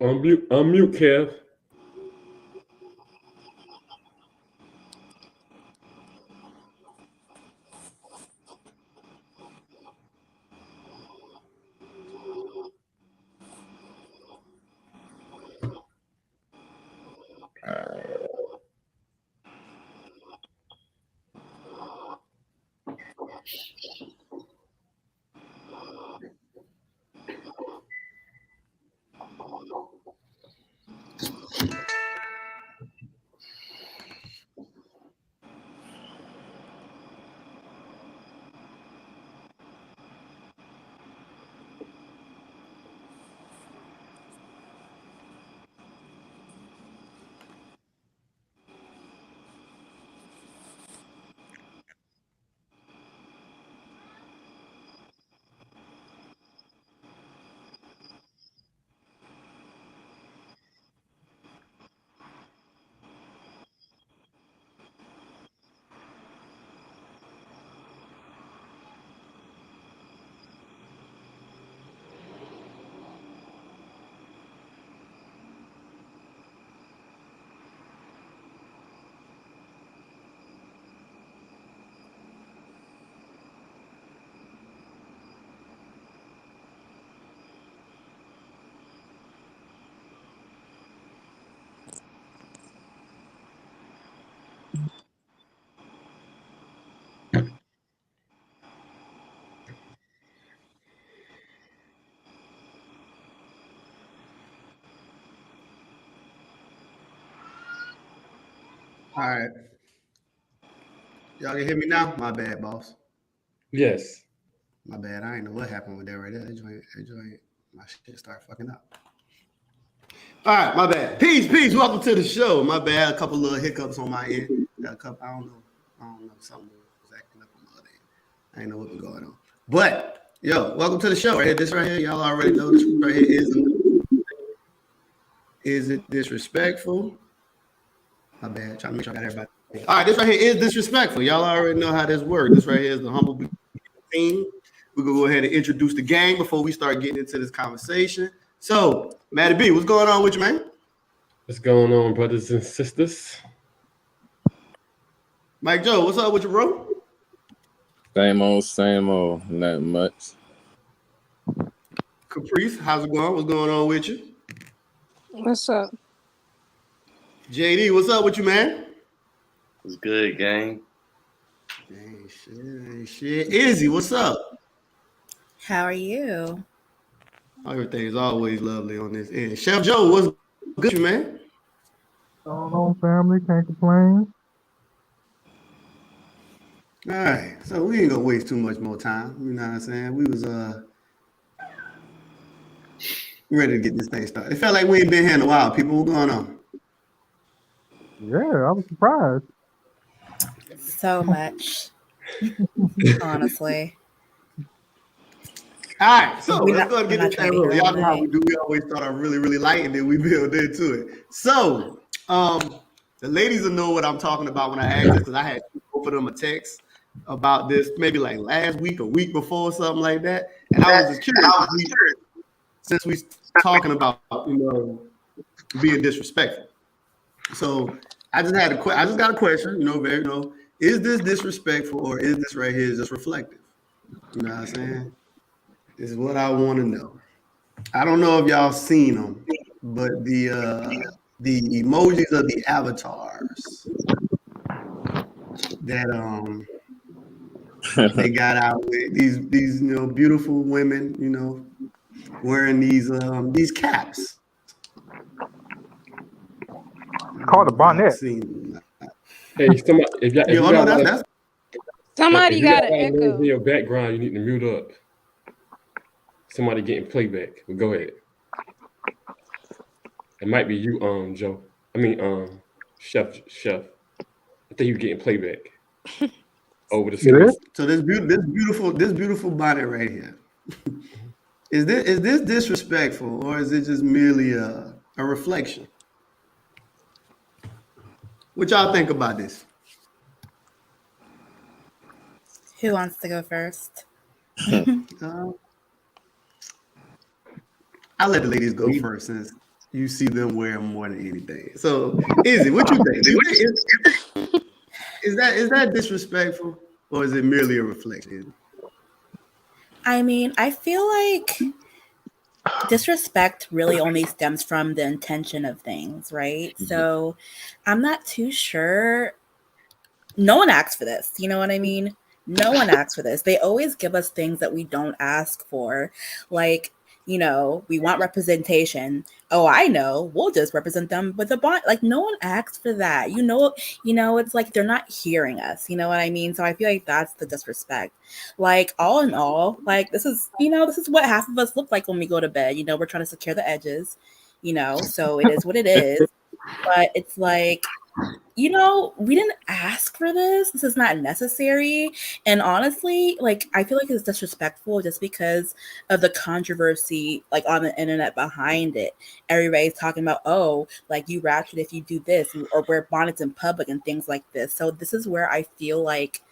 Unmute, Kev. All right. Y'all can hear me now? My bad, boss. Yes. My bad. I ain't know what happened with that right there. That joint, my shit started fucking up. All right, my bad. Peace. Welcome to the show. My bad. A couple little hiccups on my end. Got a couple. I don't know. Something was acting up on my other end. I ain't know what was going on. But yo, welcome to the show. Right here, this right here, y'all already know this right here is it disrespectful? My bad. Trying to make sure I got everybody. All right, this right here is disrespectful. Y'all already know how this works. This right here is the humble team. We're gonna go ahead and introduce the gang before we start getting into this conversation. So, Matty B, what's going on with you, man? What's going on, brothers and sisters? Mike Joe, what's up with you, bro? Same old, not much. Caprice, how's it going? What's going on with you? What's up? JD, what's up with you, man? It's good, gang. Ain't shit. Izzy, what's up? How are you? Everything is always lovely on this end. Chef Joe, what's good, man? Going on, family? Can't complain. All right, so we ain't gonna waste too much more time. You know what I'm saying? We was ready to get this thing started. It felt like we ain't been here in a while. People, what's going on? Yeah, I was surprised. So much. Honestly. All right, so let's go and get this thing rolling. Y'all know how we do. We always start off really, really light, and then we build into it. So, the ladies will know what I'm talking about when I ask this, because I had both of them a text about this maybe like last week or week before, something like that. And I was just curious, since we talking about being disrespectful. So I just got a question. Is this disrespectful or is this right here just reflective? You know what I'm saying? This is what I want to know. I don't know if y'all seen them, but the emojis of the avatars that they got out with these beautiful women, wearing these caps. It's called a bonnet. Hey, somebody, Somebody got an echo in your background. You need to mute up. Somebody getting playback. Well, go ahead. It might be you, Joe. I mean, Chef. I think you're getting playback over the screen. So this beautiful bonnet right here. Is this disrespectful or is it just merely a reflection? What y'all think about this? Who wants to go first? I'll let the ladies go first since you see them wear more than anything. So, Izzy, what you think? Is that disrespectful, or is it merely a reflection? I mean, I feel like disrespect really only stems from the intention of things, right? So I'm not too sure. No one asks for this. You know what I mean? No one asks for this. They always give us things that we don't ask for. Like, we want representation. Oh, I know. We'll just represent them with a bond. Like, no one asks for that. It's like they're not hearing us. You know what I mean? So I feel like that's the disrespect. Like, all in all, like this is what half of us look like when we go to bed. We're trying to secure the edges, so it is what it is. But it's like, we didn't ask for this. This is not necessary. And honestly, like, I feel like it's disrespectful just because of the controversy, like, on the internet behind it. Everybody's talking about, oh, like, you ratchet if you do this or wear bonnets in public and things like this. So this is where I feel like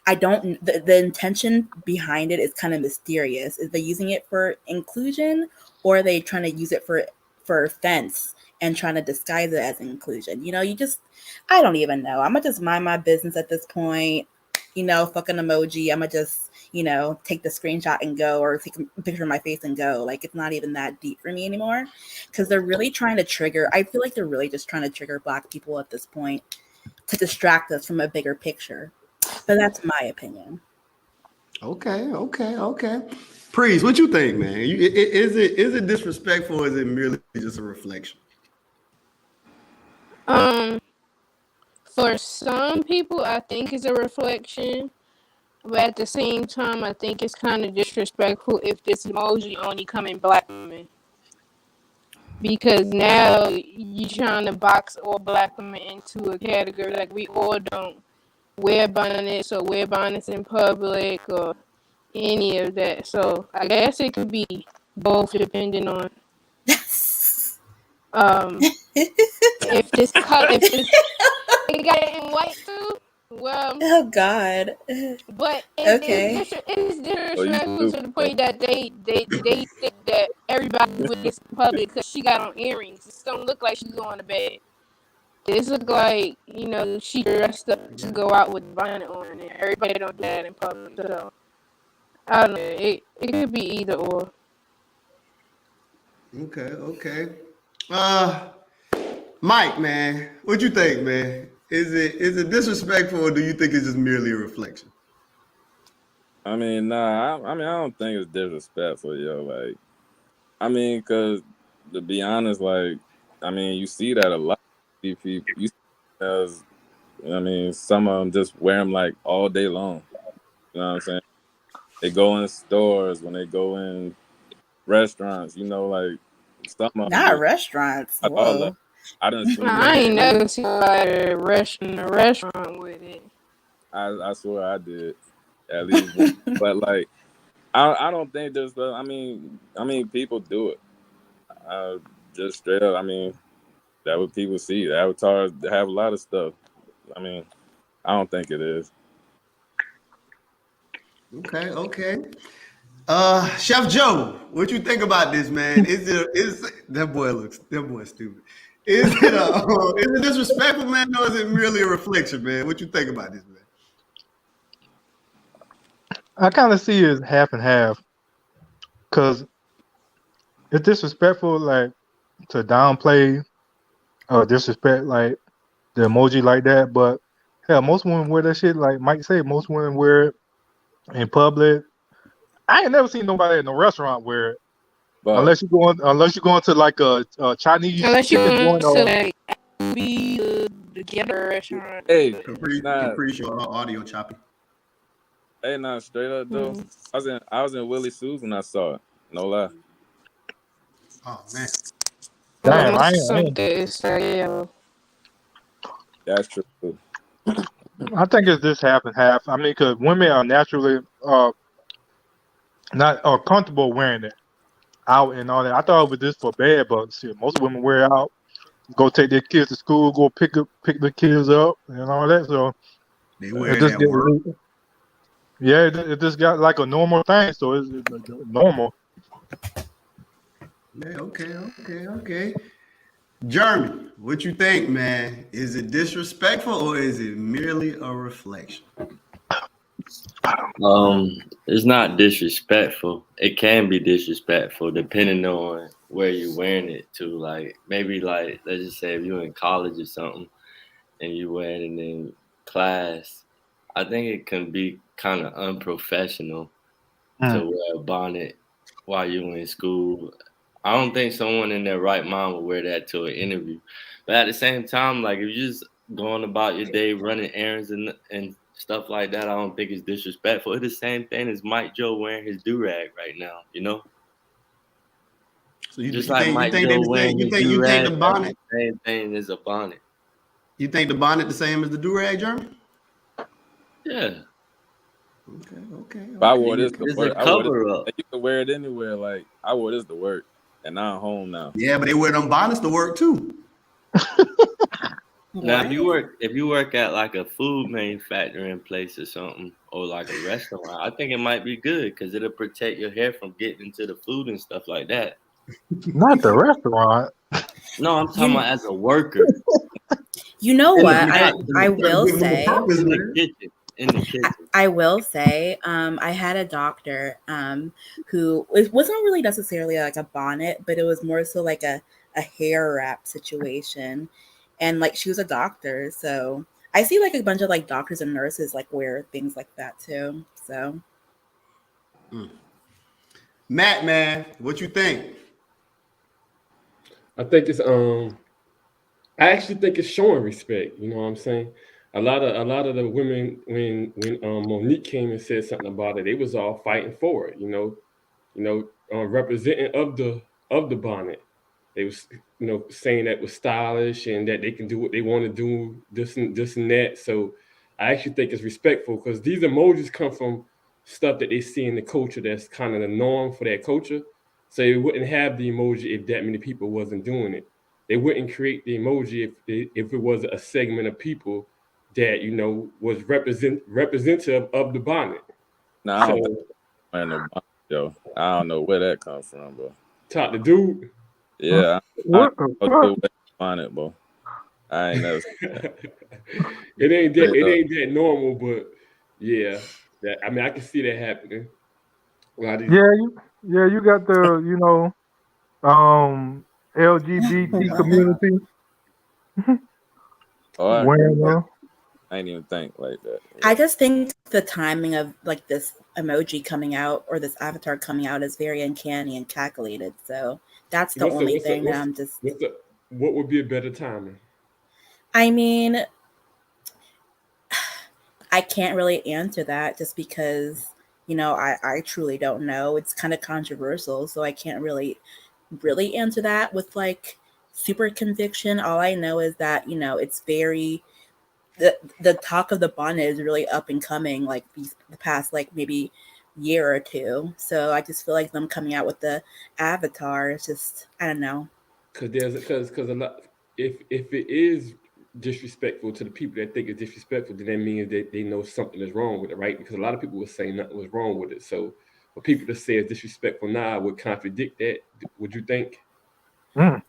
the intention behind it is kind of mysterious. Is they using it for inclusion, or are they trying to use it for offense and trying to disguise it as inclusion? I don't even know. I'm gonna just mind my business at this point. Fucking emoji. I'm gonna just, take the screenshot and go, or take a picture of my face and go. Like, it's not even that deep for me anymore, because they're really trying to trigger. I feel like they're really just trying to trigger Black people at this point to distract us from a bigger picture. But that's my opinion. Okay. Priest, what you think, man? Is it disrespectful, or is it merely just a reflection? For some people, I think it's a reflection, but at the same time, I think it's kind of disrespectful if this emoji only come in Black women, because now you're trying to box all Black women into a category. Like, we all don't wear bonnets or wear bonnets in public or any of that. So I guess it could be both, depending on if this they got it in white too. Well, Oh God. but Okay. it's disrespectful to the point that they think that everybody with this in public because she got on earrings. It don't look like she's going to bed. This look like, she dressed up to go out with a bonnet on, and everybody don't do that in public. So I don't know. It could be either or. Okay. Mike, man, what you think, man? Is it disrespectful, or do you think it's just merely a reflection? I mean, nah. I don't think it's disrespectful, yo. Like, I mean, because to be honest, like, I mean, you see that a lot. You see, as I mean, some of them just wear them like all day long. You know what I'm saying? They go in stores, when they go in restaurants. Like some of them. Not restaurants. Whoa. I done seen. I ain't never seen somebody in a restaurant with it. I swear I did, at least once. But like, I don't think there's the. I mean, people do it. Just straight up. I mean, that what people see. The avatars have a lot of stuff. I mean, I don't think it is. Okay. Chef Joe, what you think about this, man? Is that boy stupid? Is it disrespectful, man, or is it merely a reflection, man? What you think about this, man? I kind of see it as half and half, because it's disrespectful, like, to downplay or disrespect, like, the emoji like that. But hell, most women wear that shit. Like Mike said, most women wear it in public. I ain't never seen nobody in a restaurant wear it, But unless you're going to like a Chinese chicken joint or like be together restaurant. hey, Pretty sure audio choppy. Hey, nah, straight up though. I was in Willie Sue's when I saw it. No lie. Oh man. damn. That's true. I think it's just half and half. I mean, because women are naturally not comfortable wearing it out and all that. I thought it was just for bad, but shit, most women wear it out, go take their kids to school, go pick the kids up and all that. So they wear it at work. Yeah, it just got like a normal thing, so it's normal. Yeah, okay. Jeremy, what you think, man? Is it disrespectful or is it merely a reflection? It's not disrespectful. It can be disrespectful depending on where you're wearing it to. Like maybe like let's just say if you're in college or something and you're wearing it in class, I think it can be kind of unprofessional to wear a bonnet while you're in school. I don't think someone in their right mind would wear that to an interview. But at the same time, like if you're just going about your day running errands and stuff like that, I don't think it's disrespectful. It's the same thing as Mike Joe wearing his do-rag right now, you know? So you Just like think Mike they Joe the same? wearing his You think do-rag, the that's bonnet? the same thing as a bonnet. You think the bonnet the same as the do-rag, Jeremy? Yeah. Okay. But I wore this to It's a work. I wore this. cover up. You can wear it anywhere. Like I wore this to work, and now I'm home now. Yeah, but they wear them bonnets to work too. Now, if you work at like a food manufacturing place or something, or like a restaurant, I think it might be good because it'll protect your hair from getting into the food and stuff like that. Not the restaurant. No, I'm talking about as a worker. You know what? I Give will them a say. purpose, In the man. kitchen. In the kitchen. I will say, I had a doctor who it wasn't really necessarily like a bonnet, but it was more so like a hair wrap situation. And like she was a doctor, so I see like a bunch of like doctors and nurses like wear things like that too. So Matt, man, what you think? I think it's I actually think it's showing respect. You know what I'm saying? A lot of the women when Monique came and said something about it, they was all fighting for it. Representing of the bonnet. They was saying that was stylish and that they can do what they want to do, this and that. So I actually think it's respectful because these emojis come from stuff that they see in the culture that's kind of the norm for that culture. So they wouldn't have the emoji if that many people wasn't doing it. They wouldn't create the emoji if it was a segment of people that was representative of the bonnet. Now I don't think So I'm wearing no bonnet, yo. I don't know where that comes from, bro. talk to dude. Yeah, I What don't the know fuck? where bonnet, bro. I ain't never seen that. It ain't that Straight it up. ain't that normal, but yeah, I mean I can see that happening. A lot of these, You got the LGBT community All right. wearing them. I ain't even think like that. I just think the timing of like this emoji coming out or this avatar coming out is very uncanny and calculated. So that's the only thing that I'm just. what would be a better timing? I mean, I can't really answer that just because, I truly don't know. It's kind of controversial, so I can't really answer that with like super conviction. All I know is that, it's very the talk of the bonnet is really up and coming like the past like maybe year or two. So I just feel like them coming out with the avatar is just I don't know. Because a lot, if it is disrespectful to the people that think it's disrespectful, then that means that they know something is wrong with it, right? Because a lot of people were saying nothing was wrong with it. So for people to say it's disrespectful now would contradict that. Would you think? I'm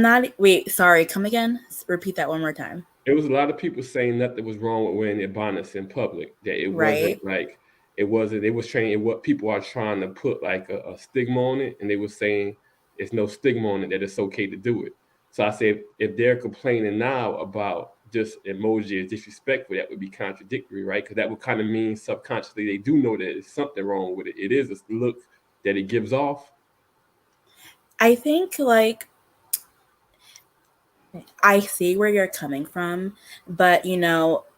not. Wait, sorry. Come again. Repeat that one more time. There was a lot of people saying nothing was wrong with wearing their bonnets in public. That it Right. wasn't like it wasn't. They was training what people are trying to put like a stigma on it, and they were saying it's no stigma on it that it's okay to do it. So I said if they're complaining now about just emoji is disrespectful, that would be contradictory, right? Because that would kind of mean subconsciously they do know that there's something wrong with it. It is a look that it gives off. I think like I see where you're coming from, but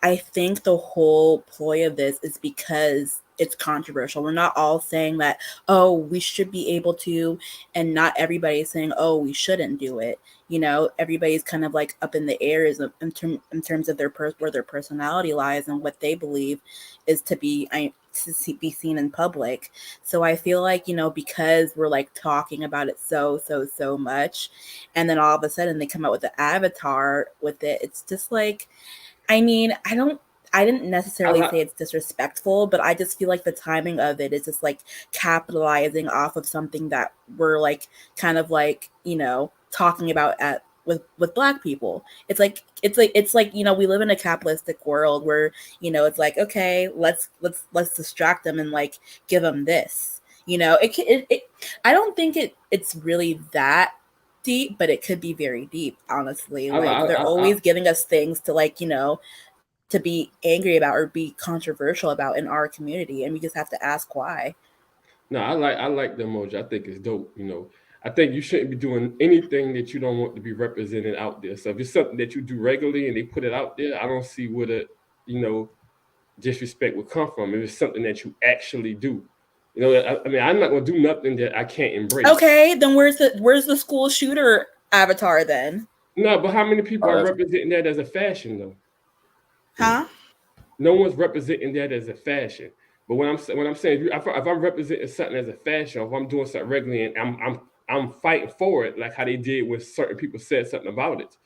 I think the whole ploy of this is because it's controversial. We're not all saying that, oh, we should be able to, and not everybody's saying, oh, we shouldn't do it. Everybody's kind of like up in the air in terms of where their personality lies and what they believe is to be seen in public. So I feel like, because we're like talking about it so much, and then all of a sudden they come out with the avatar with it, it's just like, I mean, I didn't necessarily say it's disrespectful, but I just feel like the timing of it is just like capitalizing off of something that we're like kind of like, talking about at with Black people. It's like we live in a capitalistic world where it's like, okay, let's distract them and like give them this. I don't think it's really that deep, but it could be very deep, honestly. Like they're always giving us things to like to be angry about or be controversial about in our community, and we just have to ask why. No, I like the emoji. I think it's dope. I think you shouldn't be doing anything that you don't want to be represented out there. So if it's something that you do regularly and they put it out there, I don't see where the disrespect would come from. If it's something that you actually do. I mean, I'm not gonna do nothing that I can't embrace. Okay, then where's the school shooter avatar then? No, but how many people are representing that as a fashion though? Huh? No one's representing that as a fashion. But when I'm saying if I'm representing something as a fashion, or if I'm doing something regularly and I'm fighting for it, like how they did when certain people said something about it,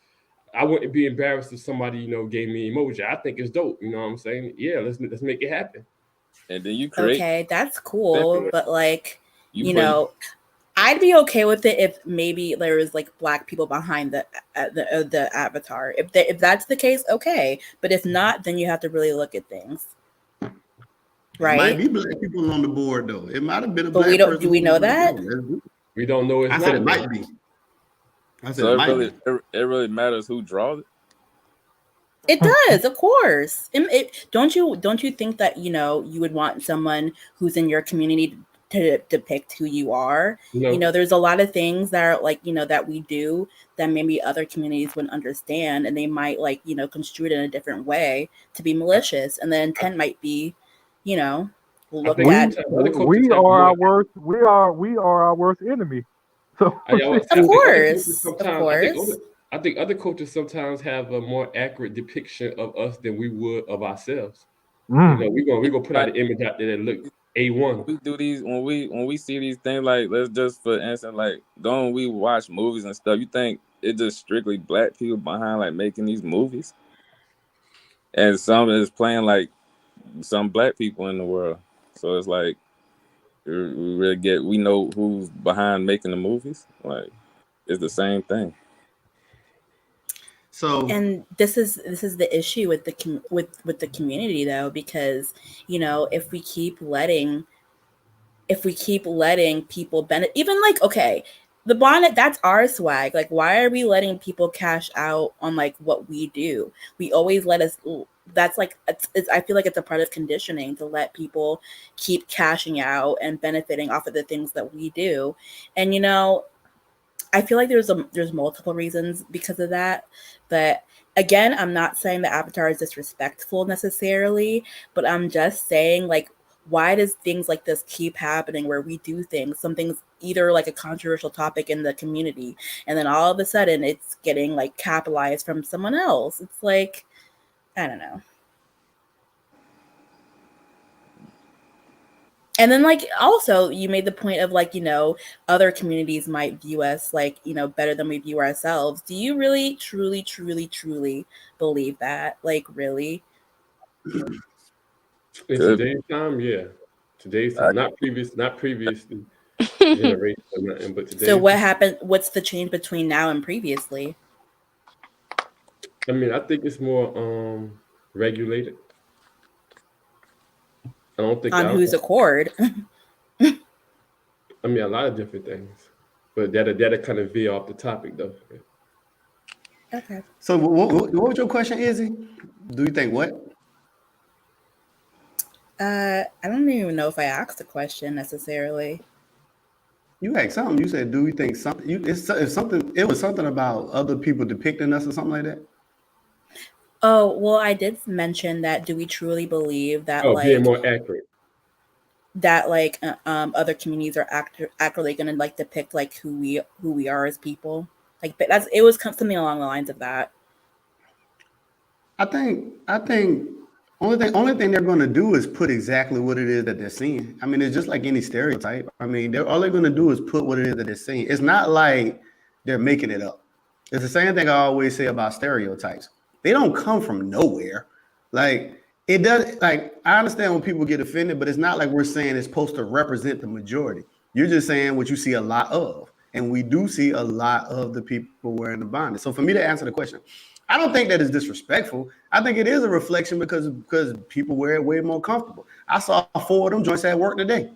I wouldn't be embarrassed if somebody gave me emoji. I think it's dope. You know what I'm saying? Yeah, let's make it happen. And then you create. Okay, that's cool, but like I'd be okay with it if maybe there was like Black people behind the avatar. If that's the case, okay. But if not, then you have to really look at things. Right? It might be Black people on the board though. It might have been a Black person. Do we know that? We don't know. I said it might be. So it really matters who draws it. It does, of course. Don't you think that you would want someone who's in your community to depict who you are? No. There's a lot of things that are like that we do that maybe other communities wouldn't understand, and they might like construe it in a different way to be malicious, and the intent might be look at. We are our worst enemy. So of course. I think other cultures sometimes have a more accurate depiction of us than we would of ourselves. We're gonna put out an image out there that look A1. We do these when we see these things, like let's just for instance, like don't we watch movies and stuff? You think it's just strictly Black people behind like making these movies? And some is playing like some Black people in the world. So it's like we know who's behind making the movies. Like it's the same thing. So and this is the issue with the community though, because if we keep letting people benefit, even like, okay, the bonnet, that's our swag. Like, why are we letting people cash out on like what we do? We always let us. That's like I feel like it's a part of conditioning to let people keep cashing out and benefiting off of the things that we do, and I feel like there's multiple reasons because of that. But again, I'm not saying the avatar is disrespectful necessarily, but I'm just saying, like, why does things like this keep happening where we do things, something's either like a controversial topic in the community, and then all of a sudden it's getting like capitalized from someone else? It's like, I don't know. And then, like, also, you made the point of, like, other communities might view us, like, better than we view ourselves. Do you really, truly, truly, truly believe that? Like, really? In today's time, yeah. Today's time, not previous generation or nothing, but today. So what happened? What's the change between now and previously? I mean, I think it's more regulated. I don't think on whose accord. I mean, a lot of different things, but that'll kind of veer off the topic, though. Okay. So, what was your question, Izzy? Do you think what? I don't even know if I asked a question necessarily. You asked something. You said, "Do we think something?" It's something. It was something about other people depicting us or something like that. Oh, well, I did mention that. Do we truly believe that, being more accurate, that like other communities are accurately going to like depict like who we are as people? Like, but it was something along the lines of that. I think only thing they're going to do is put exactly what it is that they're seeing. I mean, it's just like any stereotype. I mean, all they're going to do is put what it is that they're seeing. It's not like they're making it up. It's the same thing I always say about stereotypes. They don't come from nowhere. Like, it does. Like, I understand when people get offended, but it's not like we're saying it's supposed to represent the majority. You're just saying what you see a lot of. And we do see a lot of the people wearing the bonnet. So for me to answer the question, I don't think that is disrespectful. I think it is a reflection because people wear it way more comfortable. I saw 4 of them joints at work today.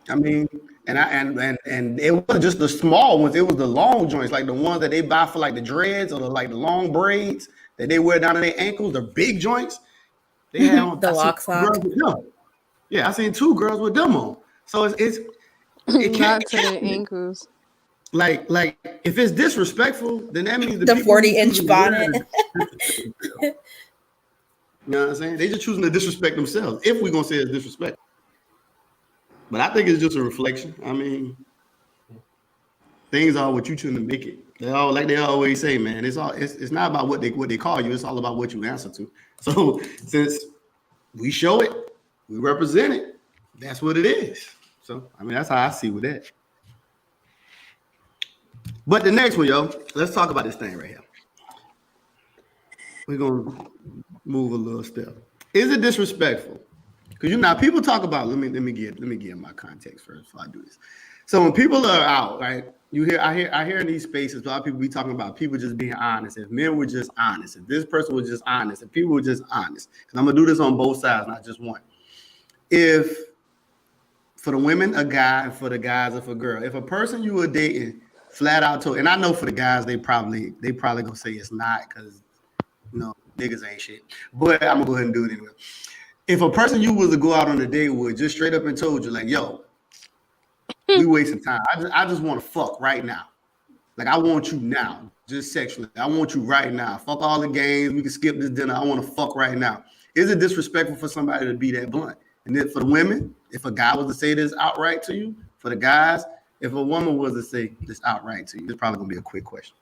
I mean, and it wasn't just the small ones; it was the long joints, like the ones that they buy for like the dreads or the long braids that they wear down to their ankles. The big joints. They had on the lock sock. Yeah, I seen 2 girls with them on. So it Not can't to their ankles. Like if it's disrespectful, then that means the 40-inch bonnet. You know what I'm saying? They just choosing to disrespect themselves. If we're gonna say it's disrespect, but I think it's just a reflection. I mean, things are what you choose to make it. They always say, man. It's not about what they call you. It's all about what you answer to. So since we show it, we represent it. That's what it is. So I mean, that's how I see with that. But the next one, yo, let's talk about this thing right here. We're gonna move a little step. Is it disrespectful? Because people talk about. Let me give my context first before I do this. So when people are out, right? I hear in these spaces a lot of people be talking about people just being honest. If men were just honest, if this person was just honest, if people were just honest, and I'm gonna do this on both sides, not just one. If for the women a guy, and for the guys if a girl, if a person you were dating flat out told, and I know for the guys they probably gonna say it's not because niggas ain't shit. But I'm gonna go ahead and do it anyway. If a person you was to go out on a date with just straight up and told you like, yo, we wasting time. I just want to fuck right now. Like I want you now, just sexually. I want you right now. Fuck all the games. We can skip this dinner. I want to fuck right now. Is it disrespectful for somebody to be that blunt? And then for the women, if a guy was to say this outright to you, for the guys, if a woman was to say this outright to you, it's probably gonna be a quick question.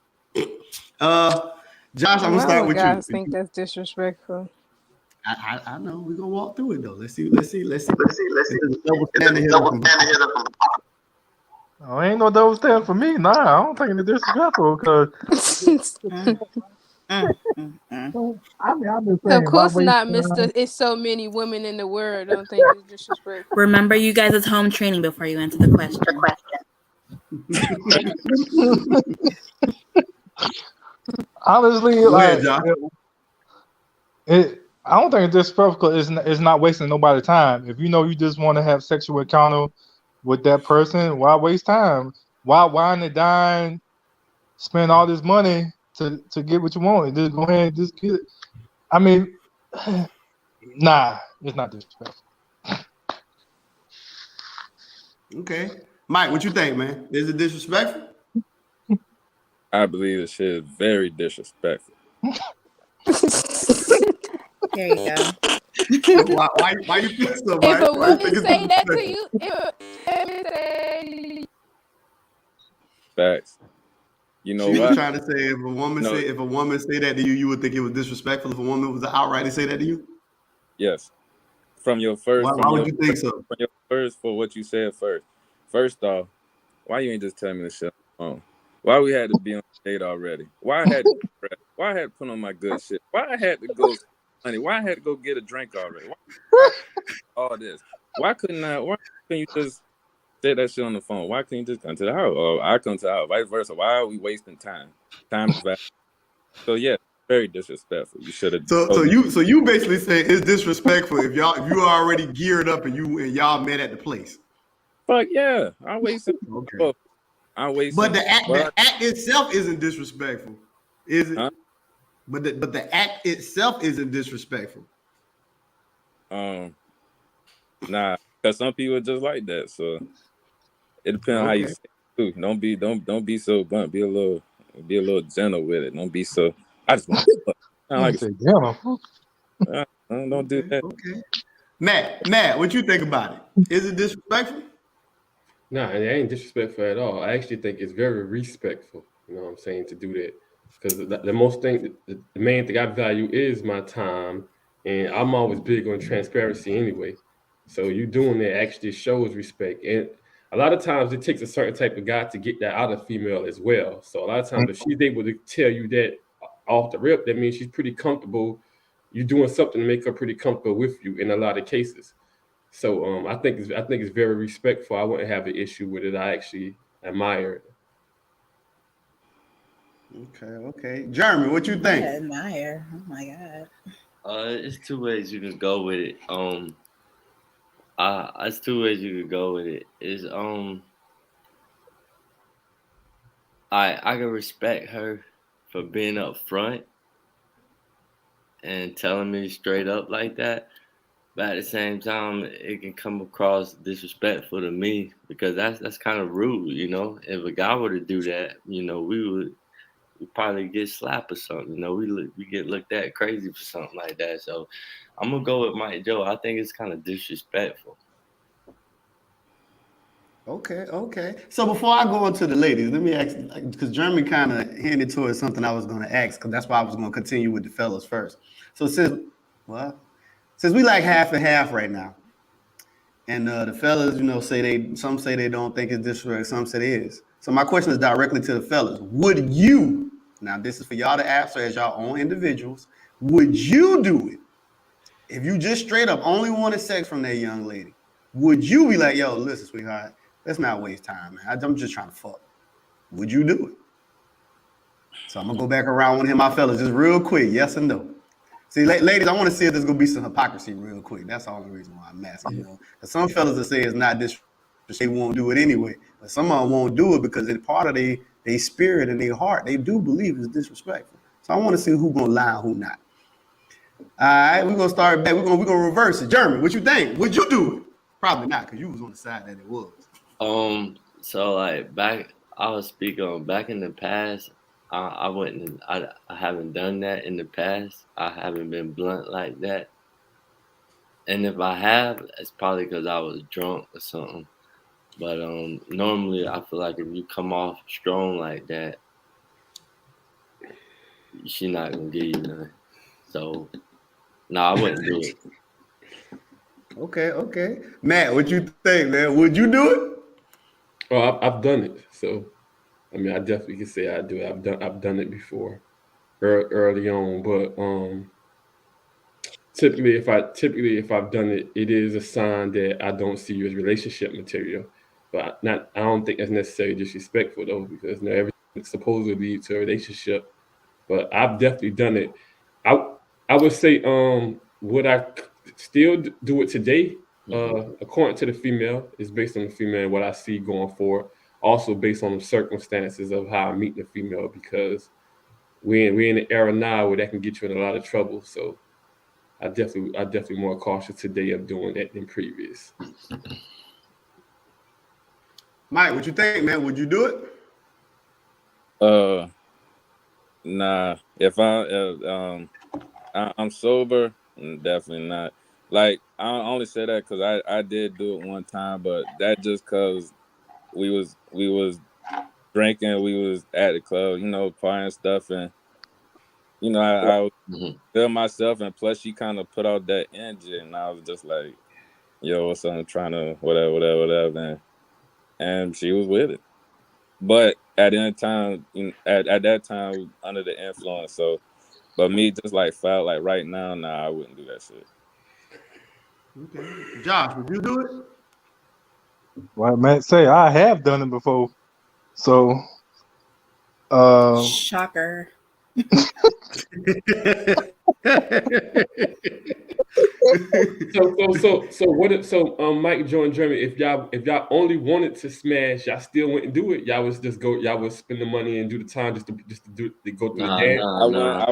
Josh, I'm gonna start with you. Guys think that's disrespectful. I know we're gonna walk through it though. Let's see. Oh, ain't no double standard for me. Nah, I don't think it's disrespectful because. I'm just saying, of course not, Mister. It's so many women in the world. I don't think it's disrespectful. Remember, you guys, it's home training before you answer the question. Honestly, I don't think it's disrespectful. It's not wasting nobody's time. If you just want to have sexual encounter with that person, why waste time? Why wine and dine, spend all this money to get what you want and just go ahead and just get it? I mean, nah, it's not disrespectful. Okay. Mike, what you think, man? Is it disrespectful? I believe this shit is very disrespectful. There you go. Why you think so, Mike? If a woman say that to you, Facts. You know what? what? Trying to say if a woman say that to you, you would think it was disrespectful if a woman was outright to say that to you? Yes. From your first. Why would you think so? From your first, for what you said first. First off, why you ain't just telling me this shit on the phone? Why we had to be on the date already? Why I had to put on my good shit? Why I had to go, honey? Why I had to go get a drink already? All this. Why couldn't you just say that shit on the phone? Why couldn't you just come to the house? Or I come to the house, vice versa. Why are we wasting time? Time is valuable. So yeah, very disrespectful. You should have. So you basically say it's disrespectful if you are already geared up and y'all met at the place. Fuck yeah, I wasted. Okay. But the act itself isn't disrespectful, is it? Huh? But the act itself isn't disrespectful. Nah, because some people are just like that. So it depends on how you say it too. Don't be so blunt. Be a little gentle with it. Don't be so. I just want to. Like don't do that. Okay. Matt, what you think about it? Is it disrespectful? No, it ain't disrespectful at all. I actually think it's very respectful. You know what I'm saying, to do that, because the most thing, the main thing I value is my time, and I'm always big on transparency anyway. So you doing that actually shows respect, and a lot of times it takes a certain type of guy to get that out of female as well. So a lot of times if she's able to tell you that off the rip, that means she's pretty comfortable. You're doing something to make her pretty comfortable with you in a lot of cases. So I think it's very respectful. I wouldn't have an issue with it. I actually admire it. Okay. Jeremy, what you think? I admire. Oh my god. It's two ways you can go with it. It's two ways you could go with it. Is I can respect her for being up front and telling me straight up like that. But at the same time, it can come across disrespectful to me because that's kind of rude, you know. If a guy were to do that, you know, we probably get slapped or something. You know, we get looked at crazy for something like that. So I'm gonna go with Mike Joe. I think it's kind of disrespectful. Okay. So before I go into the ladies, let me ask, because Jeremy kind of hinted towards something I was going to ask, because that's why I was going to continue with the fellas first. So since we like half and half right now, and the fellas, you know, some say they don't think it's disrespect, some say it is. So my question is directly to the fellas: would you? Now this is for y'all to answer as y'all own individuals. Would you do it if you just straight up only wanted sex from that young lady? Would you be like, yo, listen, sweetheart, let's not waste time, man. I'm just trying to fuck. Would you do it? So I'm gonna go back around with him, my fellas, just real quick, yes or no. See, ladies, I want to see if there's gonna be some hypocrisy real quick. That's the only reason why I'm asking, you know. Because some fellas will say it's not this, they won't do it anyway. But some of them won't do it because it's part of their spirit and their heart. They do believe it's disrespectful. So I want to see who gonna lie and who not. All right, we're gonna start back. We're gonna reverse it. Jeremy, what you think? Would you do it? Probably not, because you was on the side that it was. So like I was speaking on back in the past. I wouldn't. I haven't done that in the past. I haven't been blunt like that. And if I have, it's probably because I was drunk or something. But normally I feel like if you come off strong like that, she not gonna give you nothing. So no, I wouldn't do it. Okay. Matt, what you think, man? Would you do it? Well, I've done it. So I mean, I definitely can say I do it. I've done it before, early on. But typically, if I've done it, it is a sign that I don't see you as relationship material. But I don't think that's necessarily disrespectful though, because everything's supposed to lead to a relationship. But I've definitely done it. I would say, would I still do it today? According to the female, it's based on the female and what I see going forward. Also based on the circumstances of how I meet the female, because we're in an era now where that can get you in a lot of trouble. So I definitely more cautious today of doing that than previous. Mike, what you think, man? Would you do it? Nah. If I'm sober, definitely not. Like, I only say that because I did do it one time, but that just because we was drinking, we was at the club, you know, partying stuff, and you know, I was feel myself, and plus she kind of put out that energy, and I was just like, yo, what's up? I'm trying to whatever, and she was with it. But at any time, at that time, under the influence, so. But me, just like felt like right now, nah, I wouldn't do that shit. Okay, Josh, would you do it? Like Matt say, I have done it before. So, shocker. So Mike, Joe, and Jeremy, if y'all only wanted to smash, y'all still wouldn't do it. Y'all would spend the money and do the time just to go through the dance. I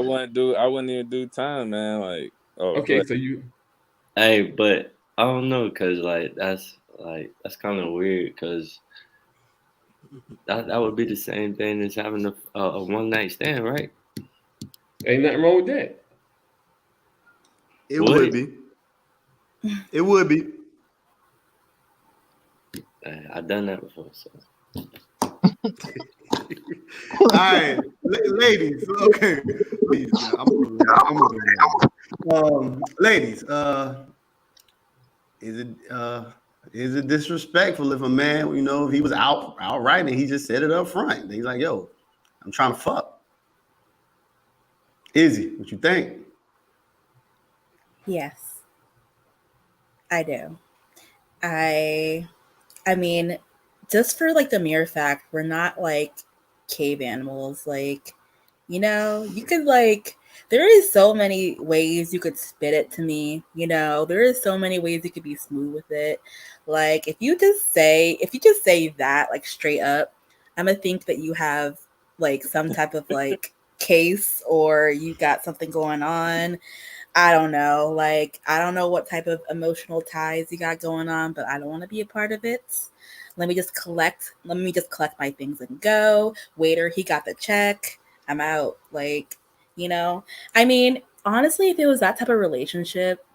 wouldn't even do time, man. Like, okay, so you. Hey, but I don't know, cause that's kind of weird, cause that would be the same thing as having a one night stand, right? Ain't nothing wrong with that. It would be. It would be. I've done that before, so. All right, ladies. Okay, ladies. Ladies. Is it disrespectful if a man, you know, if he was outright and he just said it up front? He's like, "Yo, I'm trying to fuck." Izzy, what you think? Yes, I do. I mean, just for like the mere fact we're not like cave animals, like, you know, you could like there is so many ways you could spit it to me, you know. There is so many ways you could be smooth with it. Like if you just say that like straight up, I'm gonna think that you have like some type of like case or you got something going on. I don't know. Like, I don't know what type of emotional ties you got going on, but I don't want to be a part of it. Let me just collect my things and go. Waiter, he got the check. I'm out. Like, you know. I mean, honestly, if it was that type of relationship,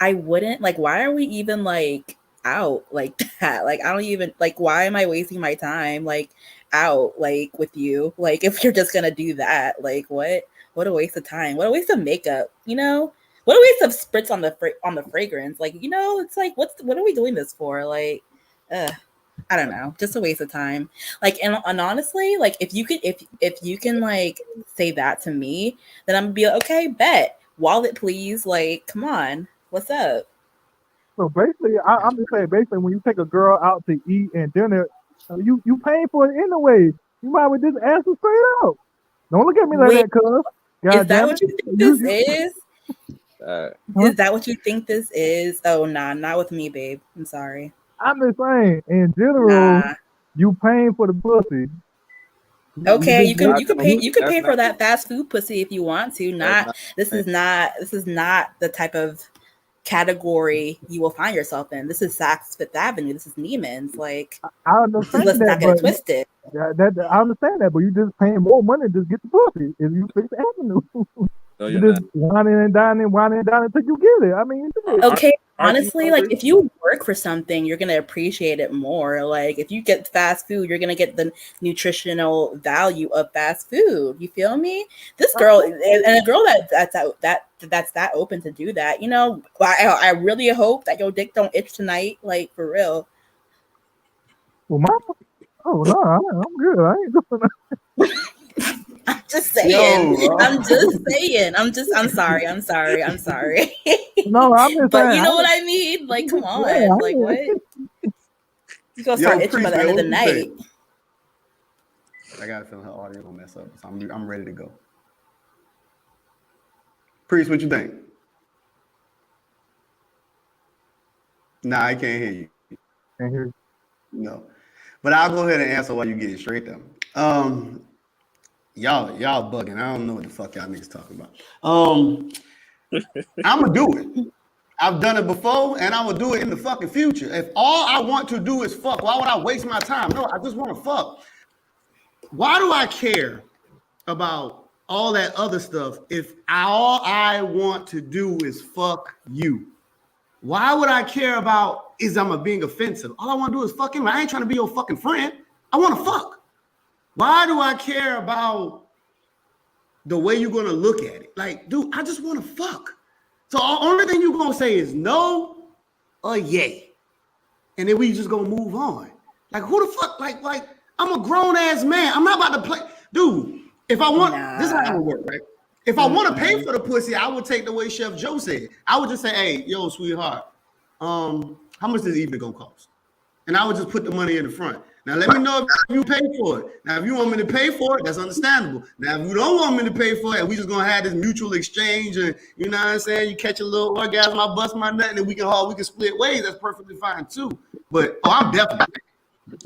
I wouldn't like why are we even like out like that? Like I don't even like why am I wasting my time like out like with you? Like if you're just gonna do that, like what a waste of time. What a waste of makeup, you know? What a waste of spritz on the fragrance. Like, you know, it's like what are we doing this for? Like I don't know, just a waste of time. Like and honestly, like if you can like say that to me, then I'm gonna be like, okay, bet. Wallet please, like come on. What's up? So basically, I'm just saying, basically, when you take a girl out to eat and dinner, you paying for it anyway. You might as well just ask her straight out. Don't look at me like Wait, that, cuz. is God that damn what it. you think this is? Uh, Huh? Is that what you think this is? Oh nah, not with me, babe. I'm sorry. I'm just saying, in general, Nah. you paying for the pussy. You Okay, just want, you can that's pay for not that fast food pussy if you want to. that's Not not this is not the type of category you will find yourself in. This is Saks Fifth Avenue. This is Neiman's. Like, I understand let's that, not get it but twisted. I understand that, but you just paying more money to just get the pussy if you fix the avenue. no, You you're not. just whining and dining until you get it. I mean, shit. Aren't, Okay, aren't you honestly, like hungry? if you work for something, you're gonna appreciate it more. Like if you get fast food, you're gonna get the nutritional value of fast food. You feel me? This girl and a girl that's that open to do that. You know, I really hope that your dick don't itch tonight. Like for real. Well, mama, oh no, I'm good. I ain't doing I'm just saying. Yo, I'm just saying. I'm sorry. I'm sorry. I'm sorry. No, I'm just But saying. you know what I mean? Like, come Yeah, on. Like what? You gonna start yo, itching by Priest, the man, end of the what you night. think? I got a feeling her audio gonna mess up, so I'm ready to go. Priest, what you think? Nah, I can't hear you. and here's No, but I'll go ahead and answer while you get it straight though. Y'all bugging. I don't know what the fuck y'all niggas talking about. I'm gonna do it. I've done it before, and I'm gonna do it in the fucking future. If all I want to do is fuck, why would I waste my time? No, I just want to fuck. Why do I care about all that other stuff if all I want to do is fuck you? Why would I care about is I'm being offensive? All I want to do is fuck him. I ain't trying to be your fucking friend. I want to fuck. Why do I care about the way you're gonna look at it? Like, dude, I just want to fuck. So the only thing you're gonna say is no or yay. And then we just gonna move on. Like, who the fuck? Like, I'm a grown-ass man. I'm not about to play. Dude, if I want, this is how it Nah. would work, right? If I want to pay for the pussy, I would take the way Chef Joe said. I would just say, hey, yo, sweetheart, how much this evening gonna cost? And I would just put the money in the front. Now let me know if you pay for it. Now, if you want me to pay for it, that's understandable. Now, if you don't want me to pay for it, and we just gonna have this mutual exchange, and you know what I'm saying, you catch a little orgasm, I bust my nut, and we can split ways. That's perfectly fine too. But I'm definitely,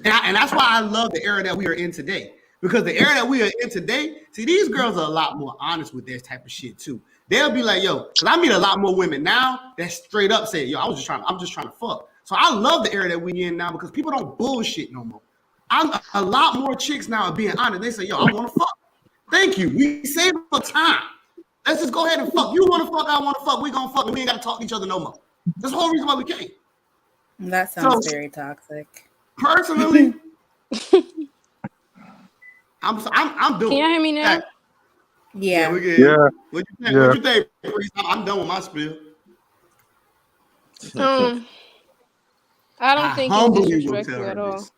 and that's why I love the era that we are in today. Because the era that we are in today, see, these girls are a lot more honest with this type of shit too. They'll be like, yo, because I meet a lot more women now that straight up say, yo, I'm just trying to fuck. So I love the era that we in now because people don't bullshit no more. A lot more chicks now are being honest. They say, yo, I want to fuck. Thank you. We save for time. Let's just go ahead and fuck. You want to fuck, I want to fuck. We gonna fuck and we ain't got to talk to each other no more. That's the whole reason why we came. That So sounds very toxic. personally, I'm doing. Can y'all hear me now? Yeah. we get. yeah, What you think? yeah. What you think, Priest? I'm done with my spiel. I I don't think it's humbly will tell disrespectful her at all. this.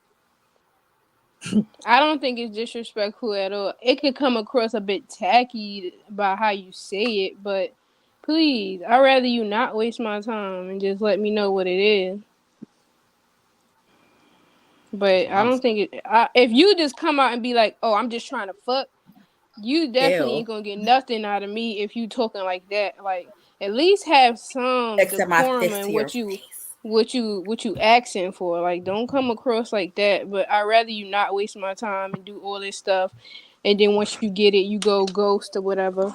I don't think it's disrespectful at all. It could come across a bit tacky by how you say it, but please, I'd rather you not waste my time and just let me know what it is. But I don't think if you just come out and be like, "Oh, I'm just trying to fuck," you definitely ain't gonna get nothing out of me if you talking like that. Like, at least have some Except my decorum fist in to your what you asking for. Like, don't come across like that. But I'd rather you not waste my time and do all this stuff, and then once you get it, you go ghost or whatever.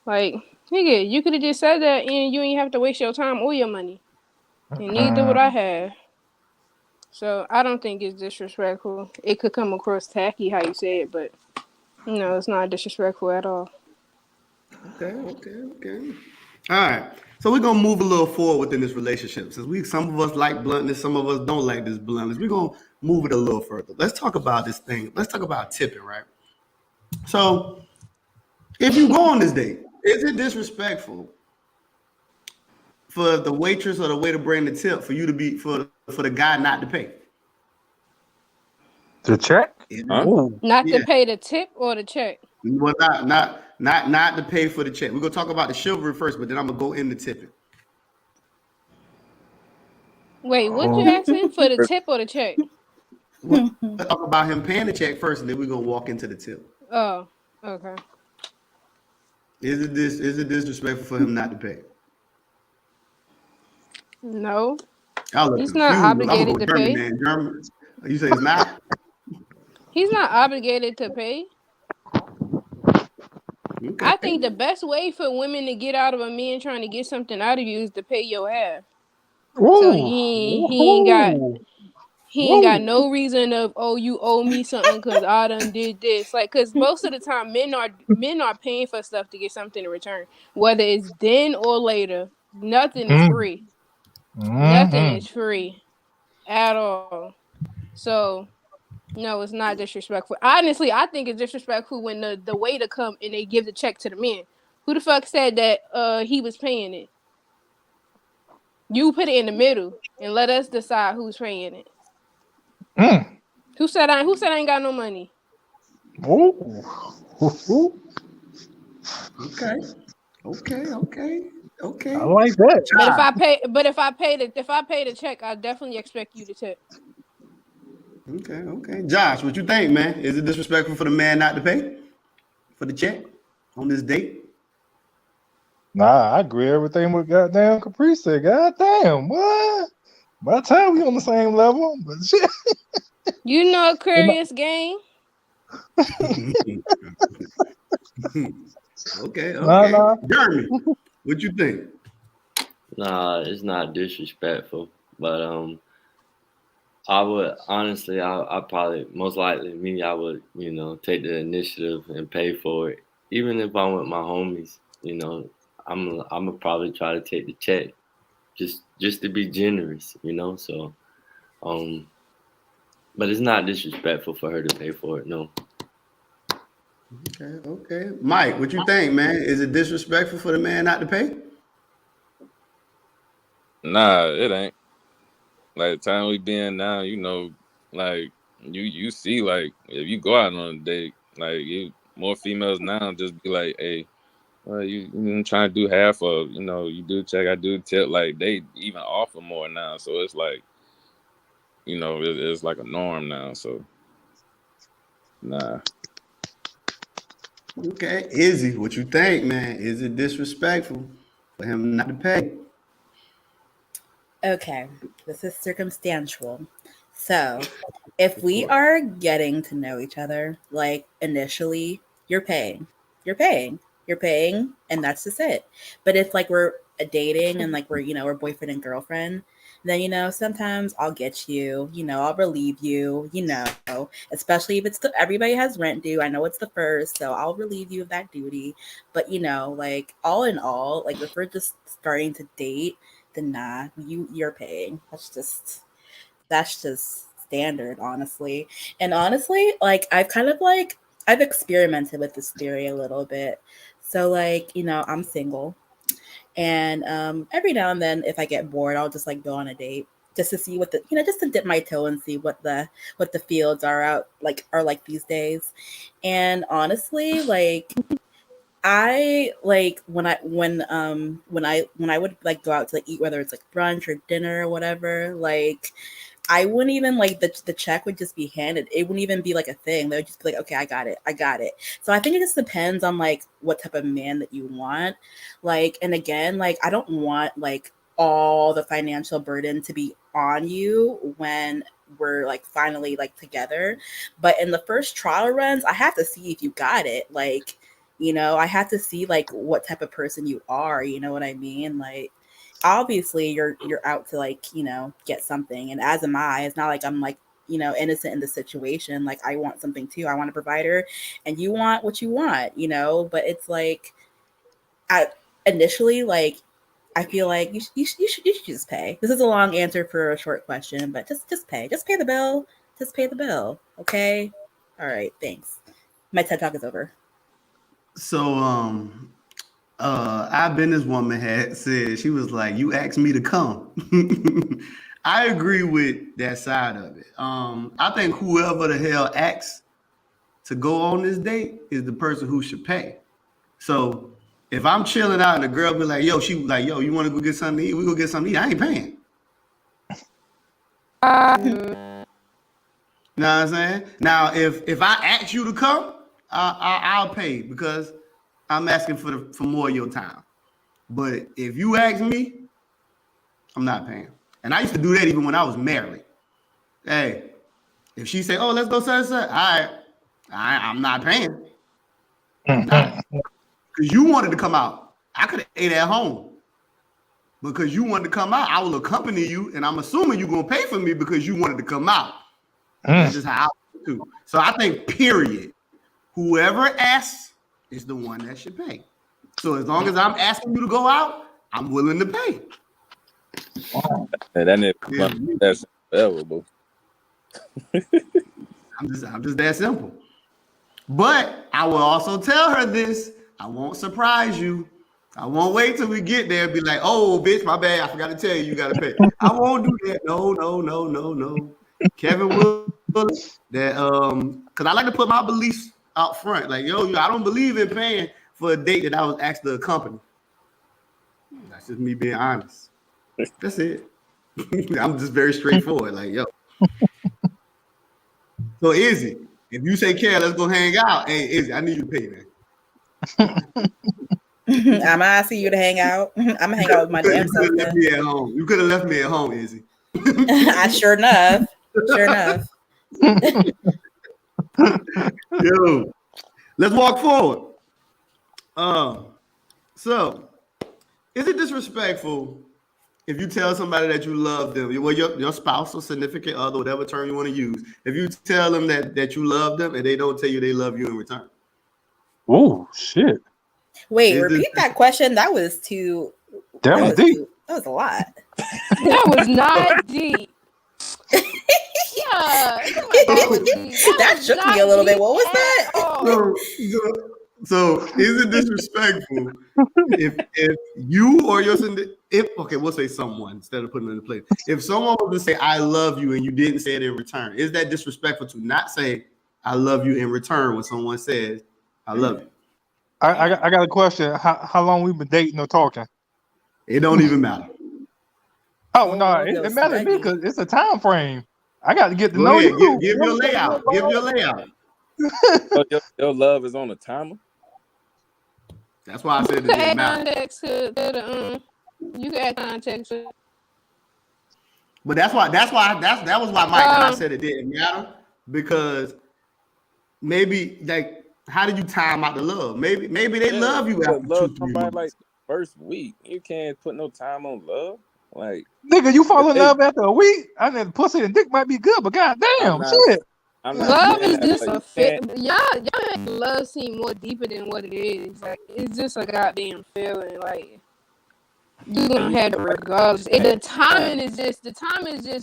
Like, nigga, you could have just said that and you ain't have to waste your time or your money. And neither would I have. So I don't think it's disrespectful. It could come across tacky how you say it, but no, it's not disrespectful at all. Okay. All right. So we're gonna move a little forward within this relationship. Since some of us like bluntness, some of us don't like this bluntness. We're gonna move it a little further. Let's talk about this thing. Let's talk about tipping, right? So if you go on this date, is it disrespectful for the waitress or the waiter bring the tip for you to be for the guy not to pay? The check? Huh? Not to pay the tip or the check? Well, not to pay for the check. We're gonna talk about the chivalry first, but then I'm gonna go into tipping. Wait, what you asking? For the tip or the check? Let's talk about him paying the check first, and then we're gonna walk into the tip. Oh, okay. Is it disrespectful for him not to pay? No. I look He's confused. not I'm gonna obligated go to German, pay. man. German. You say it's not? He's not obligated to pay. Okay. I think the best way for women to get out of a man trying to get something out of you is to pay your half. So he ain't got no reason of, oh, you owe me something because I done did this. Like, because most of the time men are paying for stuff to get something in return, whether it's then or later. Nothing is free. Nothing is free at all. So no, it's not disrespectful. Honestly, I think it's disrespectful when the waiter come and they give the check to the man. Who the fuck said that he was paying it? You put it in the middle and let us decide who's paying it. Who said I ain't got no money? Okay. I like that. But if I pay the check, I definitely expect you to tip. Okay. Josh, what you think, man? Is it disrespectful for the man not to pay for the check on this date? Nah, I agree everything with goddamn Caprice said. Goddamn, what? By the time we on the same level, but shit. You know Aquarius game. Okay. Nah. Jeremy, what you think? Nah, it's not disrespectful, but I would honestly, I probably most likely me, I would take the initiative and pay for it, even if I'm with my homies. I'm gonna probably try to take the check, just to be generous. So but it's not disrespectful for her to pay for it. No. Okay. Mike, what you think, man? Is it disrespectful for the man not to pay? Nah, it ain't. Like the time we been now, like you see, like if you go out on a date, like more females now just be like, hey, well, you trying to do half of, you do check, I do tip. Like they even offer more now, so it's like, it's like a norm now. So nah. Okay, Izzy, what you think, man? Is it disrespectful for him not to pay? Okay, this is circumstantial. So, if we are getting to know each other, like initially, you're paying, and that's just it. But if like we're dating and like we're boyfriend and girlfriend, then sometimes I'll get you, I'll relieve you, especially if everybody has rent due. I know it's the first, so I'll relieve you of that duty. But like all in all, like if we're just starting to date, then nah, you're paying. That's just standard, honestly. And honestly, like I've experimented with this theory a little bit. So like, I'm single. And every now and then if I get bored, I'll just like go on a date just to see just to dip my toe and see what the fields are like these days. And honestly, like I like when I would like go out to like eat, whether it's like brunch or dinner or whatever, like I wouldn't even like the check would just be handed. It wouldn't even be like a thing. They would just be like, okay, I got it. So I think it just depends on like what type of man that you want. Like, and again, like I don't want like all the financial burden to be on you when we're like finally like together. But in the first trial runs, I have to see if you got it. Like, you know, I have to see like what type of person you are. You know what I mean? Like, obviously you're out to like, you know, get something, and as am I. It's not like I'm like, you know, innocent in the situation. Like I want something too. I want a provider, and you want what you want, you know. But it's like, initially, like I feel like you should just pay. This is a long answer for a short question, but just pay. Just pay the bill. Just pay the bill. Okay. All right. Thanks. My TED talk is over. So our businesswoman had said, she was like, you asked me to come. I agree with that side of it. I think whoever the hell asks to go on this date is the person who should pay. So if I'm chilling out and the girl be like, yo, she was like, yo, you want to go get something to eat? We go get something to eat. I ain't paying. You know what I'm saying? Now, if I ask you to come, I'll pay because I'm asking for more of your time. But if you ask me, I'm not paying. And I used to do that even when I was married. Hey, if she say, "Oh, let's go sunset," all right, I'm not paying. I'm not, because you wanted to come out. I could have ate at home. Because you wanted to come out, I will accompany you, and I'm assuming you're gonna pay for me because you wanted to come out. That's just how I do. So I think, period, whoever asks is the one that should pay. So as long as I'm asking you to go out, I'm willing to pay. Hey, that nigga, that's available. I'm just that simple. But I will also tell her this. I won't surprise you. I won't wait till we get there and be like, oh, bitch, my bad. I forgot to tell you, you got to pay. I won't do that. No. Kevin will that because I like to put my beliefs out front. Like, yo, I don't believe in paying for a date that I was asked to accompany. That's just me being honest. That's it. I'm just very straightforward. Like, yo. So Izzy, if you say, Care, let's go hang out. Hey, Izzy, I need you to pay, man. I'm gonna ask you to hang out. I'm gonna hang out with my damn self. You could have left me at home. You could have left me at home, Izzy. I sure enough. Yo, let's walk forward. So is it disrespectful if you tell somebody that you love them, well, your spouse or significant other, whatever term you want to use, if you tell them that you love them and they don't tell you they love you in return? Oh shit! Wait, repeat that question. That was too. That was deep. That was a lot. That was not deep. Yeah, that shook me a little bit. What was that? So is it disrespectful if you or your we'll say someone instead of putting it in the place. If someone was to say I love you and you didn't say it in return, is that disrespectful to not say I love you in return when someone says I love you? I got a question. How long we been dating or talking? It don't even matter. Oh no, it matters to me because it's a time frame. I got to get to know you. Give your layout. Give your layout. So your love is on a timer. That's why I said it didn't matter. You can add context. But that was why Mike and I said it didn't matter, because maybe like how did you time out the love? Maybe they love you after 2-3 months. Like first week, you can't put no time on love. Like nigga, you fall in love after a week. I mean, pussy and dick might be good, but goddamn, shit. Love is just a fit. Y'all make love seem more deeper than what it is. Like it's just a goddamn feeling. Like you gonna have it regardless. And the timing is just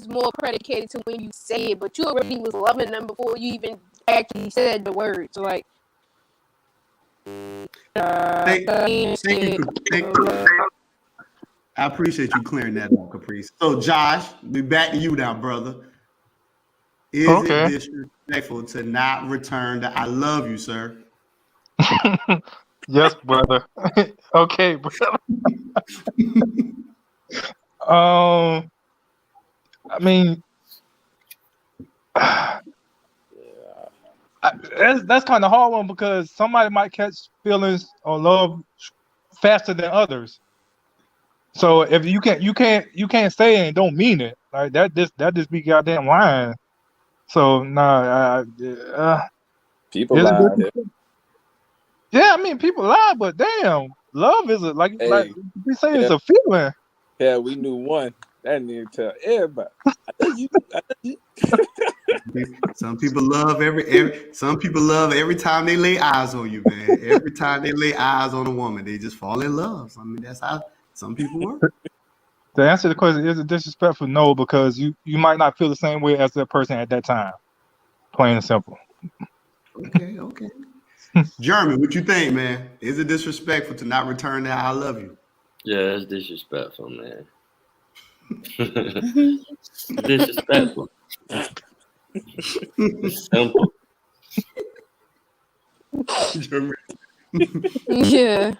more predicated to when you say it. But you already was loving them before you even actually said the words. So like, thank you. I appreciate you clearing that up, Caprice. So Josh, we back to you now, brother. Is it disrespectful to not return the I love you, sir? Yes, brother. Okay, brother. I mean, That's kind of hard one because somebody might catch feelings or love faster than others. So if you can't say it and don't mean it, like that just be goddamn lying. So People lie. yeah, I mean people lie, but damn, love is like we say it's a feeling. Yeah, we knew one. That nigga tell everybody. I know you. Some people love some people love every time they lay eyes on you, man. Every time they lay eyes on a woman, they just fall in love. I mean, that's how some people work. To answer the question, is it disrespectful? No, because you might not feel the same way as that person at that time. Plain and simple. Okay. Jeremy, what you think, man? Is it disrespectful to not return that I love you? Yeah, that's disrespectful, man. Disrespectful. It's simple. Jeremy. Yeah.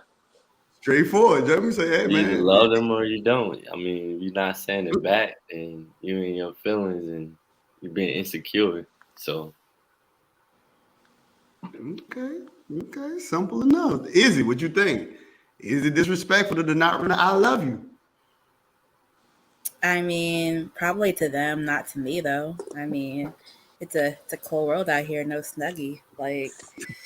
Straightforward. Jeremy say, hey, You man. either love them or you don't. I mean, if you're not saying it back, and you in your feelings and you're being insecure. So. Okay. Simple enough. Izzy, what you think? Is it disrespectful to not I love you? I mean, probably to them, not to me though. I mean, it's a cold world out here, no snuggie. Like,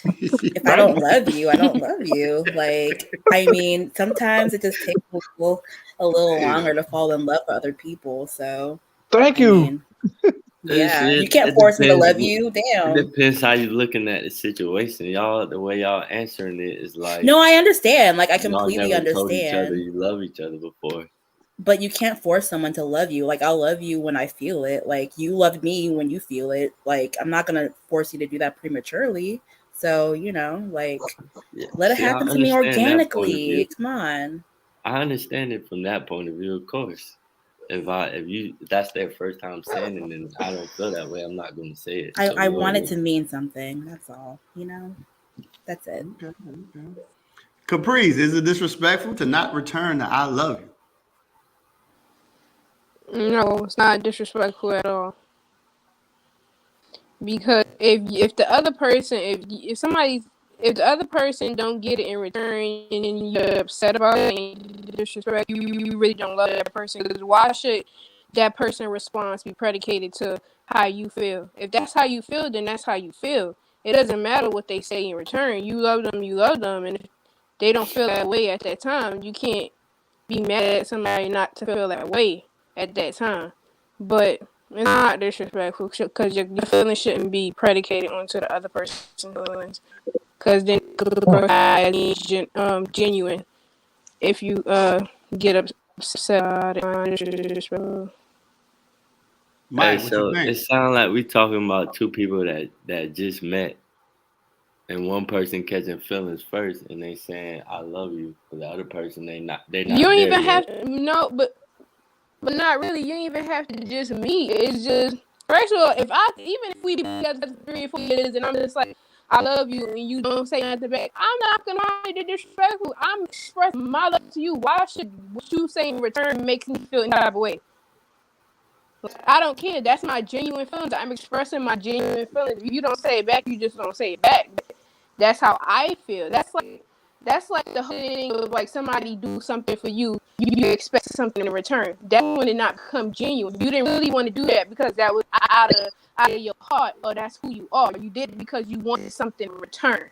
if I don't love you, I don't love you. Like, I mean, sometimes it just takes people a little longer to fall in love with other people. So, thank you. Yeah, you can't force me to love you. Damn. It depends how you're looking at the situation. Y'all, the way y'all answering it is like. No, I understand. Like, I completely y'all never understand. told each other you love each other before. But you can't force someone to love you. Like, I'll love you when I feel it. Like, you love me when you feel it. Like, I'm not gonna force you to do that prematurely. So, like, let it happen to me organically. Come on. I understand it from that point of view, of course. If that's their first time saying it and I don't feel that way, I'm not going to say it. I want it to mean something. That's all. That's it. Okay. Caprice, is it disrespectful to not return the I love you? No, it's not disrespectful at all. Because if the other person, if the other person don't get it in return and you're upset about it and disrespect, you really don't love that person. Because why should that person's response be predicated to how you feel? If that's how you feel, then that's how you feel. It doesn't matter what they say in return. You love them, and if they don't feel that way at that time, you can't be mad at somebody not to feel that way at that time. But it's not disrespectful because your feelings shouldn't be predicated onto the other person's feelings. Because then it's genuine if you get upset about it. Disrespectful. Mike, hey, so it sounds like we talking about two people that just met, and one person catching feelings first, and they saying "I love you," but the other person they not. You don't even have but not really. You don't even have to just meet. It's just first of all, if we be together 3 or 4 years, and I'm just like, I love you, and you don't say nothing back, I'm not gonna be disrespectful. I'm expressing my love to you. Why should what you say in return make me feel any type of way? I don't care. That's my genuine feelings. I'm expressing my genuine feelings. If you don't say it back, you just don't say it back. That's how I feel. That's like the whole thing of like somebody do something for you, you expect something in return. That's when it not become genuine. You didn't really want to do that because that was out of your heart, or that's who you are. You did it because you wanted something in return.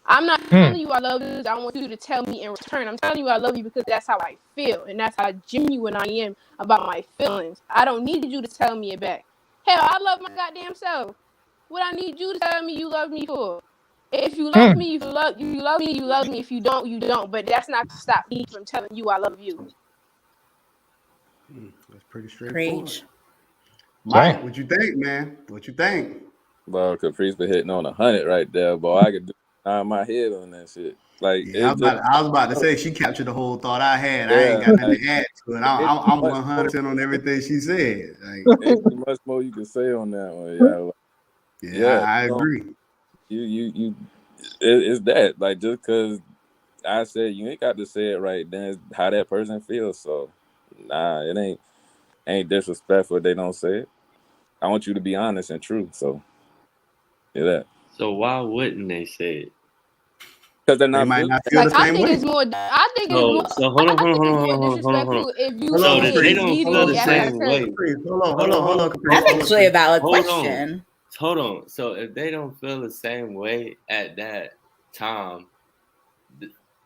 I'm not telling you I love you. I want you to tell me in return. I'm telling you I love you because that's how I feel, and that's how genuine I am about my feelings. I don't need you to tell me it back. Hell, I love my goddamn self. What I need you to tell me you love me for? If you love me, you love me, you love me. If you don't, you don't. But that's not to stop me from telling you I love you. That's pretty straightforward. Preach. Mike, what you think, man? What you think? Well, Caprice been hitting on 100 right there, boy. I could nod my head on that shit. Like, yeah, I was about to say she captured the whole thought I had. I ain't got nothing to add to it. I'm 100% on everything she said. Like, ain't much more you can say on that one. Yeah, I agree. It's that. Like, just because I said you ain't got to say it right, then it's how that person feels. So, nah, it ain't disrespectful if they don't say it. I want you to be honest and true. So yeah, that. So why wouldn't they say it? Because they're They not might feeling. not feel Like the same way. So hold on, I hold on, think hold it's on, more hold on, hold on, hold on. disrespectful if you Hold So on, say that it they Chris. don't feel Hold the immediately on, after Chris. it same occurs. way. Chris, hold on, hold Hold on, on, hold hold on. on, Chris, That's hold on, actually a Chris. valid hold on, question. hold on. So if they don't feel the same way at that time,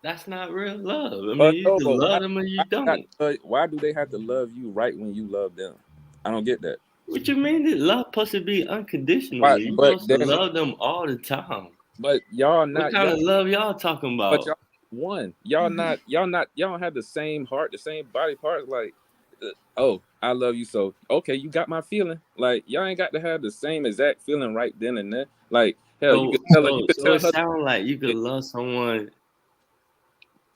that's not real love. I mean, But you no, can but love them or you don't. why do they have to love you right when you love them? I don't get that. What you mean that love supposed to be unconditional? Why? You But supposed to then, love them all the time. but y'all What not kind y'all. of love y'all talking But about? y'all one. Y'all don't have the same heart, the same body parts. Like, oh, I love you so. Okay, you got my feeling. Like, y'all ain't got to have the same exact feeling right then and there. Like, hell, you So, could tell her. You so, could so tell it her. sounds like you could love someone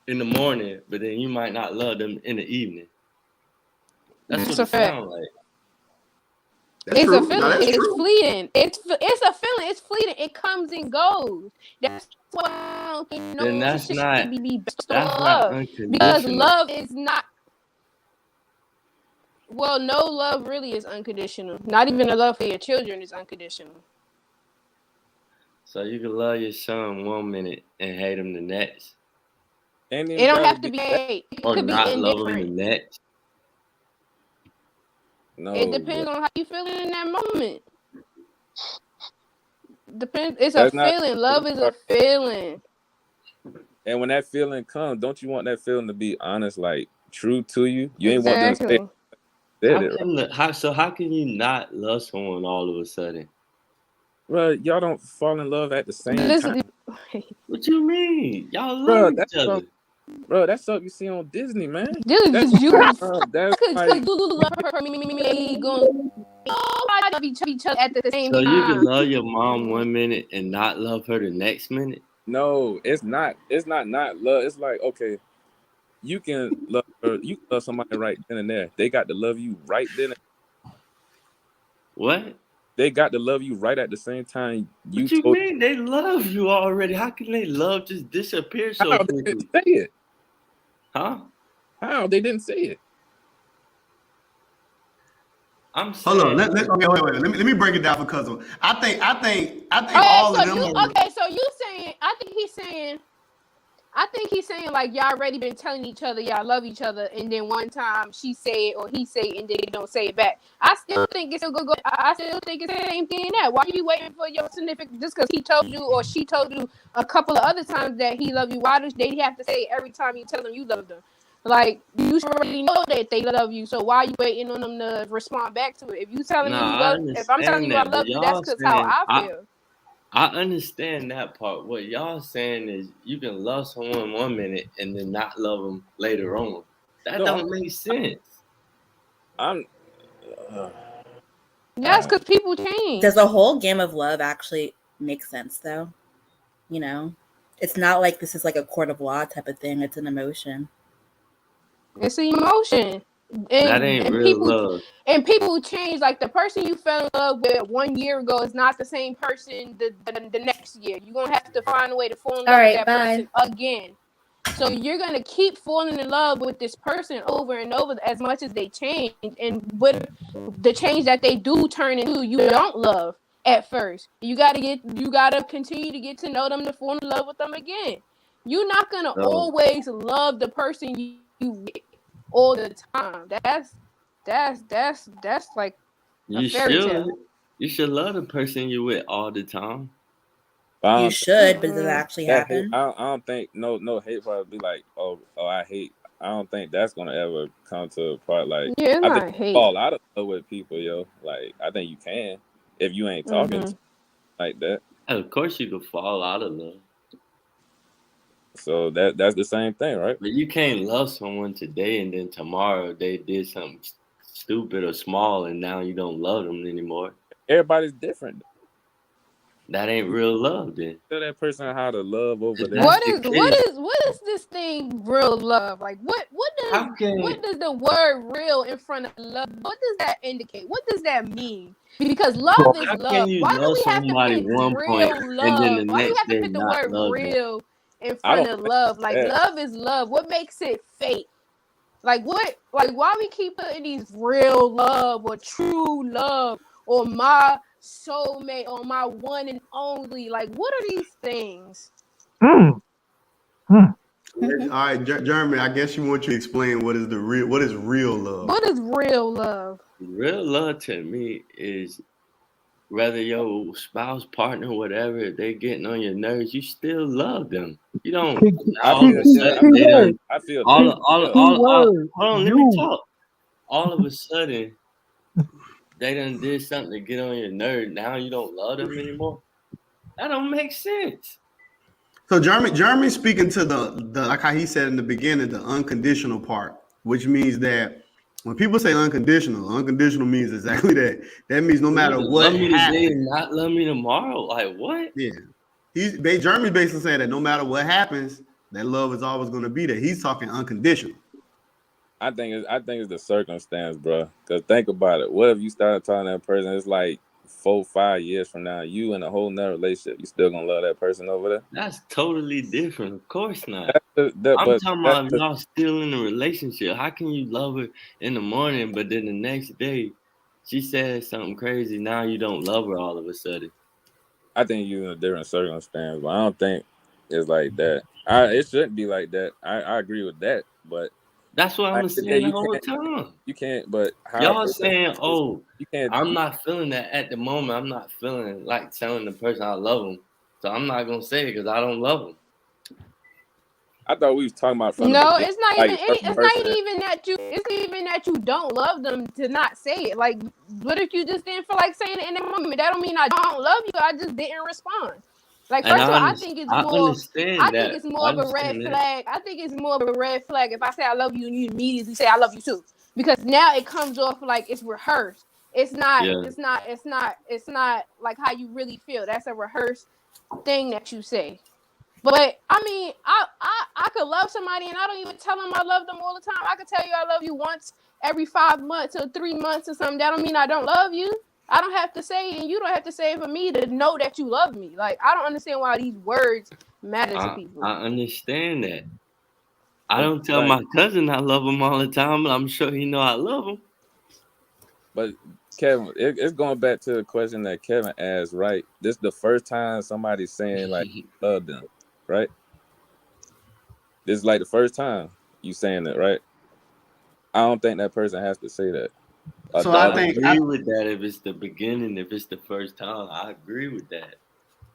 in the morning, but then you might not love them in the evening. That's That's what a it fact. sounds like. That's It's a true. No, feeling. that's It's true. fleeting. It's a feeling. It's fleeting. It comes and goes. That's why I don't think no Then that's relationship should not be based on that's not love, because unconditional. love is not. Well, no love really is unconditional. Not even the love for your children is unconditional. So you can love your son 1 minute and hate him the next, Ain't It even don't gotta have to be be that. hate. It or could be not love him the indifferent. next. It No, bro. depends on how you feeling in that moment. Depends. It's a That's not. feeling. Love is a feeling. And when that feeling comes, don't you want that feeling to be honest, like true to you? You ain't want them to say Exactly. How it, right? can how can you not love someone all of a sudden? Bro, y'all don't fall in love at the same This, time. What you mean? Y'all love Bro, each that's other. something, bro, that's something you see on Disney, man. this That's is you. that's Cause like you love her, me going love each other at the same So you can time. love your mom 1 minute and not love her the next minute. no, it's not love. It's like, okay, you can love her, you can love somebody right then and there. They got to love you right then. What? They got to love you right at the same time you What you told mean? They love you already. How can they love just disappear so how they didn't quickly? say it. Huh? How they didn't say it. I'm Hold on. saying Okay, wait. Let me break it down for cousin. I think Okay, all of them are. so you saying? I think he's saying like y'all already been telling each other y'all love each other, and then one time she say it or he say it, and then they don't say it back. I still think it's still go. I still think it's the same thing in that. Why are you waiting for your significant just because he told you or she told you a couple of other times that he love you? Why do they have to say it every time you tell them you love them? Like you should already know that they love you. So why are you waiting on them to respond back to it? If you telling me nah, you I love, if I'm telling understand you I that, but love you, that's y'all because how saying I feel. I understand that part. What y'all saying is you can love someone 1 minute and then not love them later on. That No, don't make sense. I'm uh, That's because people change. Does the whole game of love actually make sense though? You know, it's not like this is like a court of law type of thing. It's an emotion. It's an emotion, That and ain't and real people love. and people change. Like the person you fell in love with 1 year ago is not the same person the next year. You're gonna have to find a way to fall in All love with right, that bye. person again. So you're gonna keep falling in love with this person over and over as much as they change, and with the change that they do turn into, you don't love at first. You gotta continue to get to know them to fall in love with them again. You're not gonna So always love the person you with all the time. That's like a you fairy should. tale. You should love the person you with all the time. I You don't think should, but does it Mm-mm. actually that hate. happen? I don't think no hate part be like oh I hate. I don't think that's gonna ever come to a part. Like Yeah, it's I think not you hate. fall out of love with people, yo. Like I think you can if you ain't talking Mm-hmm. to like that. Of course you could fall out of love. So that's the same thing, right? But you can't love someone today and then tomorrow they did something stupid or small and now you don't love them anymore. Everybody's different. That ain't real love then. Tell that person how to love over If there. that's What the is what case, is what is this thing real love? Like how what can does the word real in front of love? What does that indicate? What does that mean? Because Well, love is how love. can you Why do love we have to somebody put 1 point real and then the love? Why do we next have to day put the not word love them? real in I front don't of think love? Like that. love is love. What makes it fake? Like what? Like why we keep putting these real love or true love or my soulmate or my one and only. Like, what are these things? Mm. All right, Jeremy, I guess you want you to explain what is real love. What is real love? Real love to me is whether your spouse, partner, whatever, if they getting on your nerves, you still love them. You don't all of a sudden they done I feel all hold on, let me You. talk. All of a sudden they done did something to get on your nerve. Now you don't love them anymore. That don't make sense. So Jeremy speaking to the like how he said in the beginning, the unconditional part, which means that when people say unconditional means exactly that. That means no matter what Love me today happens, and not love me tomorrow. Like what? yeah. Jeremy basically saying that no matter what happens, that love is always going to be there. He's talking unconditional. I think it's the circumstance, bro. Because think about it. What if you started talking to that person? It's like 4-5 years from now, you in a whole nother relationship. You still gonna love that person over there? That's totally different. Of course not. I'm But talking about y'all still in a relationship. How can you love her in the morning, but then the next day she says something crazy? Now you don't love her all of a sudden. I think you're in a different circumstance, but I don't think it's like that. It shouldn't be like that. I agree with that, but that's what I'm saying the whole time. You can't. But how y'all saying, "Oh, you can't." I'm not feeling that at the moment. I'm not feeling like telling the person I love them, so I'm not gonna say it because I don't love them. I thought we was talking about from no, the beginning. it's not like, even. It's not even that you. It's even that you don't love them to not say it. Like, what if you just didn't feel like saying it in the moment? That don't mean I don't love you. I just didn't respond. Like, first of all, I think it's more. I think it's more of a red flag. I think it's more of a red flag if I say I love you and you immediately say I love you too, because now it comes off like it's rehearsed. It's not. Yeah. It's not. It's not. It's not like how you really feel. That's a rehearsed thing that you say. But I mean, I could love somebody and I don't even tell them I love them all the time. I could tell you I love you once every 5 months or 3 months or something. That don't mean I don't love you. I don't have to say it, and you don't have to say it for me to know that you love me. Like, I don't understand why these words matter to people. I understand that. I don't tell my cousin I love him all the time, but I'm sure he know I love him. But Kevin, it's going back to the question that Kevin asked, right? This is the first time somebody's saying like love them, right? This is like the first time you saying that, right? I don't think that person has to say that. So I agree with that. If it's the beginning, if it's the first time, I agree with that.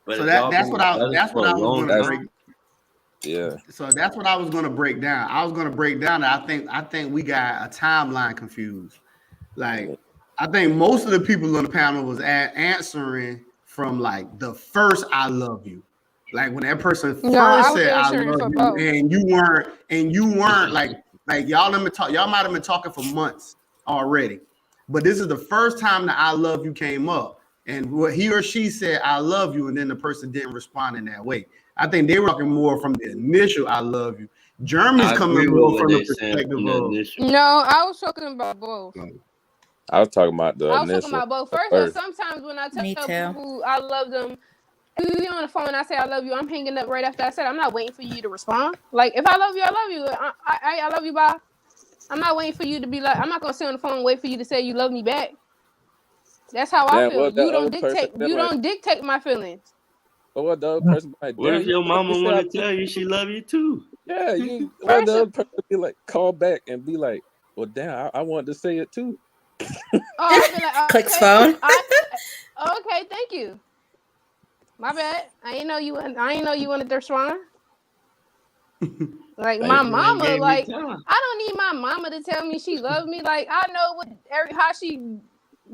But so that's what I was going to break. Yeah. So that's what I was going to break down. I was going to break down that I think we got a timeline confused. Like, I think most of the people on the panel was answering from like the first "I love you," like when that person first said "I love you," and you weren't like y'all might have been talking for months already, but this is the first time that "I love you" came up, and what he or she said "I love you," and then the person didn't respond in that way. I think they were talking more from the initial "I love you." Jeremy's coming more from the perspective of. No, I was talking about both. I was talking about the I was talking about both. First of all, sometimes when I tell people I love them, if you on the phone and I say I love you, I'm hanging up right after I said. I'm not waiting for you to respond. Like, if I love you, I love you. I love you, bye. I'm not waiting for you to be like. I'm not gonna sit on the phone and wait for you to say you love me back. That's how I feel. You don't dictate. You don't dictate my feelings. But what the other person might do? What if your mama want to tell you she love you too? Yeah, you. What the other person be like? Call back and be like, "Well, damn, I wanted to say it too." I'll be like, okay, clicks phone. Okay, thank you. My bad. I ain't know you wanted to respond. Like, my mama, like, I don't need my mama to tell me she loves me. Like, I know how she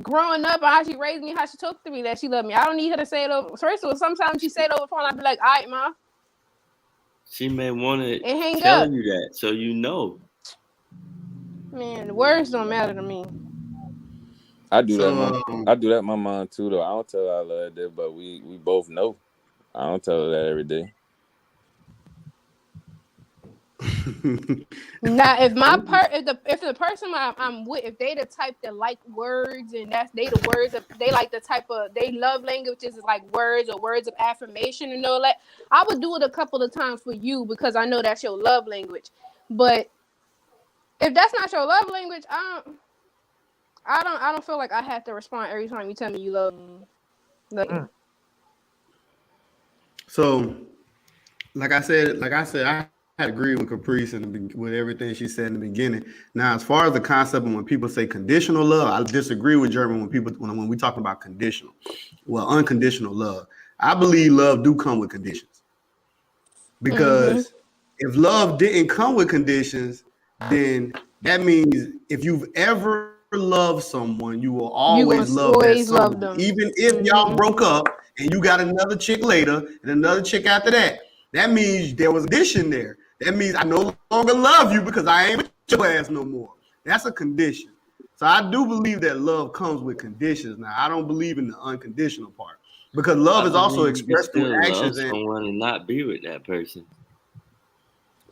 growing up, how she raised me, how she talked to me, that she loved me. I don't need her to say it over. First of all, sometimes she say it over the phone. I'd be like, all right, ma. She may want to tell up. You that, so you know. Man, the words don't matter to me. I do that. I do that. My mom too, though. I don't tell her I love her, but we both know. I don't tell her that every day. Now, if the person I'm with, if they the type that like words and they the words of, they like the type of, they love languages is like words or words of affirmation and all that, I would do it a couple of times for you because I know that's your love language. But if that's not your love language, I don't feel like I have to respond every time you tell me you love me. Like, So, like I said, I had agreed with Caprice and with everything she said in the beginning. Now, as far as the concept of when people say conditional love, I disagree with Jeremy when we talk about conditional. Well, unconditional love. I believe love do come with conditions. Because if love didn't come with conditions, then that means if you've ever loved someone, you will always love that someone. them. Even if y'all broke up and you got another chick later and another chick after that, that means there was a condition there. That means I no longer love you because I ain't with your ass no more. That's a condition. So I do believe that love comes with conditions. Now, I don't believe in the unconditional part. Because love is also expressed through actions. Love someone and not be with that person.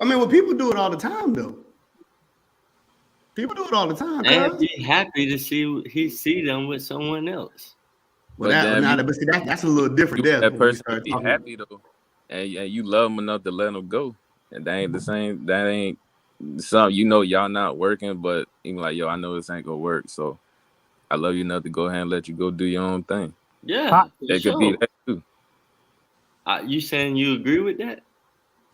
I mean, well, people do it all the time, though. People do it all the time. And be happy to see them with someone else. Well, that's a little different. That person be happy though, and you love them enough to let them go, and that ain't the same. That ain't something y'all not working, but even like I know this ain't gonna work, so I love you enough to go ahead and let you go do your own thing. Yeah, it could be that too. You saying you agree with that?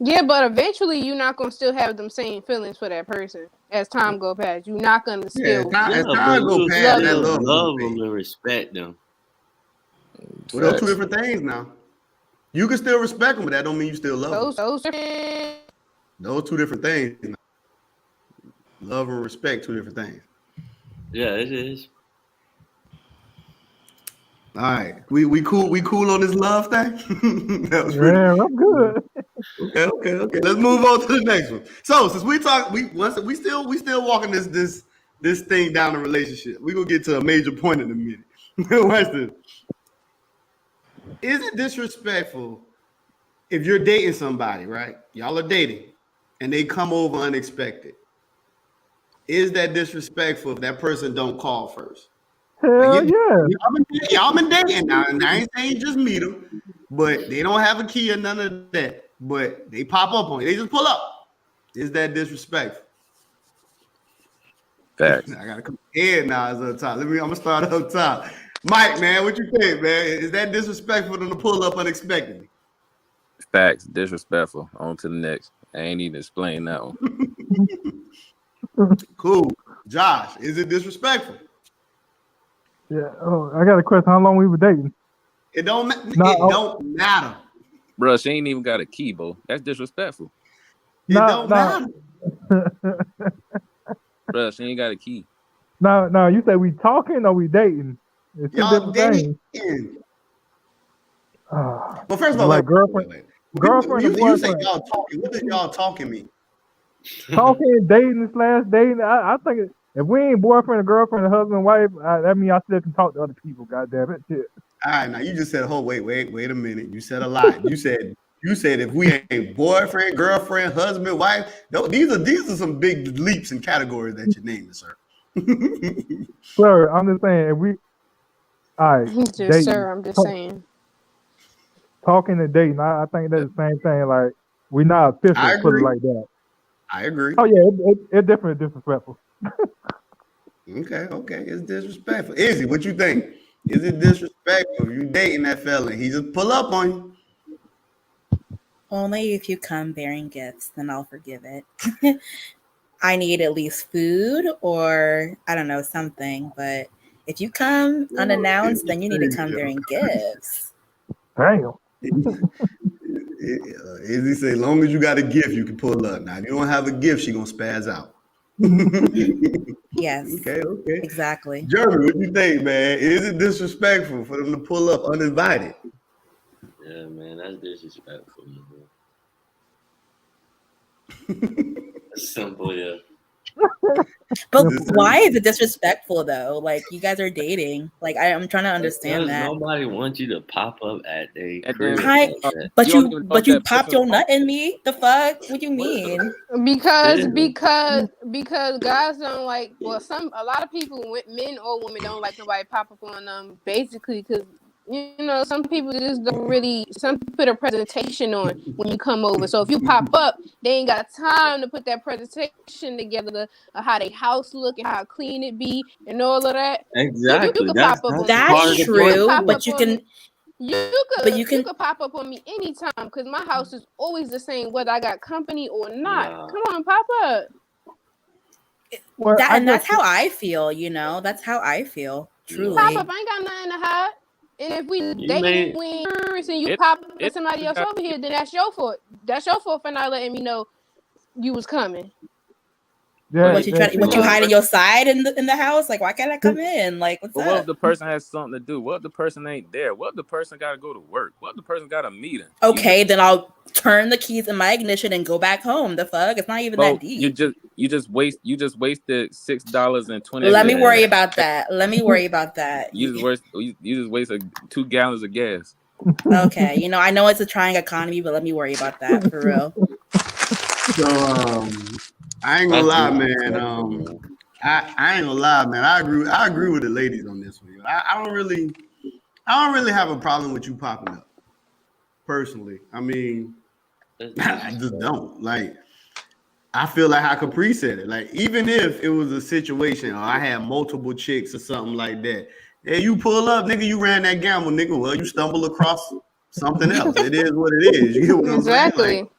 Yeah, but eventually you're not gonna still have them same feelings for that person as time go past. You're not gonna still as time go past, that love them and respect them. Well, those two different things now. You can still respect them, but that don't mean you still love them. Those two different things. Love and respect, two different things. Yeah, it is. All right, we cool on this love thing. I'm good. Okay. Let's move on to the next one. So since we still walking this thing down the relationship, we gonna get to a major point in a minute. Watch this. Is it disrespectful if you're dating somebody, right? Y'all are dating, and they come over unexpected? Is that disrespectful if that person don't call first? Hell yeah. Y'all been dating now, and I ain't saying just meet them, but they don't have a key or none of that. But they pop up on you. They just pull up. Is that disrespectful? Facts. I gotta come here now as up top. I'm gonna start up top. Mike, man, what you think, man? Is that disrespectful to pull up unexpectedly? Facts, disrespectful. On to the next. I ain't even explain that one. Cool. Josh, is it disrespectful? Yeah. Oh, I got a question. How long we were dating? It don't matter. Bro, she ain't even got a key, bro. That's disrespectful. It don't matter. Bro, she ain't got a key. No, you say we talking or we dating? It's y'all dating. Well, first of all, like girlfriend and boyfriend. You say y'all talking. What does y'all talking mean? Talking, dating / dating. I think if we ain't boyfriend or girlfriend or husband and wife, that means I still can talk to other people. God damn it! Shit. All right, now you just said, "Oh, wait a minute." You said a lot. You said if we ain't boyfriend, girlfriend, husband, wife. These are some big leaps in categories that you're naming, sir. Sir, I'm just saying if we. All right, dating, sir. I'm just saying. Talking and dating, I think that's the same thing. Like we're not official, put it like that. I agree. Oh yeah, it's definitely disrespectful. Okay, it's disrespectful. Izzy, what you think? Is it disrespectful if you dating that fella? He just pull up on you. Only if you come bearing gifts, then I'll forgive it. I need at least food or I don't know, something. But if you come unannounced, then you need to come bearing gifts. Damn. Izzy say, long as you got a gift, you can pull up. Now, if you don't have a gift, she gonna spaz out. Yes. Okay. Exactly. Jeremy, what you think, man? Is it disrespectful for them to pull up uninvited? Yeah, man, that's disrespectful. That's simple, yeah. But why is it disrespectful though? Like you guys are dating. Like I'm trying to understand that. Nobody wants you to pop up at their crib. But you popped your nut in me. The fuck? What do you mean? Because guys don't like. Well, a lot of people, men or women, don't like nobody pop up on them. Basically, because You know, some people just don't really. Some people put a presentation on when you come over. So if you pop up, they ain't got time to put that presentation together of how their house look and how clean it be and all of that. You Exactly. could That's pop up on me. part of That's the point true, Pop but up you on can, me. You could pop up on me anytime because my house is always the same whether I got company or not. Nah. Come on, pop up. Well, and that's how I feel. That's how I feel. Truly. Pop up, I ain't got nothing to hide. And if we You dating may and you pop up with somebody else over here, then that's your fault. That's your fault for not letting me know you was coming. Yeah, What you hiding your side in the house? Like, why can't I come in? Like, what's But up? what if the person has something to do? What if the person ain't there? What if the person got to go to work? What if the person got a meeting? Okay, then I'll turn the keys in my ignition and go back home. The fuck? It's not even that deep. You just wasted $6.20. Let me worry about that. You just wasted 2 gallons of gas. Okay, I know it's a trying economy, but let me worry about that for real. So I ain't gonna lie, man. I ain't gonna lie, man. I agree with the ladies on this one. I don't really have a problem with you popping up. Personally, I mean, I just don't. Like, I feel like how Capri said it. Like, even if it was a situation or I had multiple chicks or something like that, yeah, you pull up, nigga, you ran that gamble, nigga. Well, you stumble across something else. It is what it is. You get what I'm saying? Like,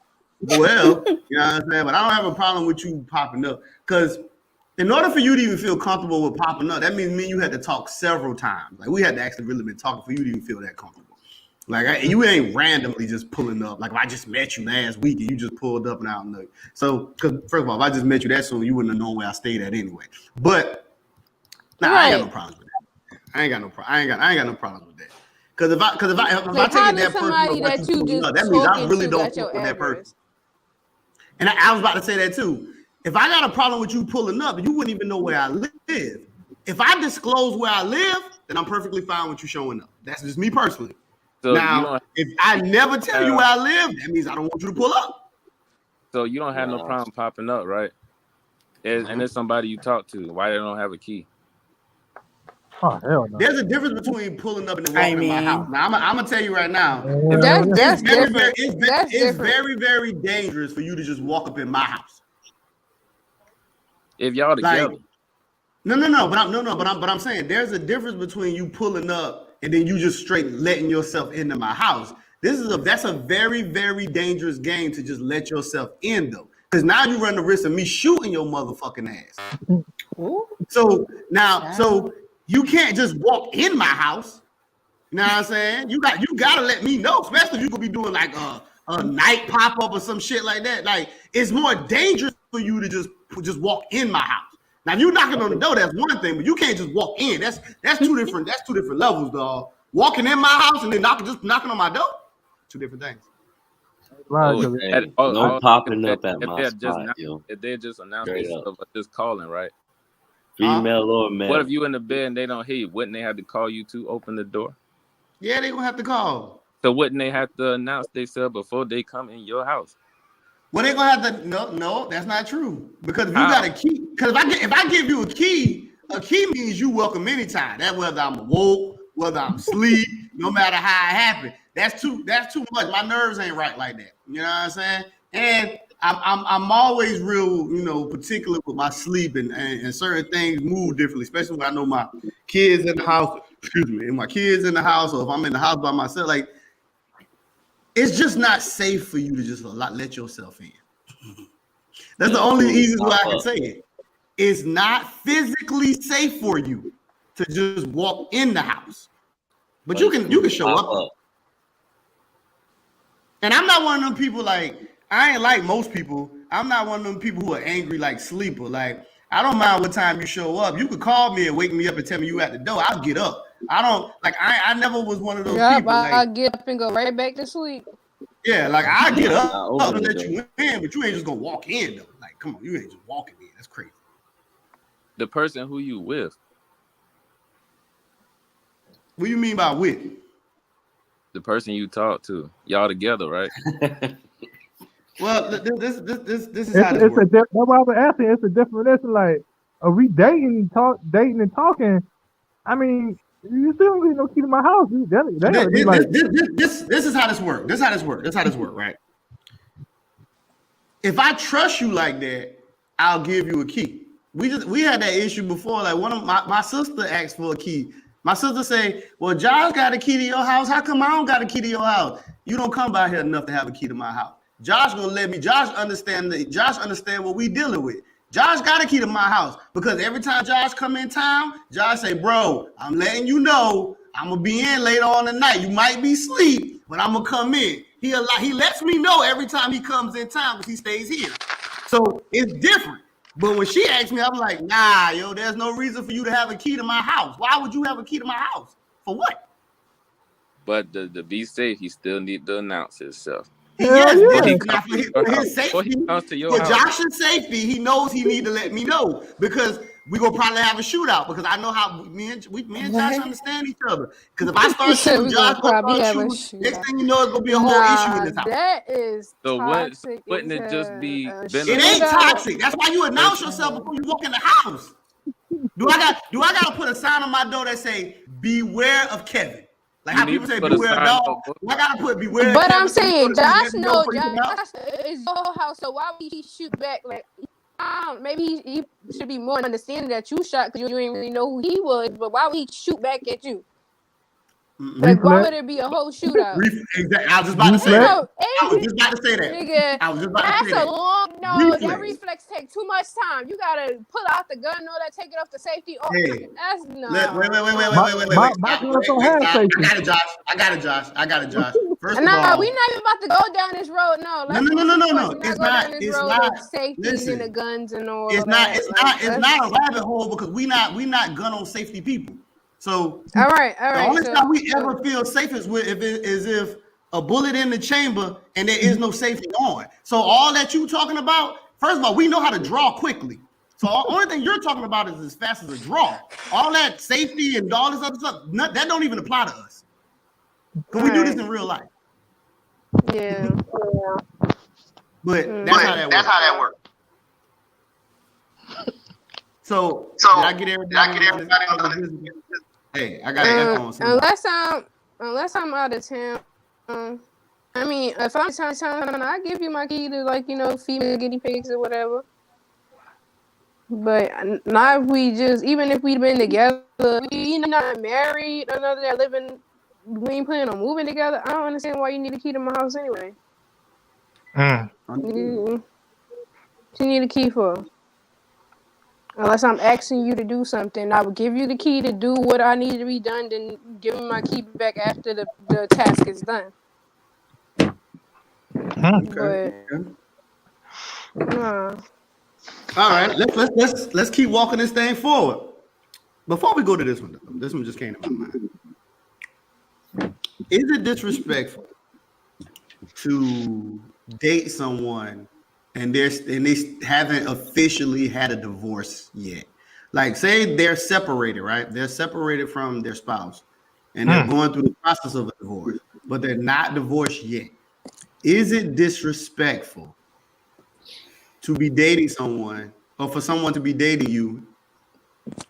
well, you know what I'm saying? But I don't have a problem with you popping up. Because in order for you to even feel comfortable with popping up, that means me and you had to talk several times. Like, we had to actually really been talking for you to even feel that comfortable. Like, you ain't randomly just pulling up. Like, if I just met you last week and you just pulled up and I don't know. So, because first of all, if I just met you that soon, you wouldn't have known where I stayed at anyway. But I ain't got no problem with that. I ain't got no problem with that. Because if I take it that person, that means I really don't fuck with that person. And I was about to say that too. If I got a problem with you pulling up, you wouldn't even know where I live. If I disclose where I live, then I'm perfectly fine with you showing up. That's just me personally. So now, if I never tell you where I live, that means I don't want you to pull up. So you don't have no problem popping up, right? And there's somebody you talk to. Why they don't have a key? Oh, hell no. There's a difference between pulling up and walking in my house. Now, I'm gonna tell you right now. It's very, very dangerous for you to just walk up in my house. If y'all together. But I'm saying there's a difference between you pulling up and then you just straight letting yourself into my house. That's a very, very dangerous game to just let yourself in though. Because now you run the risk of me shooting your motherfucking ass. So you can't just walk in my house. You know what I'm saying? You gotta let me know, especially if you could be doing like a night pop-up or some shit like that. Like, it's more dangerous for you to just walk in my house. Now, if you knocking on the door, that's one thing, but you can't just walk in. That's two different levels, dog. Walking in my house and then knocking on my door, two different things. No popping up at my spot, yo. If they just announce themselves, just calling, right? Female or male. What if you in the bed and they don't hear you? Wouldn't they have to call you to open the door? Yeah, they gonna have to call. So wouldn't they have to announce themselves before they come in your house? Well, they gonna have to. No, that's not true. Because if you got a key, because if I give you a key means you welcome anytime. That whether I'm awoke, whether I'm asleep, no matter how it happened. That's too much. My nerves ain't right like that. You know what I'm saying? And I'm always real, particular with my sleep and certain things move differently, especially when I know my kids in the house. Excuse me, and my kids in the house, or if I'm in the house by myself, like. It's just not safe for you to just let yourself in. That's the only easiest way I can say it. It's not physically safe for you to just walk in the house. But you can show up. And I'm not one of them people I ain't like most people. I'm not one of them people who are angry like sleeper. Like, I don't mind what time you show up. You could call me and wake me up and tell me you at the door. I'll get up. I never was one of those people. I get up and go right back to sleep. Yeah, like I get up and let you in, but you ain't just gonna walk in though. Like, come on, you ain't just walking in. That's crazy. The person who you with. What do you mean by with? The person you talk to. Y'all together, right? Well, this is how this works. That's why I was asking. It's a definition. Like, are we dating and talking? I mean, You still don't need no key to my house. That gotta be like This is how this works. This is how this works, right? If I trust you like that, I'll give you a key. We had that issue before. Like one of my sister asked for a key. My sister say, "Well, Josh got a key to your house. How come I don't got a key to your house? You don't come by here enough to have a key to my house." Josh gonna let me. Josh understand what we dealing with. Josh got a key to my house because every time Josh come in town, Josh say, "Bro, I'm letting you know I'm gonna be in later on tonight. You might be asleep, but I'm gonna come in." He lets me know every time he comes in town because he stays here. So it's different. But when she asked me, I'm like, nah, yo, there's no reason for you to have a key to my house. Why would you have a key to my house? For what? But to be safe, he still need to announce himself. Yes, yeah. for his safety, for Josh's safety, he knows he need to let me know because we gonna probably have a shootout because I know how me and Josh understand each other. Because if I start shooting, Josh gonna start shooting. Next thing you know, it's gonna be a whole issue in this house. That is toxic. Wouldn't it just be it ain't toxic. That's why you announce yourself before you walk in the house. Do I gotta put a sign on my door that say "Beware of Kevin"? Like how people say "Beware of dog." I gotta put "Beware." Of but Kevin I'm saying Josh knows Josh is your house, so why would he shoot back? Like maybe he should be more understanding that you shot because you didn't really know who he was. But why would he shoot back at you? Like, why would it be a whole shootout? Exactly. I was just about to say that. I was just about to say that. Nigga, I was just about to say that's a long no. Reflex. That reflex take too much time. You gotta pull out the gun, know that, take it off the safety. Oh, hey, that's no. Wait. I got it, Josh. First of all, we not even about to go down this road. No, no. It's not. Safety and the guns and all. It's not a rabbit hole because we not gun on safety people. So all right. The only time we ever feel safe is if a bullet in the chamber and there is no safety on. So all that you talking about, first of all, we know how to draw quickly. So the only thing you're talking about is as fast as a draw. All that safety and all this other stuff, that don't even apply to us. Because we do this in real life. Yeah. But that's how that works. So did I get everybody on the Hey, I got headphones. Unless I'm out of town. I mean, if I'm out of town, I give you my key to feed me guinea pigs or whatever. But not if even if we've been together, we not married, another that living, we ain't planning on moving together. I don't understand why you need a key to my house anyway. What you need a key for? Unless I'm asking you to do something, I would give you the key to do what I need to be done, then give me my key back after the task is done. Okay. All right, let's keep walking this thing forward. Before we go to this one just came to my mind. Is it disrespectful to date someone and they haven't officially had a divorce yet? Like, say they're separated, right? They're separated from their spouse and they're going through the process of a divorce, but they're not divorced yet. Is it disrespectful to be dating someone or for someone to be dating you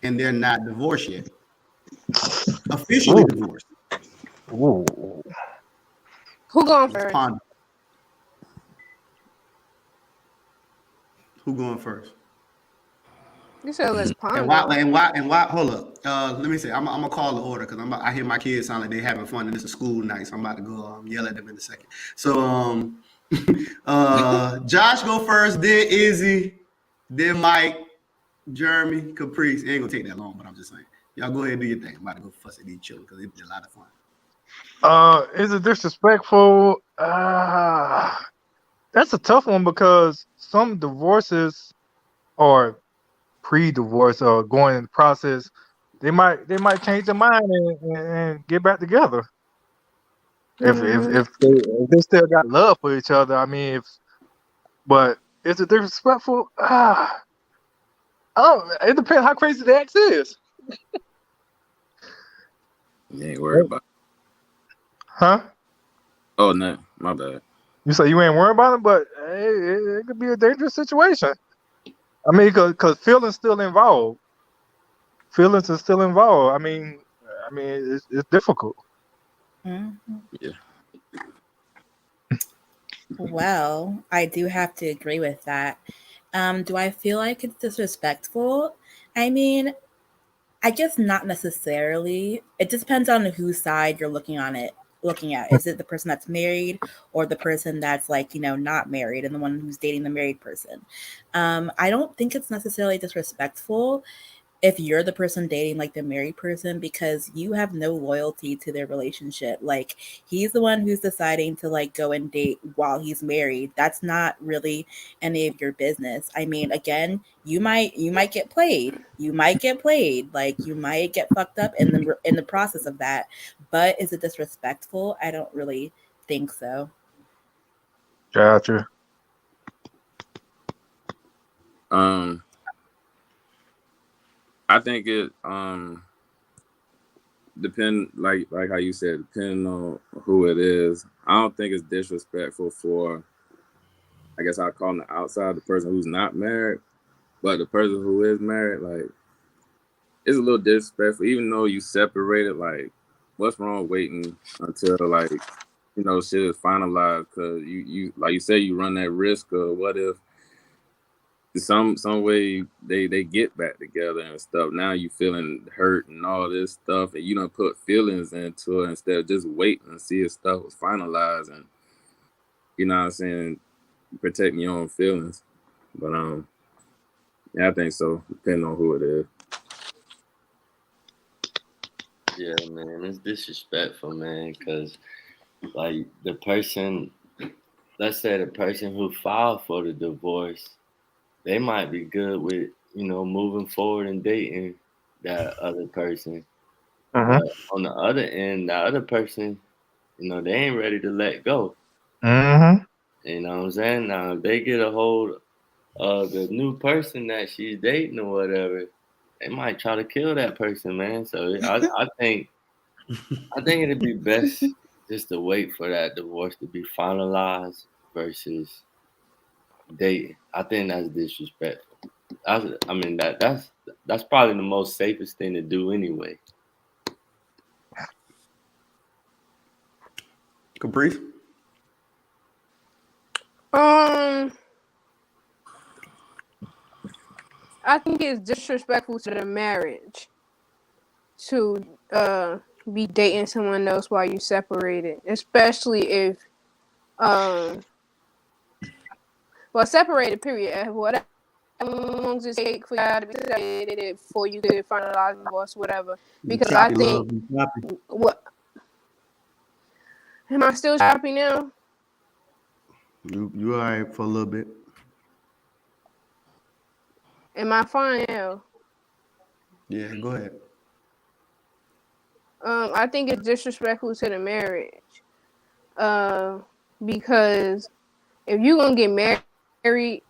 and they're not divorced yet? Officially divorced. Whoa. Who going first? Who going first? You said let's ponder. And why? Hold up. Let me see. I'm gonna call the order because I hear my kids sound like they're having fun and it's a school night, so I'm about to go yell at them in a second. So Josh go first, then Izzy, then Mike, Jeremy, Caprice. It ain't gonna take that long, but I'm just saying. Y'all go ahead and do your thing. I'm about to go fuss at each other because it's a lot of fun. Is it disrespectful? That's a tough one because some divorces or pre-divorce or going in the process, they might change their mind and get back together. If they still got love for each other. I mean, but is it disrespectful? It depends how crazy the ex is. You ain't worried about it. Huh? Oh no, my bad. You say you ain't worried about it, but it could be a dangerous situation. I mean, because feelings still involved. Feelings are still involved. I mean, I mean, it's difficult. Mm-hmm. Yeah. Well, I do have to agree with that. Do I feel like it's disrespectful? I mean, I guess not necessarily. It just depends on whose side you're looking at. Is it the person that's married or the person that's like, not married and the one who's dating the married person? I don't think it's necessarily disrespectful if you're the person dating like the married person because you have no loyalty to their relationship. Like he's the one who's deciding to like go and date while he's married. That's not really any of your business. I mean, again, you might get played. You might get played. Like you might get fucked up in the process of that. But is it disrespectful? I don't really think so. Gotcha. I think it depend like how you said, depending on who it is. I don't think it's disrespectful for, I guess I'll call him the outside, the person who's not married, but the person who is married, like it's a little disrespectful, even though you separated. Like, what's wrong waiting until like shit is finalized? Because you like you said, you run that risk of what if some way they get back together and stuff. Now you feeling hurt and all this stuff, and you don't put feelings into it instead of just waiting and see if stuff was finalized and you know what I'm saying, protecting your own feelings. But yeah, I think so, depending on who it is. Yeah, man, it's disrespectful, man, because like the person, let's say the person who filed for the divorce, they might be good with, moving forward and dating that other person. Mm-hmm. But on the other end, the other person, they ain't ready to let go. Mm-hmm. You know what I'm saying? Now, if they get a hold of the new person that she's dating or whatever, they might try to kill that person, man. So I think it'd be best just to wait for that divorce to be finalized versus dating. I think that's disrespectful. I mean that's probably the most safest thing to do anyway. Caprice? I think it's disrespectful to the marriage to be dating someone else while you separated, especially if separated period, whatever long as it take for y'all to be separated before you could finalize divorce, whatever. Because I think what am I still choppy now? You all right for a little bit? Am I fine now? Yeah, go ahead. I think it's disrespectful to the marriage. Because if you're gonna get married,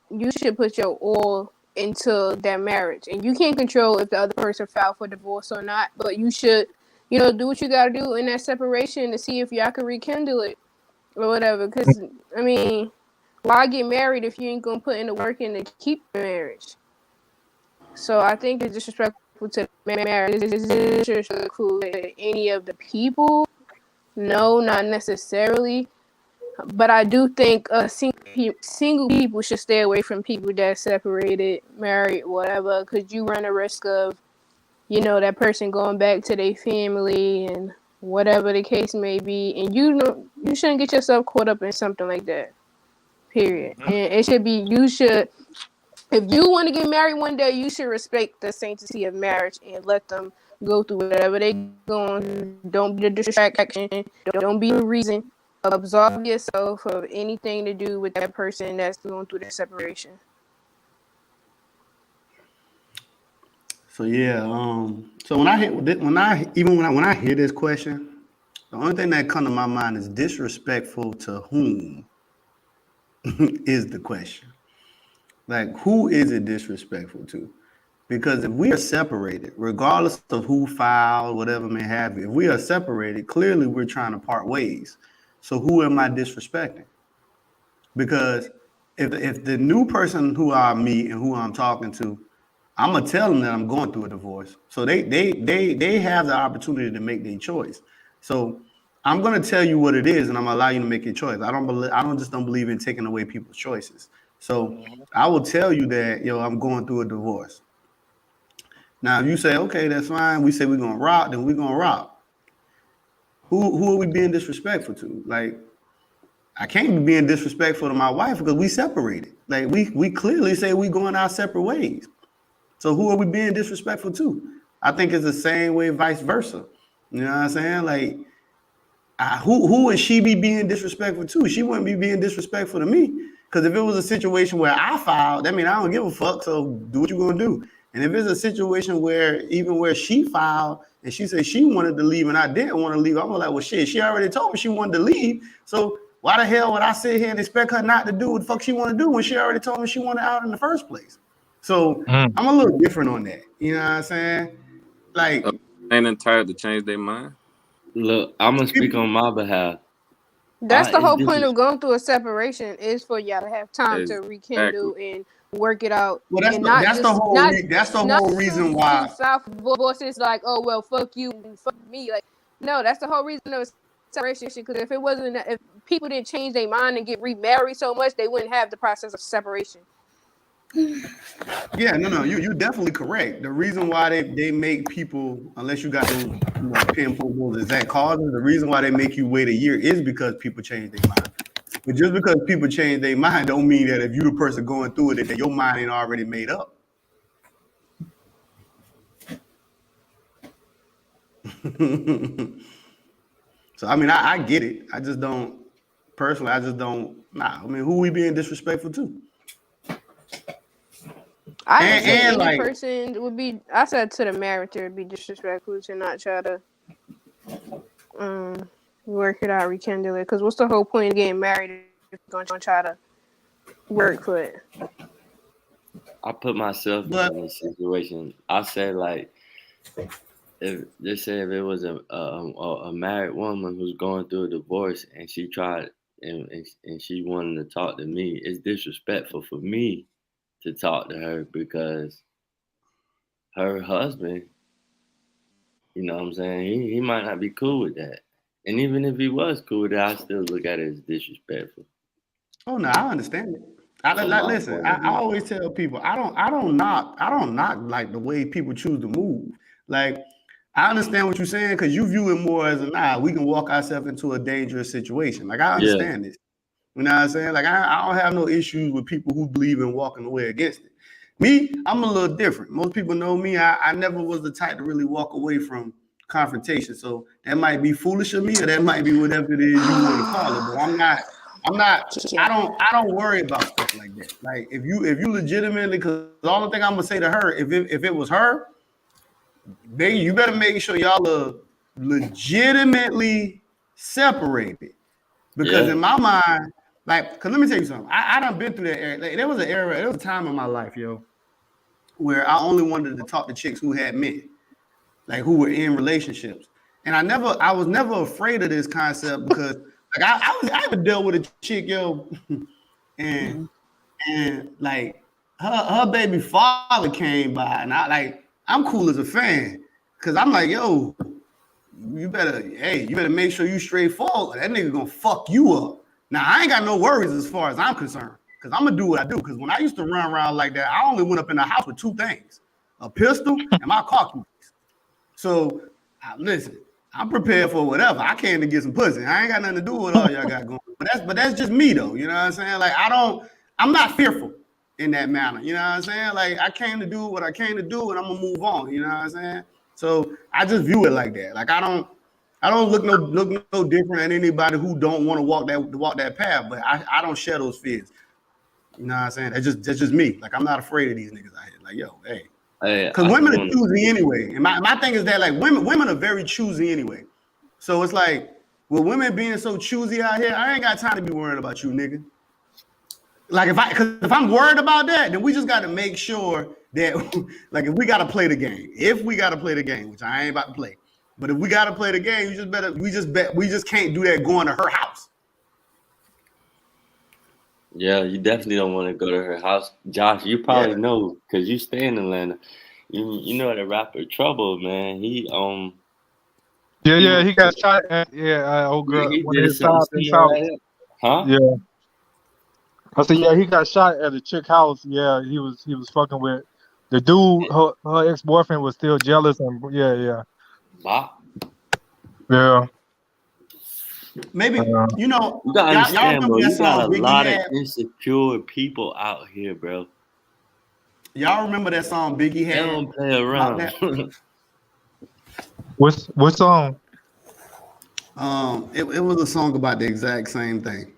you should put your all into that marriage, and you can't control if the other person filed for divorce or not. But you should, do what you gotta do in that separation to see if y'all can rekindle it or whatever. Because I mean, why get married if you ain't gonna put in the work in to keep the marriage? So I think it's disrespectful to marriage. It's disrespectful to any of the people. No, not necessarily. But I do think single people should stay away from people that separated, married, whatever, because you run a risk of, that person going back to their family and whatever the case may be, and you shouldn't get yourself caught up in something like that. Period. And it should be if you want to get married one day, you should respect the sanctity of marriage and let them go through whatever they going. Don't be the distraction. Don't be the reason. Absolve yourself of anything to do with that person that's going through the separation. So yeah, so when I hear this question, the only thing that comes to my mind is disrespectful to whom is the question. Like, who is it disrespectful to? Because if we are separated, regardless of who filed, whatever may have you, if we are separated, clearly we're trying to part ways. So who am I disrespecting? Because if the new person who I meet and who I'm talking to I'm gonna tell them that I'm going through a divorce. So they have the opportunity to make their choice. So I'm gonna tell you what it is, and I'm gonna allow you to make your choice. I don't believe in taking away people's choices. So I will tell you that, I'm going through a divorce. Now, if you say, okay, that's fine, we say we're gonna rock, then we're gonna rock. Who are we being disrespectful to? Like, I can't be being disrespectful to my wife because we separated. Like, we clearly say we going our separate ways. So who are we being disrespectful to? I think it's the same way, vice versa. You know what I'm saying? Like, who would she be being disrespectful to? She wouldn't be being disrespectful to me. Because if it was a situation where I filed, that means I don't give a fuck. So do what you're gonna do. And if it's a situation where she filed and she said she wanted to leave and I didn't want to leave, I'm like, well, shit, she already told me she wanted to leave. So why the hell would I sit here and expect her not to do what the fuck she want to do when she already told me she wanted out in the first place? So I'm a little different on that. You know what I'm saying? Like, ain't entitled to change their mind. Look, I'm gonna speak on my behalf. That's the whole point of going through a separation is for y'all to have time to rekindle and work it out. Well, that's the whole reason why. Divorce is like, oh well, fuck you and fuck me. Like, no, that's the whole reason of separation. Because if people didn't change their mind and get remarried so much, they wouldn't have the process of separation. Yeah, no, you're definitely correct. The reason why they make people, unless you got those pinpoint those exact causes, the reason why they make you wait a year is because people change their mind. But just because people change their mind don't mean that if you're the person going through it, that your mind ain't already made up. So I mean, I get it. I just don't personally. I mean, who we being disrespectful to? Any person would be. I said to the married would be disrespectful to not try to work it out, rekindle it. Because what's the whole point of getting married if you're gonna try to work for it? I put myself in this situation. I said, like, if it was a married woman who's going through a divorce and she tried and she wanted to talk to me, it's disrespectful for me to talk to her because her husband, you know what I'm saying, he might not be cool with that. And even if he was cool with that, I still look at it as disrespectful. Oh no, I understand it. Listen, I always tell people I don't knock like the way people choose to move. Like, I understand what you're saying because you view it more as we can walk ourselves into a dangerous situation. Like, I understand this. You know what I'm saying? Like, I don't have no issues with people who believe in walking away against it. Me, I'm a little different. Most people know me. I never was the type to really walk away from confrontation. So that might be foolish of me, or that might be whatever it is you want to call it. But I'm not. I don't worry about stuff like that. Like, if you legitimately, because the only thing I'm gonna say to her, if it was her, you better make sure y'all are legitimately separated. Because in my mind, like, because let me tell you something. I done been through that era. Like, there was a time in my life, where I only wanted to talk to chicks who had men, like, who were in relationships. And I was never afraid of this concept because, like, I ever dealt with a chick, and like her baby father came by, and I'm cool as a fan because I'm like, yo, you better make sure you straightforward. That nigga gonna fuck you up. Now, I ain't got no worries as far as I'm concerned because I'm gonna do what I do. Because when I used to run around like that, I only went up in the house with two things: a pistol and my car keys. So listen, I'm prepared for whatever. I came to get some pussy. I ain't got nothing to do with all y'all got going. But that's just me though. You know what I'm saying? Like, I'm not fearful in that manner. You know what I'm saying? Like, I came to do what I came to do, and I'm gonna move on. You know what I'm saying? So I just view it like that. Like, I don't look no different than anybody who don't want to walk that path. But I don't share those fears. You know what I'm saying? That's just me. Like, I'm not afraid of these niggas out here. Like, yo, hey. Because women are choosy anyway. And my thing is that, like, women are very choosy anyway. So it's like, with women being so choosy out here, I ain't got time to be worried about you, nigga. Like, if I'm worried about that, then we just got to make sure that, like, if we got to play the game, which I ain't about to play, but if we got to play the game, we just can't do that going to her house. Yeah, you definitely don't want to go to her house. Josh, you probably Yeah. know because you stay in Atlanta. You know the rapper Trouble, man. He he Yeah, went he got to, shot at old girl, he one of did his something jobs in similar South. like that. Huh? Yeah. I said, yeah, he got shot at a chick house. Yeah, he was fucking with the dude. Her ex boyfriend was still jealous, and yeah. Bop. Maybe Uh, you know, You gotta y'all understand, remember bro. that You got song a Biggie lot of had? insecure people out here, bro. Y'all remember that song Biggie They had don't play about around. that? what song? It was a song about the exact same thing.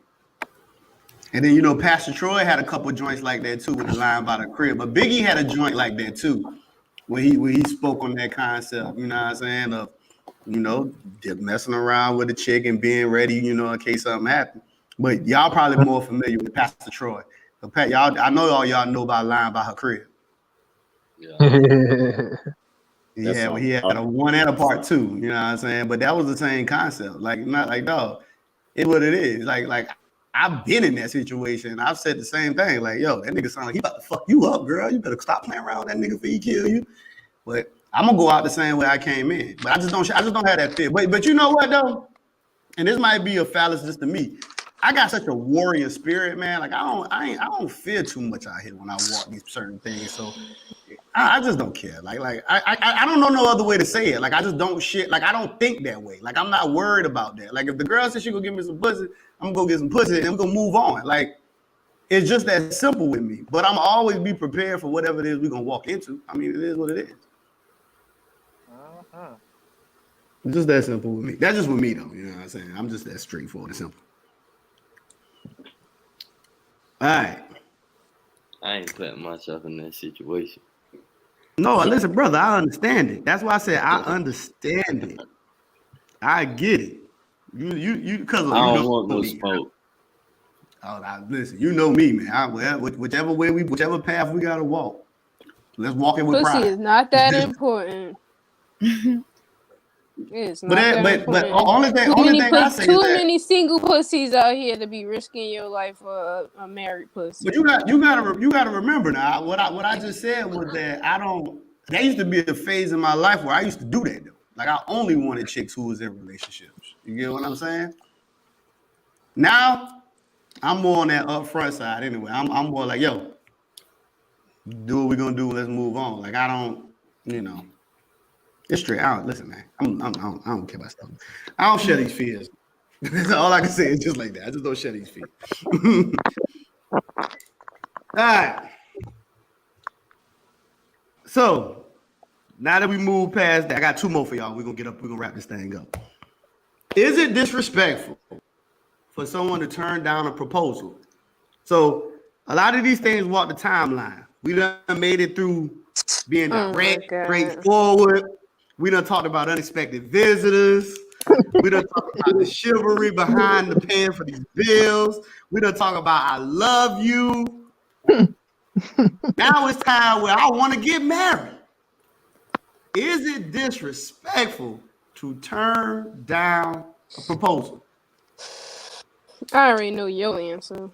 And then you know, Pastor Troy had a couple joints like that too with the line about a crib. But Biggie had a joint like that too, where he spoke on that concept. You know what I'm saying? Of messing around with a chick and being ready, in case something happened. But y'all probably more familiar with Pastor Troy. So y'all, I know all y'all know about lying about her crib. Yeah, Yeah, well, he had a one and a part two. You know what I'm saying? But that was the same concept. Like, not like, dog, it's what it is. Like I've been in that situation. I've said the same thing. Like, yo, that nigga sound like he about to fuck you up, girl. You better stop playing around with that nigga before he kill you. But I'm gonna go out the same way I came in. But I just don't have that fear. But you know what though? And this might be a fallacy just to me. I got such a warrior spirit, man. Like I don't fear too much out here when I walk these certain things. So I just don't care. I don't know no other way to say it. Like I just don't shit. Like I don't think that way. Like I'm not worried about that. Like if the girl says she gonna give me some pussy, I'm gonna go get some pussy and I'm gonna move on. Like it's just that simple with me. But I'm always be prepared for whatever it is we're gonna walk into. I mean, it is what it is. It's just that simple with me. That's just with me though. You know what I'm saying? I'm just that straightforward and simple. All right. I ain't putting myself in that situation. No, listen, brother, I understand it. That's why I said I understand it. I get it. You because I you don't know want no me. smoke. Listen, you know me, man. Whichever path we gotta walk, let's walk it with Pussy pride. is not that important. It's not that important. Only thing I say is Too that. many single pussies out here to be risking your life for a married pussy. But you gotta remember now. What I just said was that I don't. That used to be a phase in my life where I used to do that though. Like I only wanted chicks who was in relationships. You get what I'm saying? Now I'm more on that upfront side anyway. I'm more like, yo, do what we're gonna do. Let's move on. Like I don't, it's straight. I don't listen, man. I don't care about stuff. I don't share these fears. That's all I can say is just like that. I just don't share these fears. All right. So now that we move past that, I got two more for y'all. We're gonna wrap this thing up. Is it disrespectful for someone to turn down a proposal? So a lot of these things walk the timeline. We done made it through being direct, straightforward. We done talked about unexpected visitors. We done talked about the chivalry behind the paying for these bills. We done talked about I love you. Now it's time where I want to get married. Is it disrespectful to turn down a proposal? I already know your answer.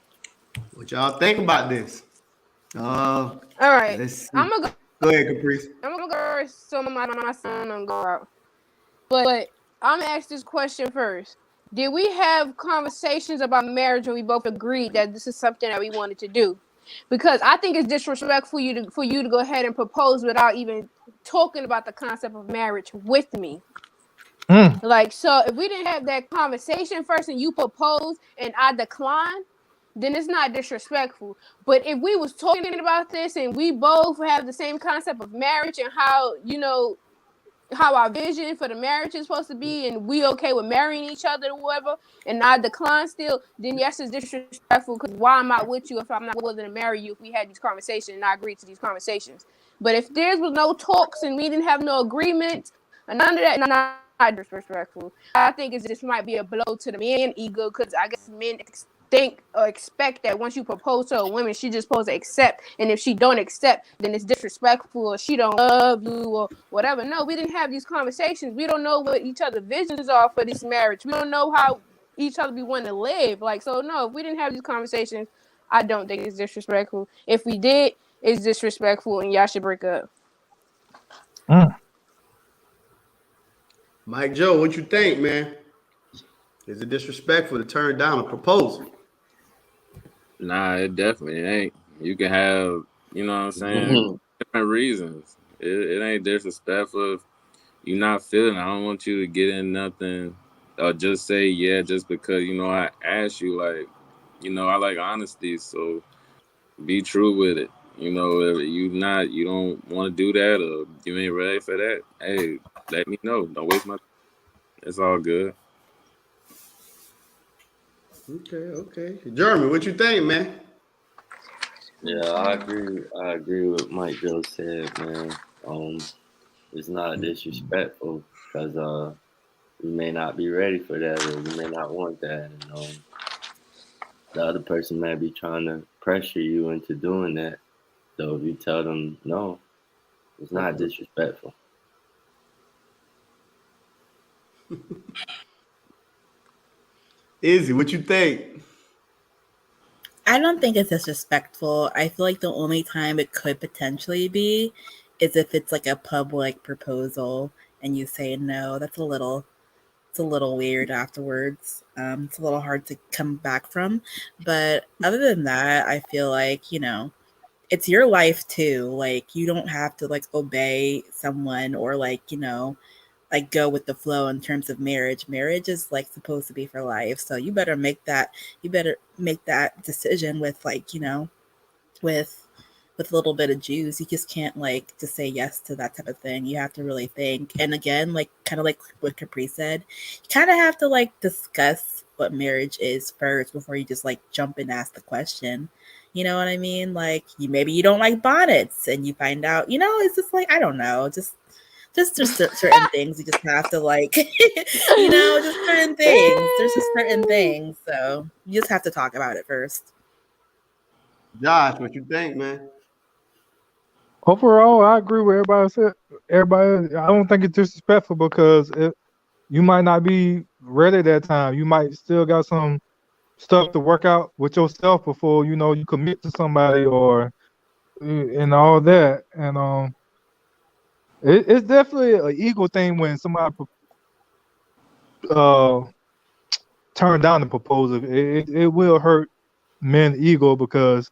What y'all think about this? All right. I'm gonna go ahead, Caprice. I'm gonna go so my son don't go out. But I'm gonna ask this question first. Did we have conversations about marriage when we both agreed that this is something that we wanted to do? Because I think it's disrespectful for you to go ahead and propose without even talking about the concept of marriage with me. Like, so if we didn't have that conversation first and you propose and I decline, then it's not disrespectful. But if we was talking about this and we both have the same concept of marriage and how, how our vision for the marriage is supposed to be and we okay with marrying each other or whatever, and I decline still, then yes, it's disrespectful because why am I with you if I'm not willing to marry you if we had these conversations and I agreed to these conversations? But if there was no talks and we didn't have no agreement and none of that, not disrespectful. I think this might be a blow to the man ego because I guess men think or expect that once you propose to a woman, she just supposed to accept, and if she don't accept, then it's disrespectful or she don't love you or whatever. No, we didn't have these conversations. We don't know what each other's visions are for this marriage. We don't know how each other be wanting to live. Like, so no, if we didn't have these conversations, I don't think it's disrespectful. If we did, it's disrespectful, and y'all should break up. Mike Joe, what you think, man? Is it disrespectful to turn down a proposal? Nah, it definitely ain't. You can have, you know what I'm saying, different reasons. It ain't disrespectful if you're not feeling. I don't want you to get in nothing or just say yeah just because I asked you. Like, I like honesty, so be true with it. If you don't want to do that or you ain't ready for that, hey, let me know. Don't waste my time. It's all good. Okay. Jeremy, what you think, man? Yeah, I agree. I agree with Mike Joe said, man. It's not disrespectful because you may not be ready for that or you may not want that, and the other person may be trying to pressure you into doing that. So if you tell them no, it's not disrespectful. Izzy, what you think? I don't think it's disrespectful. I feel like the only time it could potentially be is if it's like a public proposal and you say no. It's a little weird afterwards. It's a little hard to come back from. But other than that, I feel like, it's your life too. Like you don't have to like obey someone or like go with the flow in terms of marriage. Marriage is like supposed to be for life. So you better make that decision with like, with a little bit of juice. You just can't like just say yes to that type of thing. You have to really think. And again, like kind of like what Capri said, you kind of have to like discuss what marriage is first before you just like jump and ask the question. You know what I mean? Like maybe you don't like bonnets and you find out, it's just like I don't know, just certain things you just have to like just certain things. There's just certain things. So you just have to talk about it first. Josh, what you think, man? Overall, I agree with everybody said. Everybody, I don't think it's disrespectful because you might not be ready at that time. You might still got some stuff to work out with yourself before you commit to somebody or and all that. And it's definitely an ego thing when somebody uh turn down the proposal. It will hurt men ego because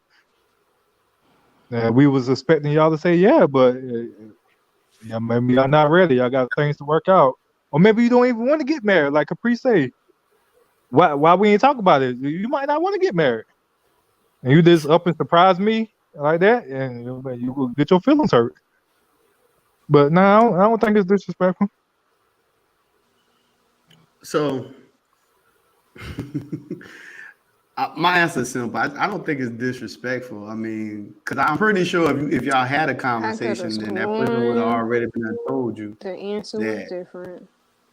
we was expecting y'all to say yeah, but yeah, maybe y'all not ready. Y'all got things to work out, or maybe you don't even want to get married. Like Capri say, why we ain't talk about it? You might not want to get married, and you just up and surprise me like that, and you will get your feelings hurt. But no, I don't think it's disrespectful. So my answer is simple. I don't think it's disrespectful. I mean, because I'm pretty sure if y'all had a conversation, then that person would have already been told you the answer was different.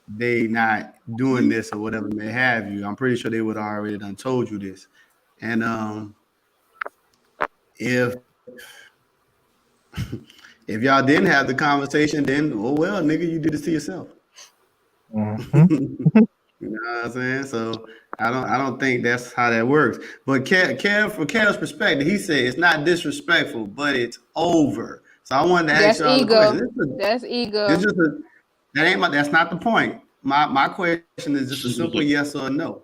They not doing this or whatever may have you. I'm pretty sure they would have already done told you this. And if if y'all didn't have the conversation, then well, nigga, you did it to yourself. Mm-hmm. You know what I'm saying? So I don't think that's how that works. But for Kev's perspective, he said it's not disrespectful, but it's over. So I wanted to ask y'all a question. That's ego. That's not the point. My question is just a simple yes or no.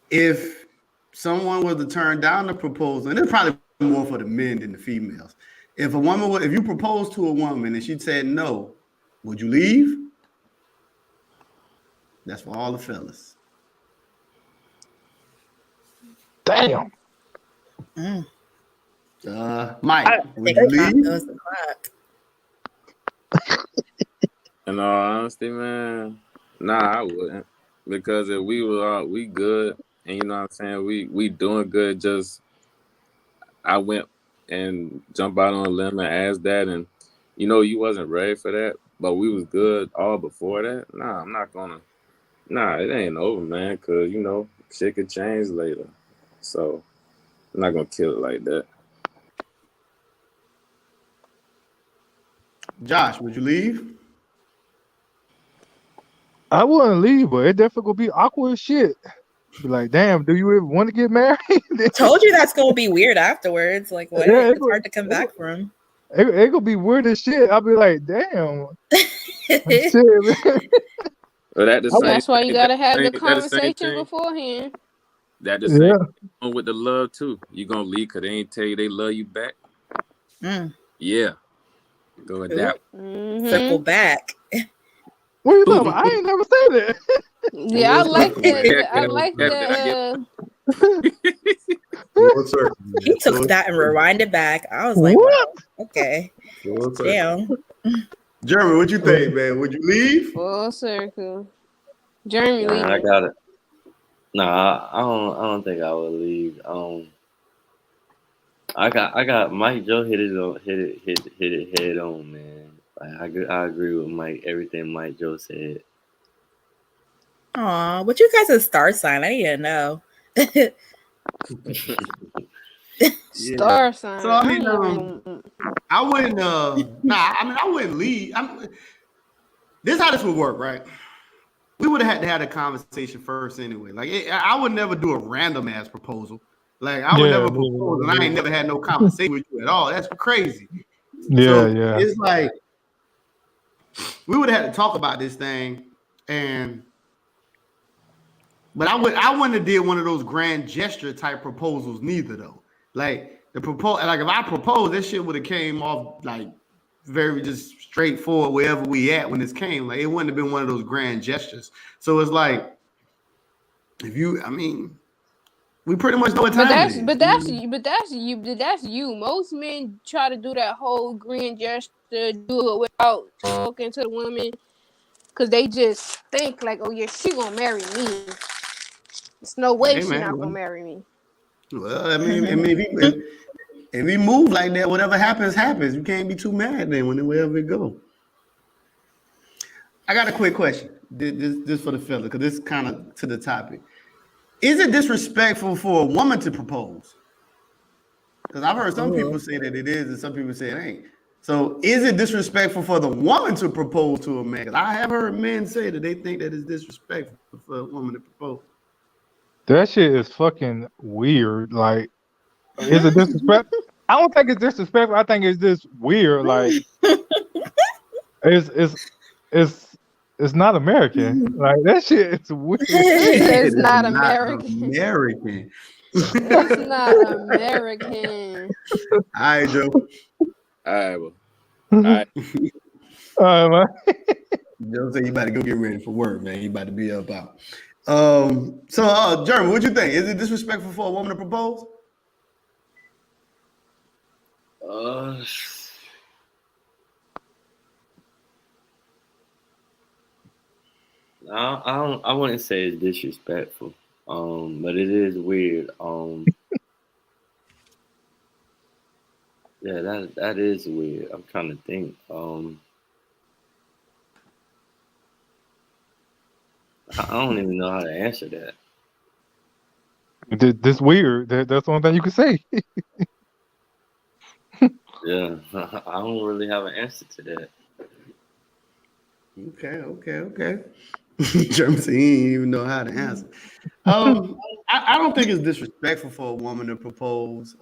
If someone was to turn down the proposal, and it's probably more for the men than the females. If you propose to a woman and she said no, would you leave? That's for all the fellas. Damn. Mike, would you leave? In all honesty, man, nah, I wouldn't. Because if we good, and you know what I'm saying, we doing good. Just I went and jumped out on a limb and asked that, and you wasn't ready for that, but we was good all before that. Nah, I'm not gonna. Nah, it ain't over, man. Cause shit could change later, so I'm not gonna kill it like that. Josh, would you leave? I wouldn't leave, but it definitely gonna be awkward as shit. Be like, damn, do you ever want to get married? Told you that's gonna be weird afterwards. Like, what? Yeah, It's hard to come back from. It gonna be weird as shit. I'll be like, damn, shit, man. But at the same, That's why you gotta have the that the same conversation thing. beforehand. That the same Yeah. with the love too. You gonna leave because they ain't tell you they love you back. Yeah, go with that. Circle back. What are you talking about? I ain't never said that. Yeah, I like that. I like that. He took that and rewinded back. I was like, what? Wow, okay. Damn. Jeremy, what you think, man? Would you leave? Full circle. Jeremy, Nah, I leaving. got it. Nah, I don't think I would leave. I got Mike Joe hit it head on, man. Like, I agree with Mike. Everything Mike Joe said. Aw, but you guys are star sign. I didn't know. Star sign. So I mean, I wouldn't. I wouldn't leave. This is how this would work, right? We would have had to have a conversation first anyway. Like, I would never do a random ass proposal. Like, I would never propose, and I ain't never had no conversation with you at all. That's crazy. Yeah. It's like we would have had to talk about this thing, but I wouldn't have did one of those grand gesture type proposals neither though. Like if I proposed, that shit would have came off like very just straightforward wherever we at when this came. Like it wouldn't have been one of those grand gestures. So it's like we pretty much know what time it is. But that's you. Most men try to do that whole grand gesture, do it without talking to the woman, because they just think like, oh yeah, she gonna marry me. There's no way she's not gonna marry me. Well, if we move like that, whatever happens, happens. You can't be too mad then wherever it go. I got a quick question. This for the fella, because this is kind of to the topic. Is it disrespectful for a woman to propose? Because I've heard some people say that it is, and some people say it ain't. So is it disrespectful for the woman to propose to a man? I have heard men say that they think that it's disrespectful for a woman to propose. That shit is fucking weird. Like, is it disrespectful? I don't think it's disrespectful. I think it's just weird. Like, it's not American. Like that shit is weird. It's not American. It's not American. All right, Joe. All right, well. All right. All right, man. Joe said you about to go get ready for work, man. You about to be up out. So Jeremy, what you think? Is it disrespectful for a woman to propose? I wouldn't say it's disrespectful. But it is weird. Yeah, that is weird. I'm trying to think. I don't even know how to answer that. This weird. That's the only thing you can say. Yeah, I don't really have an answer to that. Okay. Jeremy said he didn't even know how to answer. I don't think it's disrespectful for a woman to propose.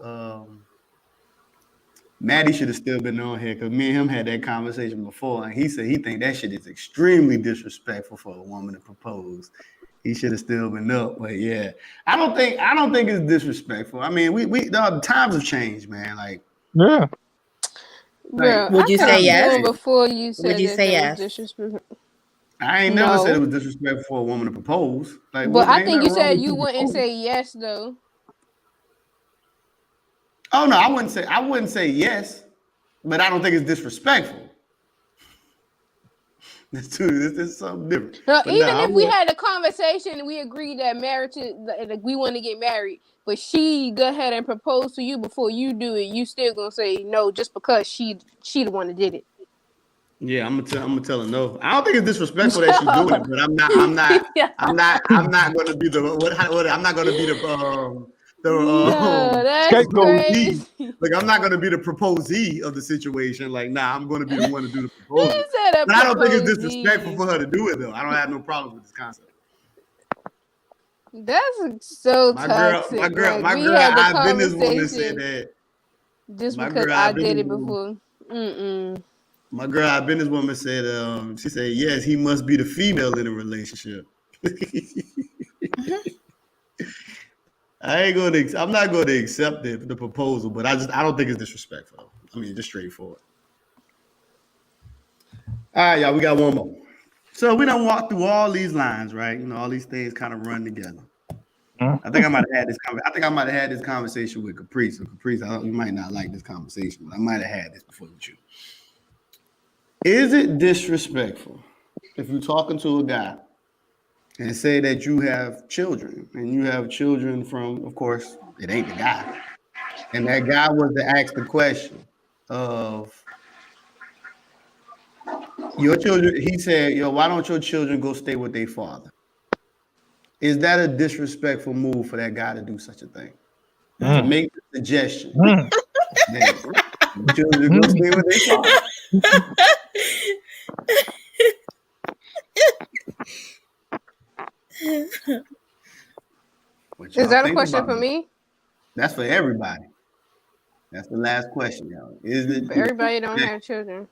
Maddie should have still been on here because me and him had that conversation before, and he said he think that shit is extremely disrespectful for a woman to propose. He should have still been up, but yeah, I don't think it's disrespectful. I mean, the times have changed, man. Like, yeah. Bro, would you say yes? Before you said would you say yes? I ain't never said it was disrespectful for a woman to propose. Like, but I think you said you wouldn't say yes though. Oh no, I wouldn't say yes, but I don't think it's disrespectful. This is something different. No, even if we had a conversation and we agreed that like we want to get married, but she go ahead and propose to you before you do it, you still gonna say no just because she the one that did it. Yeah, I'm gonna tell her no. I don't think it's disrespectful that she's doing it, but I'm not gonna be that's crazy. Like I'm not gonna be the proposee of the situation. Like, nah, I'm gonna be the one to do the proposal. But I don't think it's disrespectful for her to do it though. I don't have no problems with this concept. That's so toxic. My girl, We had the I've been this woman said conversation that. just My because girl, I I've been did this it woman. before. My girl, I've been this woman said. She said, yes, he must be the female in a relationship. I'm not going to accept the proposal, but I don't think it's disrespectful. I mean, just straightforward. All right, y'all, we got one more. So we done walked through all these lines, right? You know, all these things kind of run together. I think I might have had this conversation with Caprice. So Caprice, you might not like this conversation, but I might have had this before with you. Is it disrespectful if you're talking to a guy and say that you have children and you have children from, of course, it ain't the guy, and that guy was to ask the question of your children? He said, "Yo, why don't your children go stay with their father?" Is that a disrespectful move for that guy to do such a thing? To make the suggestion that children go stay with their father? Is that a question for me? That's for everybody. That's the last question, y'all. Is it For everybody that don't have children.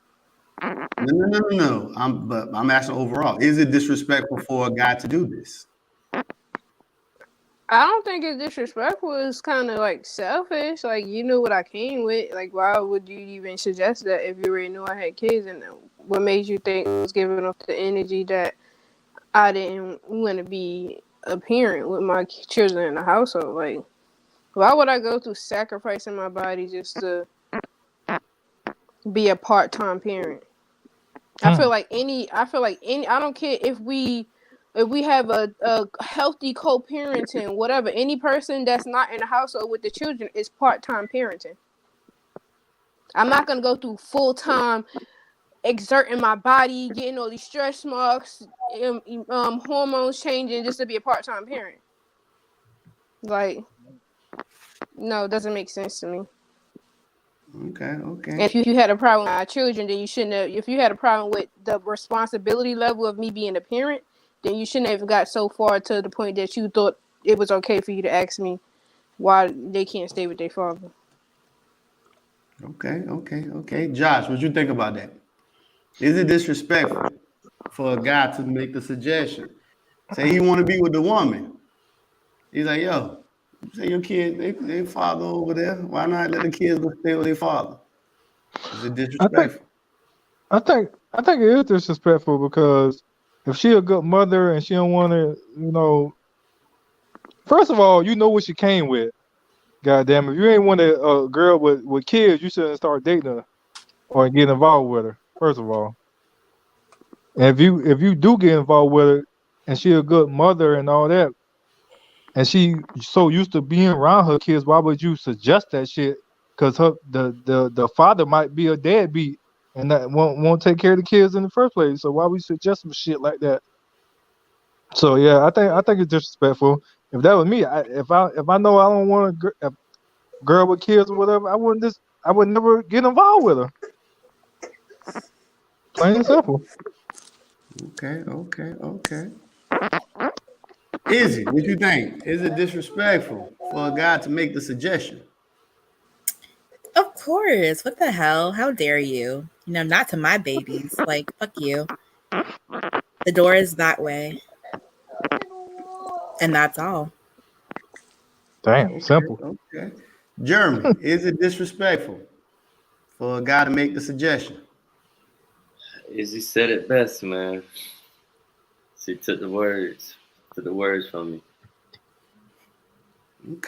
No. I'm asking overall. Is it disrespectful for a guy to do this? I don't think it's disrespectful. It's kind of like selfish. Like, you knew what I came with. Like, why would you even suggest that if you already knew I had kids? And what made you think I was giving off the energy that I didn't want to be a parent with my children in the household? Like, why would I go through sacrificing my body just to be a part-time parent? I feel like any. I don't care if we have a healthy co-parenting, whatever. Any person that's not in the household with the children is part-time parenting. I'm not gonna go through full-time exerting my body, getting all these stress marks, hormones changing just to be a part-time parent. Like, no, it doesn't make sense to me. Okay. And if you had a problem with my children, then you shouldn't have. If you had a problem with the responsibility level of me being a parent, then you shouldn't have got so far to the point that you thought it was okay for you to ask me why they can't stay with their father. Okay. Josh, what you think about that? Is it disrespectful for a guy to make the suggestion? Say he want to be with the woman. He's like, yo, say your kids, they father over there. Why not let the kids go stay with their father? Is it disrespectful? I think it is disrespectful because if she a good mother and she don't want to, first of all, you know what she came with. Goddamn, if you ain't want a girl with kids, you shouldn't start dating her or get involved with her. First of all, and if you do get involved with her and she a good mother and all that, and she so used to being around her kids, why would you suggest that shit? Because the father might be a deadbeat and that won't take care of the kids in the first place. So why would you suggest some shit like that? So yeah, I think it's disrespectful. If that was me, if I know I don't want a girl with kids or whatever, I would never get involved with her. Plain and simple. Okay. Izzy, what you think? Is it disrespectful for a guy to make the suggestion? Of course. What the hell? How dare you? Not to my babies. Like, fuck you. The door is that way. And that's all. Damn, simple. Okay. Jeremy, is it disrespectful for a guy to make the suggestion? Izzy said it best, man. She took the words from me.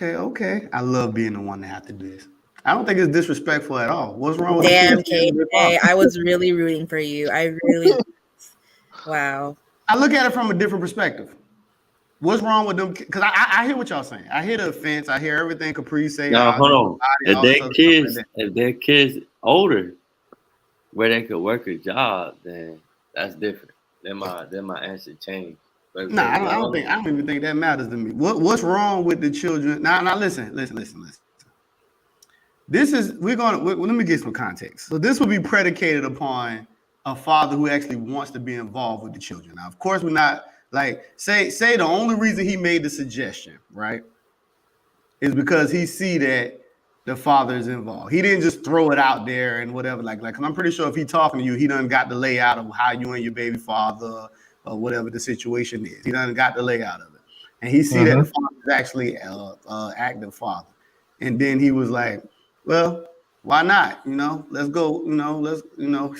Okay. I love being the one to have to do this. I don't think it's disrespectful at all. What's wrong with Damn, KJ, I was really rooting for you. I really wow. I look at it from a different perspective. What's wrong with them? Because I hear what y'all saying. I hear the offense. I hear everything Caprice say. Now hold on. If their kids older, where they could work a job, then that's different. Then my answer changed. I don't even think that matters to me. What's wrong with the children? Now listen. Let me get some context. So this will be predicated upon a father who actually wants to be involved with the children. Now, of course, we're not Like, say the only reason he made the suggestion, right, is because he see that the father is involved. He didn't just throw it out there and whatever. Like, I'm pretty sure if he talking to you, he done got the layout of how you and your baby father or whatever the situation is. He done got the layout of it, and he see that the father is actually active father. And then he was like, well, why not? Let's go. Let's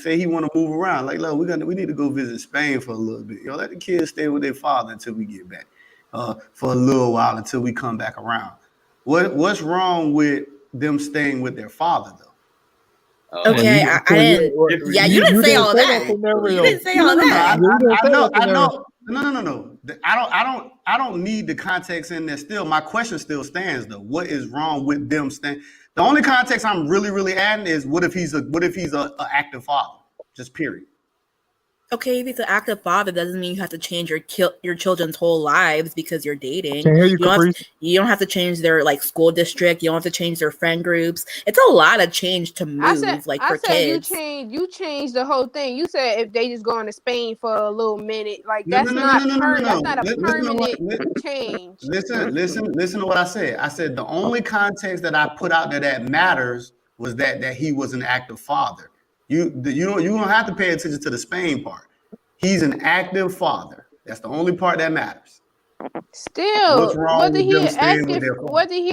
say he want to move around. Like, look, we need to go visit Spain for a little bit. Let the kids stay with their father until we get back, for a little while until we come back around. What's wrong with them staying with their father though? Okay, I didn't. Yeah, you didn't say all that. You didn't say all that. I know. No. I don't need the context in there. Still, my question still stands though. What is wrong with them staying? The only context I'm really adding is what if he's a active father? Just period. Okay, if he's an active father, doesn't mean you have to change your children's whole lives because you're dating. Can hear you, you don't have to change their school district. You don't have to change their friend groups. It's a lot of change to move. For kids. You changed the whole thing. You said if they just going to Spain for a little minute, that's not a permanent change. Listen to what I said. I said the only context that I put out there that matters was that he was an active father. You don't have to pay attention to the Spain part. He's an active father. That's the only part that matters. Still, what's wrong whether he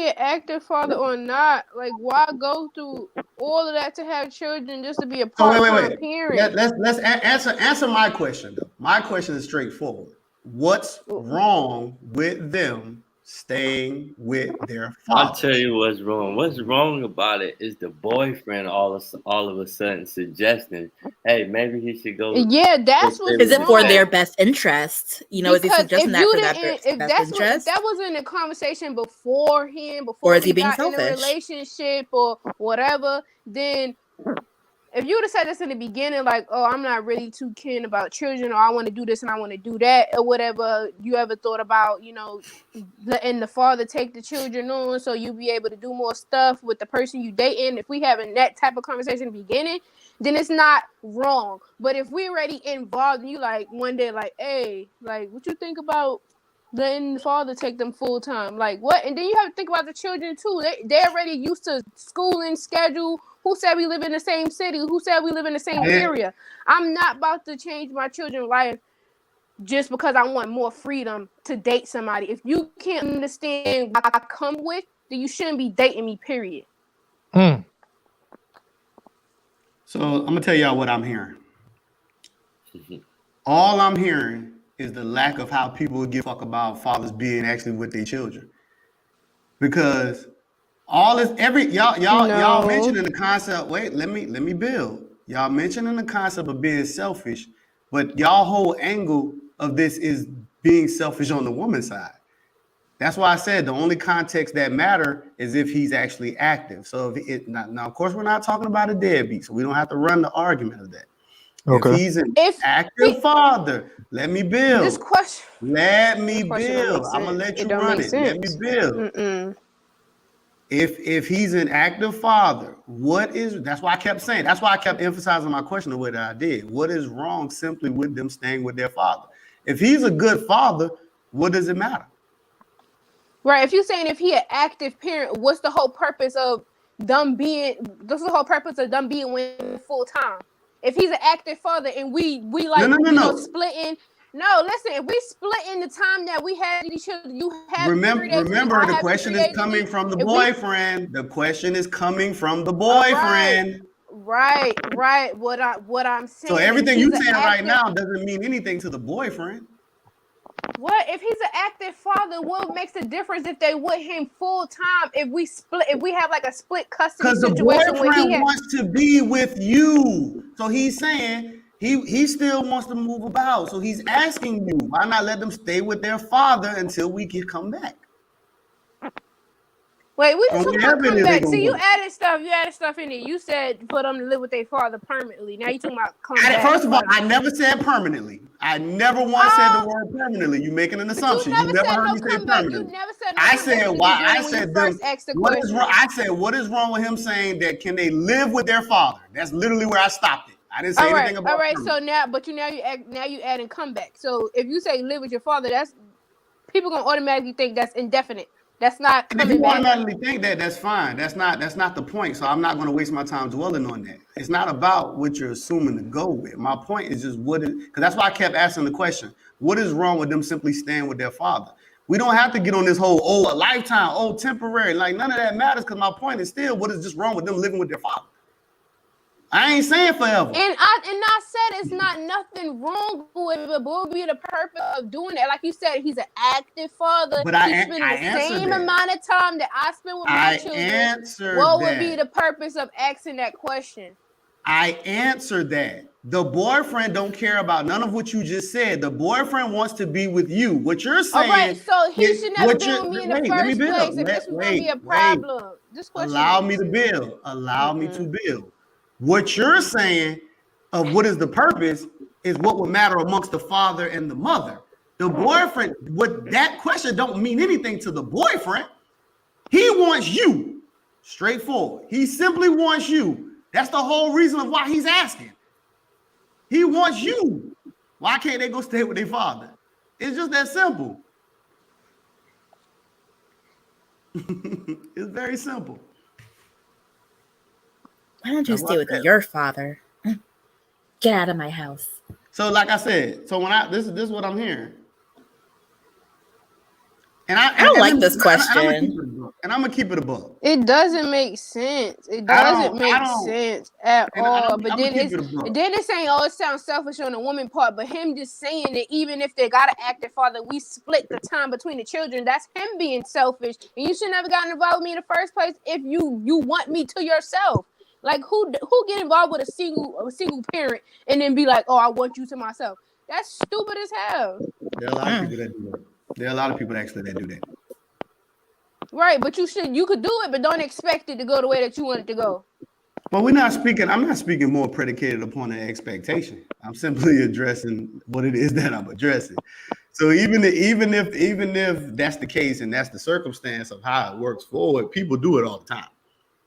an active father or not, why go through all of that to have children just to be a part-time parent? Let's answer my question though. My question is straightforward. What's wrong with them staying with their father? I'll tell you what's wrong. What's wrong about it is the boyfriend all of a sudden suggesting, hey, maybe he should go. Yeah, that's what. Is it for their best interest? Is he suggesting that for their best interest? If that was in a conversation beforehand, or is he being selfish? In a relationship or whatever, then. If you would have said this in the beginning, I'm not really too keen about children, or I want to do this and I want to do that, or whatever, you ever thought about, letting the father take the children on so you be able to do more stuff with the person you dating. If we having that type of conversation in the beginning, then it's not wrong. But if we're already involved and you one day, hey, what you think about letting the father take them full time? What? And then you have to think about the children too. They're already used to schooling schedule. Who said we live in the same city? Who said we live in the same area? I'm not about to change my children's life just because I want more freedom to date somebody. If you can't understand what I come with, then you shouldn't be dating me, period. So I'm going to tell y'all what I'm hearing. All I'm hearing is the lack of how people give a fuck about fathers being actually with their children. Because all this, y'all mentioning the concept. Wait, let me build. Y'all mentioning the concept of being selfish, but y'all whole angle of this is being selfish on the woman's side. That's why I said the only context that matter is if he's actually active. So now, of course, we're not talking about a deadbeat, so we don't have to run the argument of that. Okay. If he's an active father, let me build. This question. Let me build. I'm gonna let you run it. Let me build. If he's an active father, that's why I kept saying, that's why I kept emphasizing my question the way that I did. What is wrong simply with them staying with their father? If he's a good father, what does it matter? Right. If you're saying if he an active parent, what's the whole purpose of them being with full time? If he's an active father and we splitting. No, listen, if we split in the time that we had each other, you have remember the question is coming from the boyfriend. The question is coming from the boyfriend. Right. What I'm saying. So everything you're saying right now doesn't mean anything to the boyfriend. What if he's an active father? What makes a difference if they with him full time? If we have a split custody situation, because the boyfriend wants to be with you, so he's saying. He still wants to move about, so he's asking you, why not let them stay with their father until we can come back? Wait, we just talking about come back. See, you added stuff in it. You said for them to live with their father permanently. Now you talking about come back. First of all, I never said permanently. I never once said the word permanently. You're making an assumption. You never heard me say permanently. You never said I said why. I said what is wrong? I said what is wrong with him saying that can they live with their father? That's literally where I stopped it. I didn't say anything about. All right. So now you adding comeback. So if you say live with your father, that's people gonna automatically think that's indefinite. That's not coming back. If you automatically think that, that's fine. That's not the point. So I'm not going to waste my time dwelling on that. It's not about what you're assuming to go with. My point is just because that's why I kept asking the question: what is wrong with them simply staying with their father? We don't have to get on this whole a lifetime, temporary. Like none of that matters. Because my point is still, what is just wrong with them living with their father? I ain't saying forever. And I said it's not nothing wrong with it, but what would be the purpose of doing that? Like you said, he's an active father. But he's spending the same amount of time that I spend with my children. What would be the purpose of asking that question? I answered that. The boyfriend don't care about none of what you just said. The boyfriend wants to be with you. What you're saying. All right, so he should never be with me in the first place. If this was going to be a problem. This question Allow me to build. Allow me to build. What you're saying of what is the purpose is what would matter amongst the father and the mother. The boyfriend, that question don't mean anything to the boyfriend. He wants you. Straightforward. He simply wants you. That's the whole reason of why he's asking. He wants you. Why can't they go stay with their father? It's just that simple. It's very simple. Why don't you stay with your father? Get out of my house. So, like I said, so when this is what I'm hearing. And I don't like this question. And I'm gonna keep it above. It doesn't make sense. It doesn't make sense at all. But then it's saying, it sounds selfish on the woman part. But him just saying that even if they got an active father, we split the time between the children. That's him being selfish. And you should never gotten involved with me in the first place if you want me to yourself. Like who get involved with a single parent and then be like, oh, I want you to myself. That's stupid as hell. There are a lot of people that do that. There are a lot of people actually that do that. Right, but you could do it, but don't expect it to go the way that you want it to go. Well, I'm not speaking more predicated upon an expectation. I'm simply addressing what it is that I'm addressing. So even if that's the case and that's the circumstance of how it works forward, people do it all the time.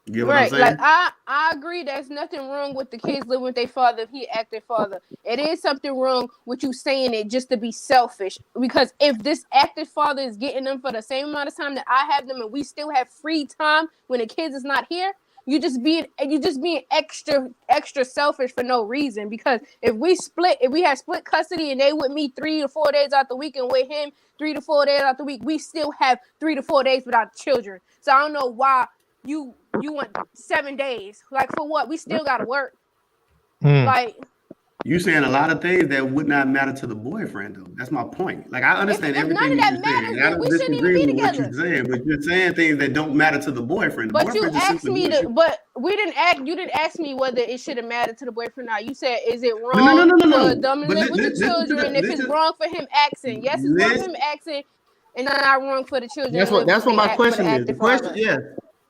You get what I'm saying? Like I agree. There's nothing wrong with the kids living with their father if he active father. It is something wrong with you saying it just to be selfish. Because if this active father is getting them for the same amount of time that I have them, and we still have free time when the kids is not here, you just being extra selfish for no reason. Because if we have split custody and they with me 3 to 4 days out the week and with him 3 to 4 days out the week, we still have 3 to 4 days without children. So I don't know why you want 7 days. Like for what? We still gotta work. Like you saying a lot of things that would not matter to the boyfriend though. That's my point. Like I understand everything you're saying. I don't disagree with what you're saying, but you're saying things that don't matter to the boyfriend. But you asked me you didn't ask me whether it should have mattered to the boyfriend or not. You said, is it wrong for them to live with the children? If it's wrong for him asking. Yes, it's wrong for him asking, and not wrong for the children. That's what my question is.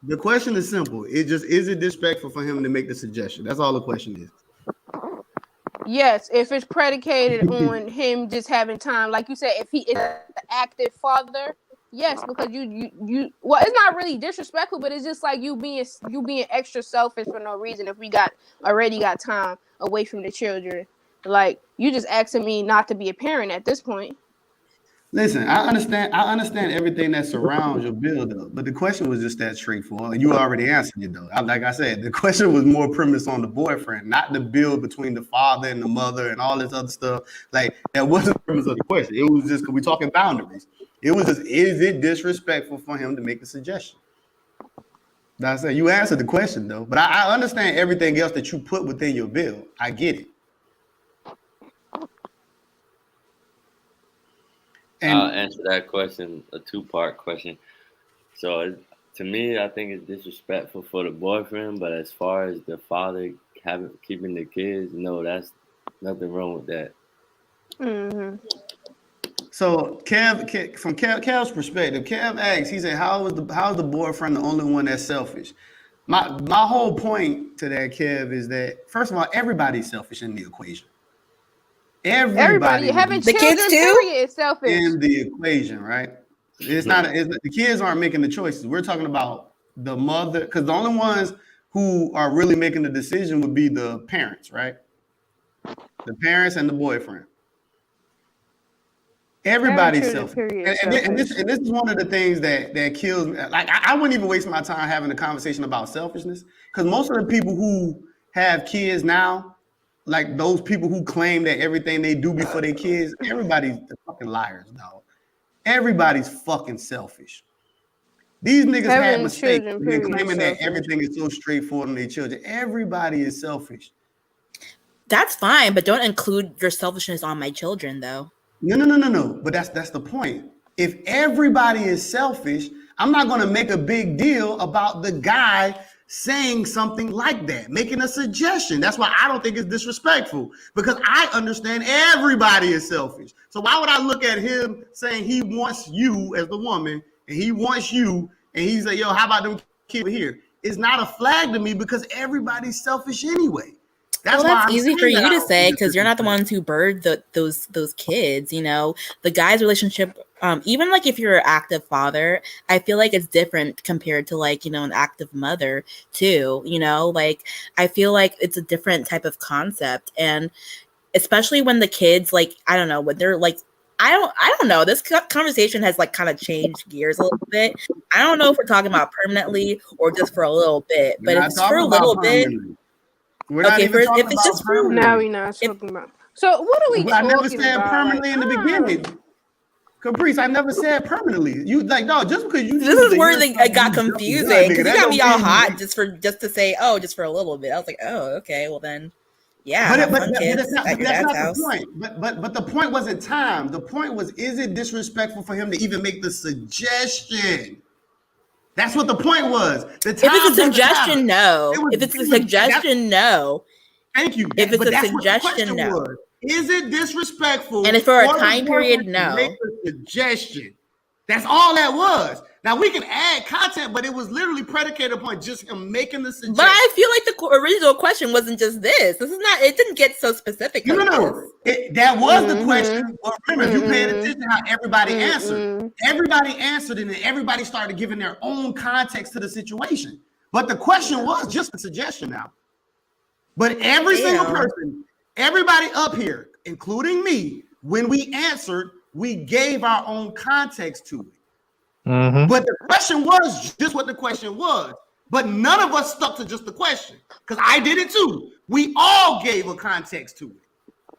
The question is simple. Is it disrespectful for him to make the suggestion? That's all the question is. Yes, if it's predicated on him just having time, like you said, if he is an active father, yes, because you well, it's not really disrespectful, but it's just like you being extra selfish for no reason. If we already got time away from the children, like you just asking me not to be a parent at this point. Listen, I understand everything that surrounds your build up, but the question was just that straightforward. And you already answered it though. Like I said, the question was more premised on the boyfriend, not the build between the father and the mother and all this other stuff. Like that wasn't the premise of the question. It was just because we're talking boundaries. It was just, is it disrespectful for him to make the suggestion? Like I said, you answered the question though, but I understand everything else that you put within your bill. I get it. I'll answer that question, a 2-part question. So to me, I think it's disrespectful for the boyfriend, but as far as the father keeping the kids, no, that's nothing wrong with that. Mm-hmm. So from Kev's perspective, Kev asks, he said, how's the boyfriend the only one that's selfish? My whole point to that, Kev, is that first of all, everybody's selfish in the equation. Everybody having the kids too is selfish in the equation, right? It's not the kids aren't making the choices. We're talking about the mother, because the only ones who are really making the decision would be the parents, right? The parents and the boyfriend. Everybody's selfish. And this is one of the things that kills me. Like, I wouldn't even waste my time having a conversation about selfishness, because most of the people who have kids now, like those people who claim that everything they do before their kids, everybody's the fucking liars, dog. Everybody's fucking selfish. These niggas have mistakes and claiming that everything is so straightforward in their children. Everybody is selfish. That's fine, but don't include your selfishness on my children, though. No. But that's the point. If everybody is selfish, I'm not going to make a big deal about the guy saying something like that, making a suggestion. That's why I don't think it's disrespectful, because I understand everybody is selfish. So why would I look at him saying he wants you as the woman and he wants you and he's like, yo, how about them kids here? It's not a flag to me because everybody's selfish anyway. That's easy for you to say because you're not the ones who birthed those kids. You know, the guy's relationship, even like if you're an active father, I feel like it's different compared to like, you know, an active mother too. You know, like I feel like it's a different type of concept, and especially when the kids, like, I don't know, when they're like, I don't know. This conversation has like kind of changed gears a little bit. I don't know if we're talking about permanently or just for a little bit, but if it's for a little bit. Okay, if it's just for now, we're not talking about. So what are we talking about? I never said permanently in the beginning. Caprice, I never said permanently. You like, no, just because you. This is where it got confusing because you got me all hot just to say, oh, just for a little bit. I was like, oh, okay, well then, yeah. But that's not the point. But the point wasn't time. The point was, is it disrespectful for him to even make the suggestion? That's what the point was. If it's a suggestion, no. If it's a suggestion, no. Thank you. If it's a suggestion, no. Is it disrespectful? And if for a time period, no. Make a suggestion. That's all that was. Now we can add content, but it was literally predicated upon just him making the suggestion. But I feel like the original question wasn't just this. This is not. It didn't get so specific. No. That was the question. Well, remember, if you paid attention how everybody answered. Everybody answered, and then everybody started giving their own context to the situation. But the question was just a suggestion now. But every single person, everybody up here, including me, when we answered, we gave our own context to it. Mm-hmm. But the question was just what the question was. But none of us stuck to just the question, because I did it too. We all gave a context to it.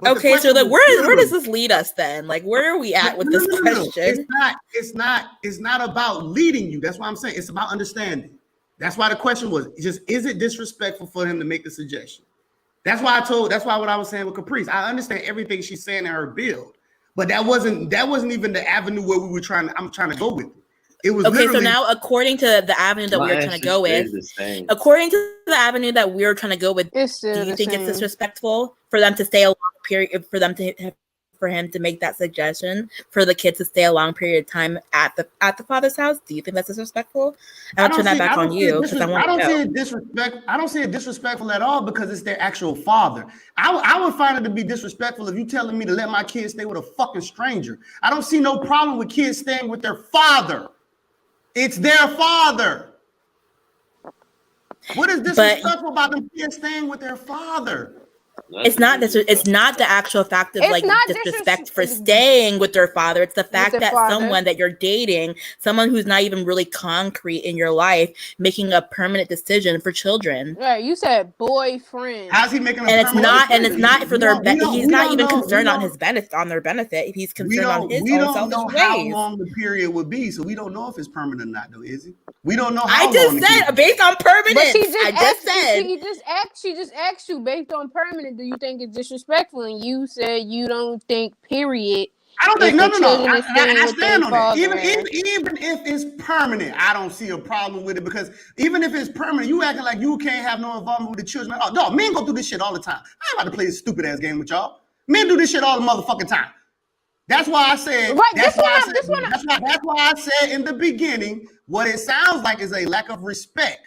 But okay, so where does this lead us then? Like, where are we at with this question? It's not about leading you. That's why I'm saying it's about understanding. That's why the question was just, is it disrespectful for him to make the suggestion? That's why what I was saying with Caprice. I understand everything she's saying in her build, but that wasn't even the avenue where I'm trying to go with it. It was okay. So now, according to the avenue that we're trying to go with, according to the avenue that we're trying to go with, do you think it's disrespectful for them to stay a long period, for him to make that suggestion, for the kids to stay a long period of time at the father's house? Do you think that's disrespectful? I'll turn that back on you because I don't see it disrespect. I don't see it disrespectful at all because it's their actual father. I would find it to be disrespectful if you telling me to let my kids stay with a fucking stranger. I don't see no problem with kids staying with their father. It's their father. What is disrespectful about them kids staying with their father? It's not the actual fact of like disrespect for staying with their father. It's the fact that someone that you're dating, someone who's not even really concrete in your life, making a permanent decision for children. Right, you said boyfriend. How's he making? It's not for their benefit. He's not even concerned on his benefit, on their benefit. He's concerned on his own selfish ways. We don't know how long the period would be, so we don't know if it's permanent or not, though, is it? We don't know how. I just said based on permanent. She just asked you based on permanent. Do you think it's disrespectful? And you said you don't think. Period. I don't think. No. I stand on that. Even if it's permanent, I don't see a problem with it because even if it's permanent, you acting like you can't have no involvement with the children. Oh, no, men go through this shit all the time. I ain't about to play this stupid ass game with y'all. Men do this shit all the motherfucking time. That's why I said. Right. That's why I said in the beginning, what it sounds like is a lack of respect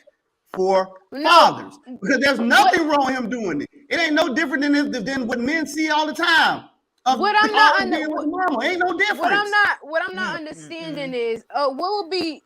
for fathers, because there's nothing wrong with him doing it. It ain't no different than what men see all the time. What I'm not ain't no difference. What I'm not understanding is what would be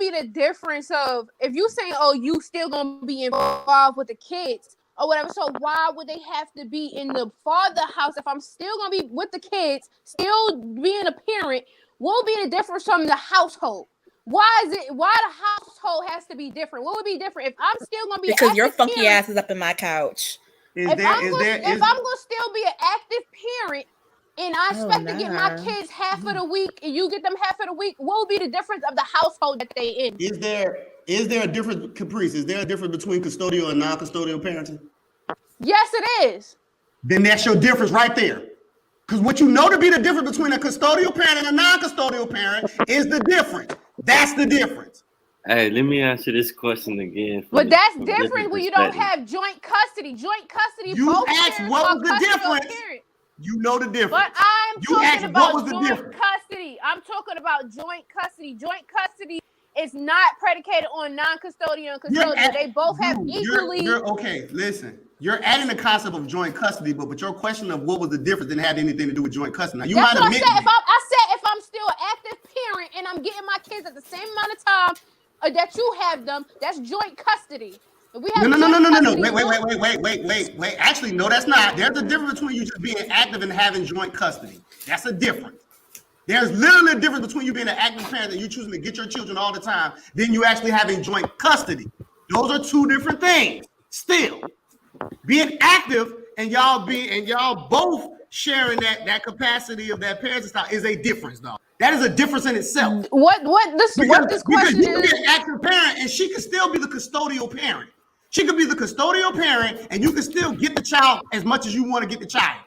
the difference of if you saying, oh, you still gonna be involved with the kids. or whatever. So why would they have to be in the father house if I'm still gonna be with the kids, still being a parent? What would be the difference from the household? Why the household has to be different? What would be different if I'm still gonna be because an your active funky parent? ass is up in my couch. If I'm gonna still be an active parent and I expect to get my kids half of the week and you get them half of the week, what would be the difference of the household that they in? Is there a difference, Caprice? Is there a difference between custodial and non-custodial parenting? Yes, it is. Then that's your difference right there. Because what you know to be the difference between a custodial parent and a non-custodial parent is the difference. That's the difference. Hey, let me answer this question again. But that's different when you don't have joint custody. Joint custody. You asked what was the difference. You know the difference. But I'm talking about joint custody. I'm talking about joint custody. Joint custody is not predicated on non-custodial and custodial. They both have equally. Okay, listen. You're adding the concept of joint custody, but your question of what was the difference didn't have anything to do with joint custody. Now, you That's might what admit I said if I'm still an active parent and I'm getting my kids at the same amount of time that you have them, that's joint custody. We have no. Wait. Actually, no, that's not. There's a difference between you just being active and having joint custody. That's a difference. There's literally a difference between you being an active parent and you choosing to get your children all the time, than you actually having joint custody. Those are two different things. Still, being active and y'all both sharing that capacity of that parenting style is a difference, though. That is a difference in itself. What this question because you can be an active parent and she can still be the custodial parent. She could be the custodial parent and you can still get the child as much as you want to get the child.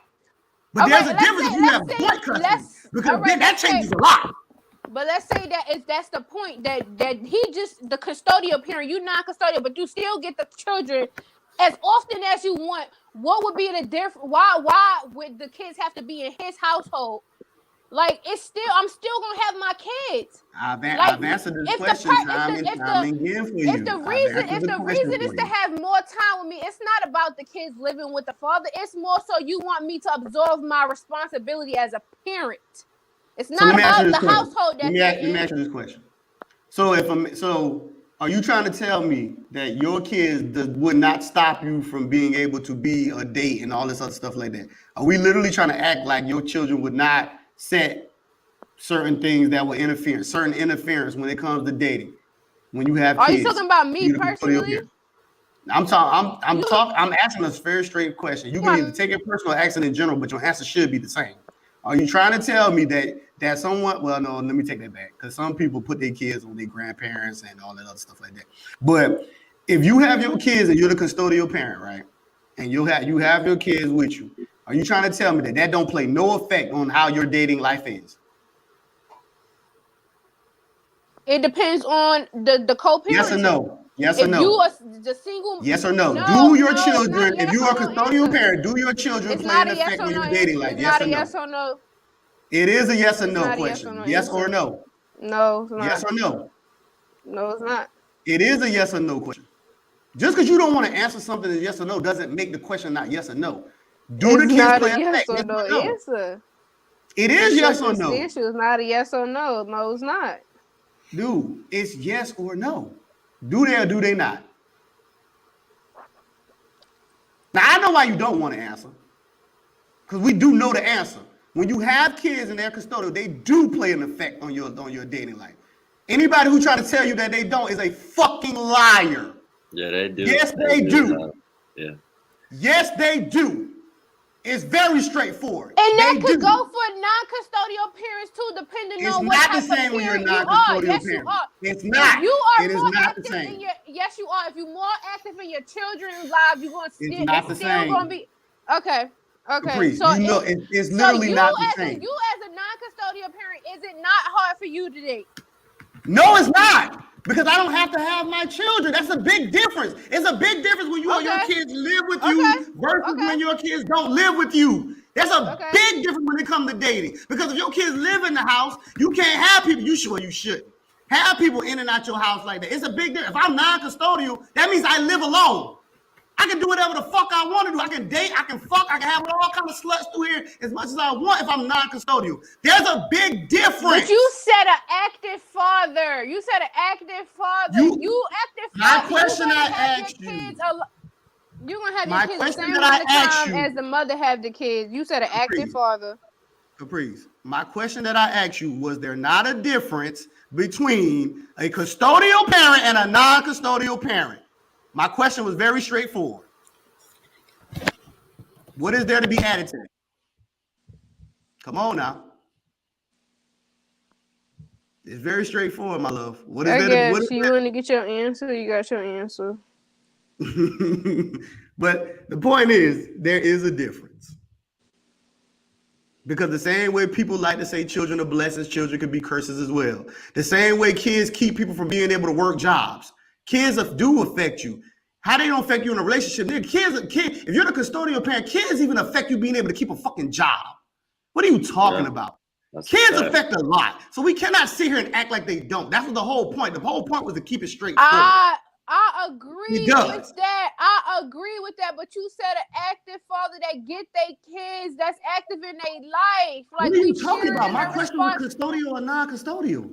But there's a difference if you have joint custody, because that changes a lot. But let's say that's the point that he just the custodial parent, you non-custodial, but you still get the children as often as you want. What would be the difference? Why would the kids have to be in his household? Like I'm still gonna have my kids. I've answered this question time and time again for you. If the reason is to have more time with me, it's not about the kids living with the father. It's more so you want me to absorb my responsibility as a parent. It's not about the household that let me ask you this question. So are you trying to tell me that your kids would not stop you from being able to be a date and all this other stuff like that? Are we literally trying to act like your children would not set certain things that will certain interference when it comes to dating? When you have kids. Are you talking about me personally? I'm asking a very straight question. You can either take it personal or ask it in general, but your answer should be the same. Are you trying to tell me that someone? Well, no, let me take that back, because some people put their kids on their grandparents and all that other stuff like that. But if you have your kids and you're the custodial parent, right, and you have your kids with you, are you trying to tell me that don't play no effect on how your dating life is? It depends on the co-parent. Yes or no? Yes or no? You are the single. Yes or no? Do your children, if you are a custodial parent, do your children play an effect on your dating life? Yes or no? It is a yes or no question. Yes or no? No, it's not. Yes or no? No, it's not. It is a yes or no question. Just because you don't want to answer something as yes or no doesn't make the question not yes or no. Do the kids play an effect? Yes or no answer. It is yes or no. The issue is not a yes or no. No, it's not. Dude, it's yes or no. Do they or do they not? Now, I know why you don't want to answer, because we do know the answer. When you have kids and they're custodial, they do play an effect on your dating life. Anybody who try to tell you that they don't is a fucking liar. Yeah, they do. Yes, they do. Yeah. Yes, they do. It's very straightforward. And that could go for non-custodial parents too, depending on what type of parent you are. It's not the same when you're non-custodial parent. It's not. It is not the same. Yes, you are. If you're more active in your children's lives, you're going to still. It's still going to be okay. Caprice, so it's literally not the same. You as a non-custodial parent, is it not hard for you to date? No, it's not. Because I don't have to have my children. That's a big difference. It's a big difference when you and your kids live with you versus when your kids don't live with you. There's a big difference when it comes to dating. Because if your kids live in the house, you can't have people. You shouldn't have people in and out your house like that. It's a big difference. If I'm non-custodial, that means I live alone. I can do whatever the fuck I want to do. I can date, I can fuck, I can have all kinds of sluts through here as much as I want if I'm non-custodial. There's a big difference. But you said an active father. You active father. My question I asked you. You're gonna have your kids the same amount of time as the mother have the kids. You said an active father. Caprice, my question that I asked you, was there not a difference between a custodial parent and a non-custodial parent? My question was very straightforward. What is there to be added to it? Come on now. It's very straightforward, my love. What is there? What you want to get your answer? You got your answer. But the point is, there is a difference. Because the same way people like to say children are blessings, children can be curses as well. The same way kids keep people from being able to work jobs. Kids do affect you. How they don't affect you in a relationship? If you're the custodial parent, kids even affect you being able to keep a fucking job. What are you talking about? Kids affect a lot. So we cannot sit here and act like they don't. That's what the whole point. The whole point was to keep it straightforward. I agree with that. I agree with that. But you said an active father that get their kids, that's active in their life. Like, what are you talking about? My question was custodial or non-custodial.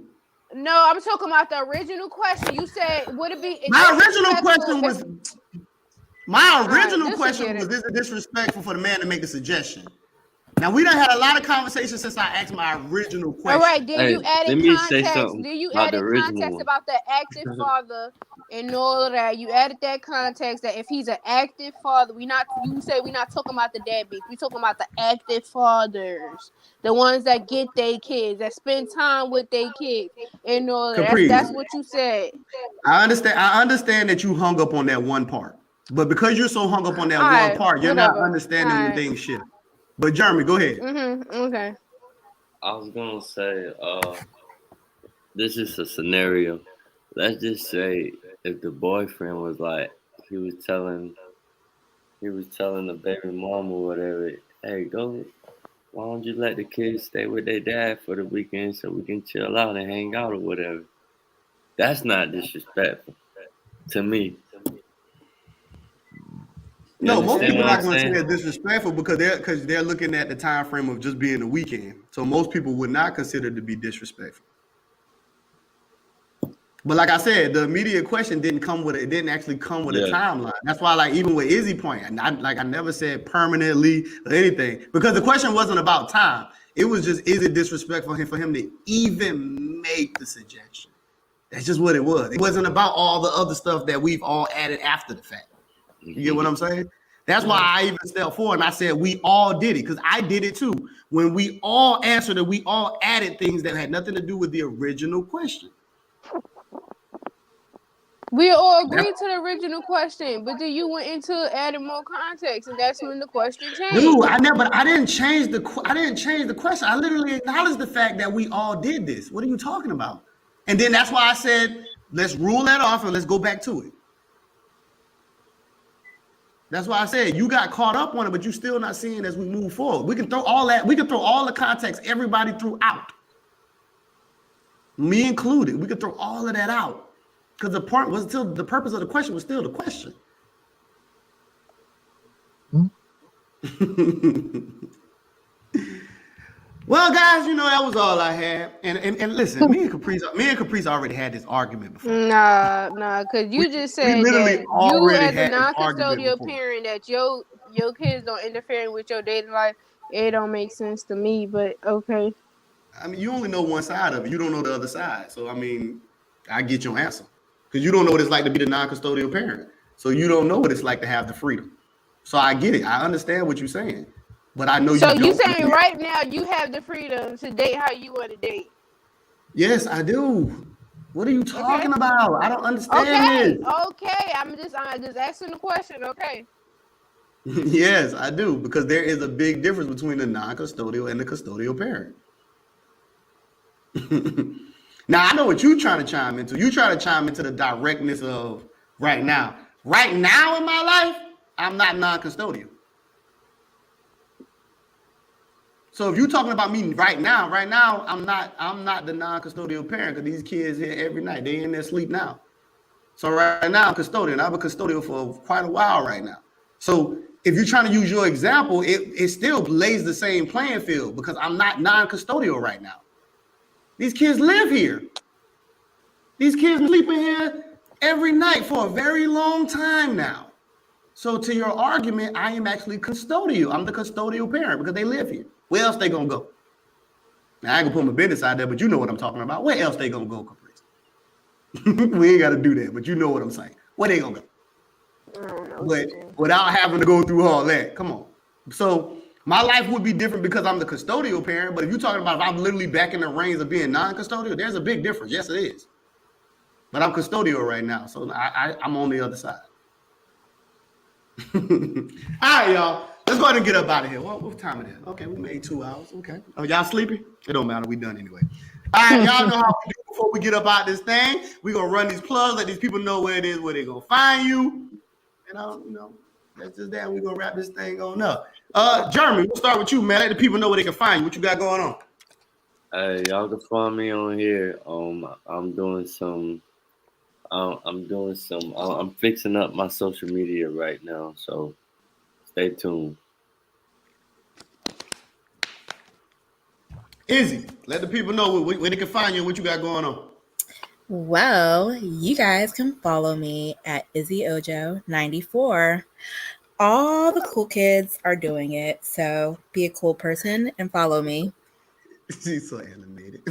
No, I'm talking about the original question. You said, would it be? My original question was, is it disrespectful for the man to make a suggestion? Now, we done had a lot of conversations since I asked my original question. All right, then you added context. Then you added context about the active father and all of that. You added that context that if he's an active father, you say we're not talking about the deadbeats. We're talking about the active fathers. The ones that get their kids, that spend time with their kids and all that. That's what you said. I understand that you hung up on that one part. But because you're so hung up on that one part, you're not understanding when things shift. But Jeremy, go ahead. Okay. I was gonna say, this is a scenario. Let's just say if the boyfriend was like, he was telling the baby mama or whatever, hey, why don't you let the kids stay with their dad for the weekend so we can chill out and hang out or whatever? That's not disrespectful to me. No, most people are not going to say it's disrespectful because they're looking at the time frame of just being a weekend. So most people would not consider it to be disrespectful. But like I said, the immediate question didn't actually come with a timeline. That's why, like, even with Izzy point, I never said permanently or anything because the question wasn't about time. It was just, is it disrespectful for him to even make the suggestion? That's just what it was. It wasn't about all the other stuff that we've all added after the fact. You get what I'm saying? That's why I even stepped forward and I said we all did it because I did it too. When we all answered it, we all added things that had nothing to do with the original question. We all agreed to the original question, but then you went into adding more context, and that's when the question changed. Dude, I didn't change the question. I literally acknowledged the fact that we all did this. What are you talking about? And then that's why I said let's rule that off and let's go back to it. That's why I said you got caught up on it, but you're still not seeing as we move forward. We can throw all that. We can throw all the context everybody threw out, me included. We could throw all of that out because the point was still the purpose of the question was still the question. Well, guys, that was all I had. And listen, me and Caprice already had this argument before. Nah, because you just said that you as a non-custodial parent that your kids don't interfere with your daily life. It don't make sense to me, but okay. I mean, you only know one side of it. You don't know the other side. So, I mean, I get your answer. Because you don't know what it's like to be the non-custodial parent. So you don't know what it's like to have the freedom. So I get it. I understand what you're saying. But I know so you saying right now you have the freedom to date how you want to date? Yes, I do. What are you talking about? I don't understand this. Okay. I'm just asking the question. Okay. Yes, I do, because there is a big difference between the non-custodial and the custodial parent. Now I know what you're trying to chime into. You try to chime into the directness of right now. Right now in my life, I'm not non-custodial. So if you're talking about me right now, I'm not the non-custodial parent because these kids here every night. They in their sleep now. So right now I'm custodian. I've been custodial for quite a while right now. So if you're trying to use your example, it still lays the same playing field because I'm not non-custodial right now. These kids live here. These kids sleeping here every night for a very long time now. So to your argument, I am actually custodial. I'm the custodial parent because they live here. Where else they gonna go? Now, I ain't gonna put my business out there, but you know what I'm talking about. Where else they gonna go, Caprice? We ain't gotta do that, but you know what I'm saying. Where they gonna go? I don't know. But without having to go through all that, come on. So my life would be different because I'm the custodial parent. But if you're talking about if I'm literally back in the reins of being non-custodial, there's a big difference. Yes, it is. But I'm custodial right now, so I'm on the other side. All right, y'all. Let's go ahead and get up out of here. What time it is? Okay, we made 2 hours. Okay. Oh, y'all sleepy? It don't matter. We done anyway. All right, y'all know how we do before we get up out this thing. We're going to run these plugs, let these people know where it is, where they're going to find you. And, that's just that. We're going to wrap this thing on up. Jeremy, we'll start with you, man. Let the people know where they can find you. What you got going on? Hey, y'all can find me on here. I'm fixing up my social media right now, so stay tuned. Izzy, let the people know where they can find you and what you got going on. Well, you guys can follow me at IzzyOjo94. All the cool kids are doing it, so be a cool person and follow me. She's so animated.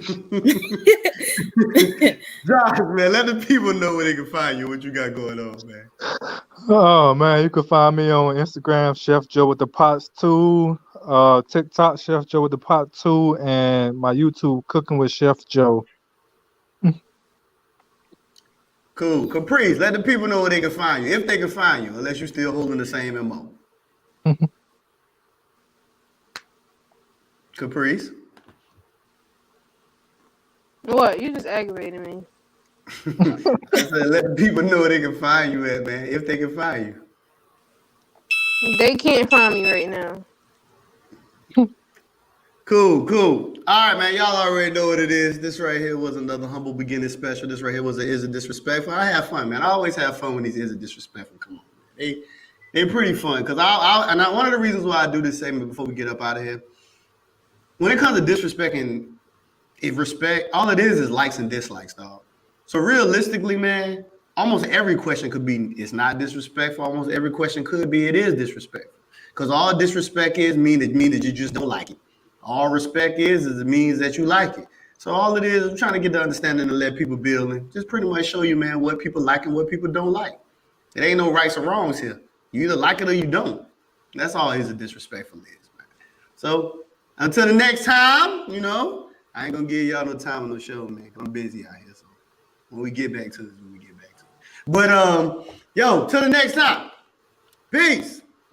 Josh, man, let the people know where they can find you, what you got going on, man. Oh man, you can find me on Instagram, Chef Joe with the Pots 2, TikTok, Chef Joe with the Pot 2, and my YouTube, Cooking with Chef Joe. Cool. Caprice, let the people know where they can find you, if they can find you, unless you're still holding the same MO. Caprice. What? You just aggravated me. I said, let the people know where they can find you at, man, if they can find you. They can't find me right now. Cool. All right, man. Y'all already know what it is. This right here was another humble beginning special. This right here was a Is It Disrespectful? I have fun, man. I always have fun when these Is It Disrespectful come on. They're pretty fun because one of the reasons why I do this segment before we get up out of here, when it comes to disrespecting, respect, all it is likes and dislikes, dog. So realistically, man, almost every question could be it's not disrespectful. Almost every question could be it is disrespectful. Because all disrespect mean that you just don't like it. All respect is it means that you like it. So all it is, I'm trying to get the understanding and let people build and just pretty much show you, man, what people like and what people don't like. It ain't no rights or wrongs here. You either like it or you don't. That's all Is It Disrespectful is, man. So until the next time, I ain't gonna give y'all no time on no show, man. I'm busy out here. So when we get back to this, But till the next time. Peace.